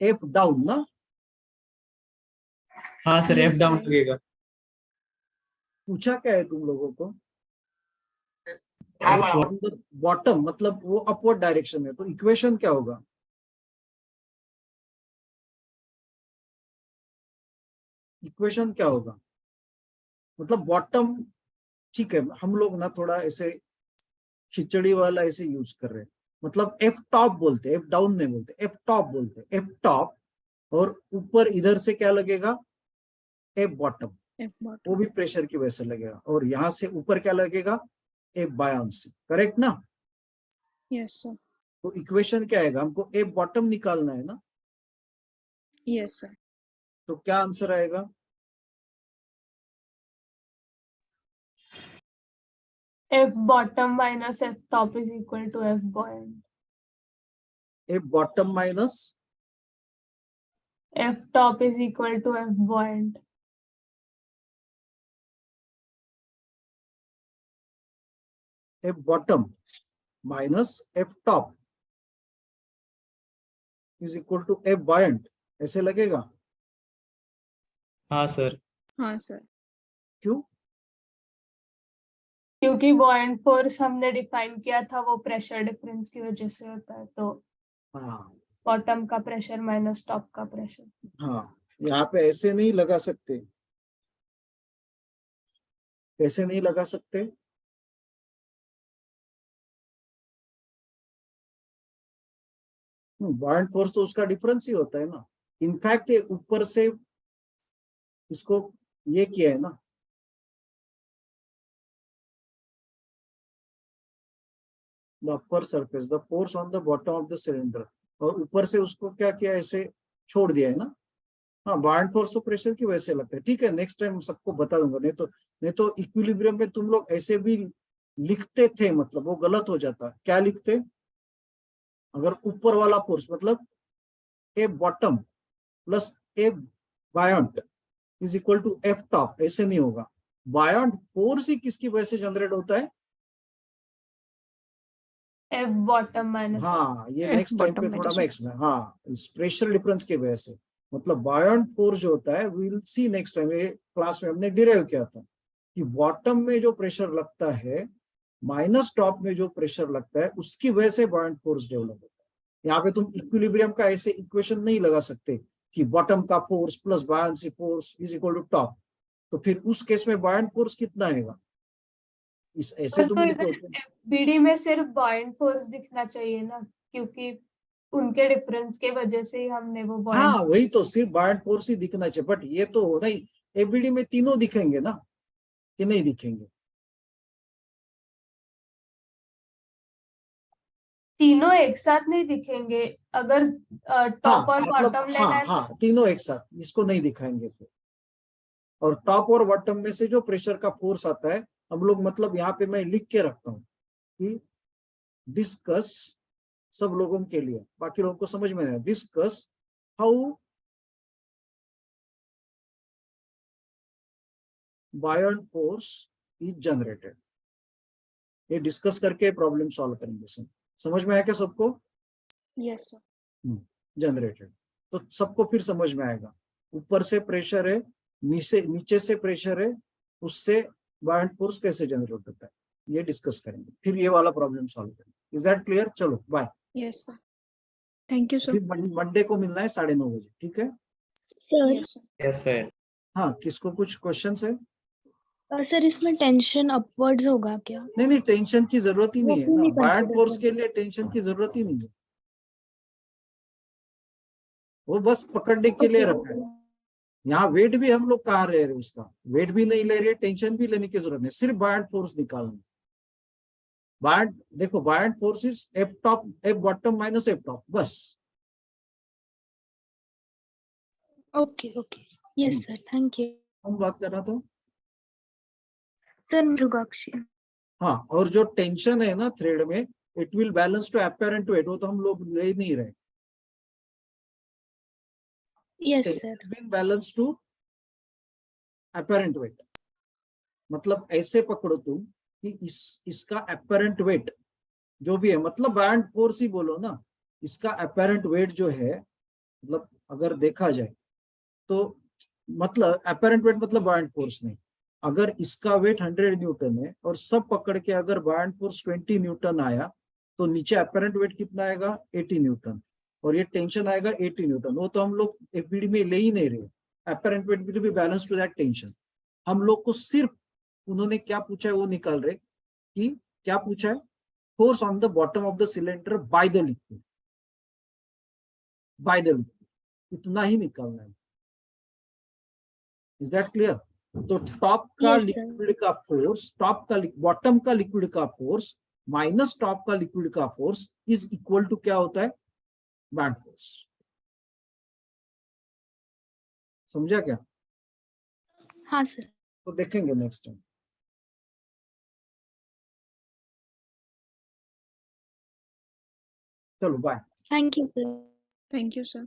एफ डाउन ना। हाँ sir, F Yes, down sir. लगेगा। पूछा क्या है तुम लोगों को, हाँ, ऑन द बॉटम, मतलब वो अपवर्ड डायरेक्शन है, तो इक्वेशन क्या होगा, इक्वेशन क्या होगा, मतलब बॉटम, ठीक है हम लोग ना थोड़ा ऐसे खिचड़ी वाला ऐसे यूज कर रहे हैं, मतलब एफ टॉप बोलते, एफ डाउन नहीं बोलते, एफ टॉप बोलते, एफ टॉप, और ऊपर इधर से क्या लगेगा, एफ बॉटम, F वो bottom. भी प्रेशर की वजह से लगेगा, और यहां से ऊपर क्या लगेगा, एफ बायंसी, करेक्ट ना। Yes sir. तो इक्वेशन क्या आएगा, हमको एफ बॉटम निकालना है ना, यस सर. तो क्या आंसर आएगा, F bottom minus F top is equal to F buoyant. F bottom minus F top is equal to F buoyant. F bottom minus F top is equal to F buoyant, ऐसे लगेगा, हाँ sir. हाँ sir. क्यों, क्योंकि buoyant force हमने define किया था वो प्रेशर डिफरेंस की वजह से होता है, तो हाँ बॉटम का प्रेशर माइनस टॉप का प्रेशर। हाँ, यहाँ पे ऐसे नहीं लगा सकते, ऐसे नहीं लगा सकते, बॉयंट फोर्स तो उसका डिफरेंस ही होता है ना, इनफैक्ट ये ऊपर से इसको ये किया है ना, the upper surface, the force on the bottom of the cylinder, और ऊपर से उसको क्या किया, ऐसे छोड़ दिया है ना। हाँ बॉयंट फोर्स तो प्रेशर की वजह से लगता है, ठीक है नेक्स्ट टाइम सबको बता दूंगा, नहीं तो इक्विलिब्रियम में तुम लोग ऐसे भी लिखते थे, मतलब वो गलत हो जाता, क्या लिखते, अगर ऊपर वाला फोर्स मतलब A bottom plus A buoyant is equal to F top, ऐसे नहीं होगा, बायंट फोर्स ही किसकी वजह से जनरेट होता है, F bottom minus हाँ ये F नेक्स्ट टाइम पे bottom थोड़ा minus मैं एक्सप्लेन, हाँ इस प्रेशर डिफरेंस की वजह से, मतलब बायंट फोर्स जो होता है, we will see next time, ये क्लास में हमने डिराइव किया था कि बॉटम में जो प्रेशर लगता है माइनस टॉप में जो प्रेशर लगता है, उसकी वजह से बायंट फोर्स डेवलप होता है। यहाँ पे तुम इक्विलिब्रियम का ऐसे इक्वेशन नहीं लगा सकते कि बॉटम का force plus buoyancy force is equal to top, तो फिर उस केस में बायंट फोर्स कितना आएगा, इस ऐसे सर, तुम तो लिखो, इधर FBD में सिर्फ buoyant force दिखना चाहिए ना, क्योंकि उनके डिफरेंस के वजह से ही हमने वो हाँ buoyant वही तो, सिर्फ बायंट फोर्स ही दिखना चाहिए, बट ये तो नहीं, एबीडी में तीनों दिखेंगे ना, कि नहीं दिखेंगे, तीनों एक साथ नहीं दिखेंगे, अगर टॉप और मतलब बॉटम लेना हाँ है तो हाँ तीनों एक साथ, इसको नहीं दिखाएंगे फिर, और टॉप और बॉटम में से जो प्रेशर का फोर्स आता है, हम लोग मतलब यहाँ पे मैं लिख के रखता हूँ कि डिस्कस, सब लोगों के लिए, बाकी लोगों को समझ में आया, discuss how buoyant force is generated. ये डिस्कस करके प्रॉब्लम सॉल्व करेंगे सर। समझ में आया क्या सबको? Yes, sir. जनरेटेड, तो सबको फिर समझ में आएगा। ऊपर से प्रेशर है, नीचे से प्रेशर है, उससे बायोन फोर्स कैसे जनरेट होता है, ये डिस्कस करेंगे। फिर ये वाला प्रॉब्लम सॉल्व करेंगे। Is that clear? चलो bye. Yes, sir. Thank you, sir. फिर मंडे को मिलना है 9:30 बजे, ठीक है? Sir Yes, sir. Yes sir. हाँ, किसको कुछ क्वेश्चन है? सर इसमें टेंशन अपवर्ड्स होगा क्या? नहीं, टेंशन की जरूरत ही वो नहीं है क्यों ना, नहीं बायोन consider फोर्स कर के रहे? लिए टेंशन की जरूरत ही नहीं है, वो बस पकड़ने के लिए रखा है। यहाँ वेट भी हम लोग कहाँ ले रहे हैं, उसका वेट भी नहीं ले रहे, टेंशन भी लेने की जरूरत नहीं, सिर्फ बायोन फोर्स निकालना। बायोन, देखो buoyant force is F top F bottom minus F top, बस। Okay okay, yes sir, thank you. हम बात कर रहा था। सर मृगाक्षी। हाँ, और जो टेंशन है ना थ्रेड में, it will balance to apparent weight, वो तो हम लोग ले ही नहीं रहे। Yes sir. Balance to apparent weight, मतलब ऐसे पकड़ो तुम कि इसका अपैरेंट वेट जो भी है, मतलब बायोन फोर्स ही बोलो ना, इसका अपैरेंट वेट जो है, मतलब अगर देखा जाए तो, मतलब अपैरेंट वेट मतलब बायोन फोर्स नहीं। अगर इसका वेट 100 न्यूटन है और सब पकड़ के अगर बायोन फोर्स 20 न्यूटन आया, तो नीचे अपैरेंट वेट कितना आएगा? 80 न्यूटन, और ये टेंशन आएगा 80 न्यूटन। वो तो हम लोग एफबीडी में ले ही नहीं रहे। Apparent weight will be balance to that tension. हम लोग को सिर्फ उन्होंने क्या पूछा है वो निकाल रहे कि क्या पूछा है, force on the bottom of the cylinder by the liquid, by the liquid, इतना ही निकालना है। Is that clear? तो टॉप का Yes, sir. लिक्विड का फोर्स, बॉटम का लिक्विड का फोर्स माइनस टॉप का लिक्विड का फोर्स इज इक्वल टू क्या होता है? Buoyant force. समझा क्या? हाँ सर। तो देखेंगे नेक्स्ट टाइम। चलो bye. Thank you sir. Thank you, sir.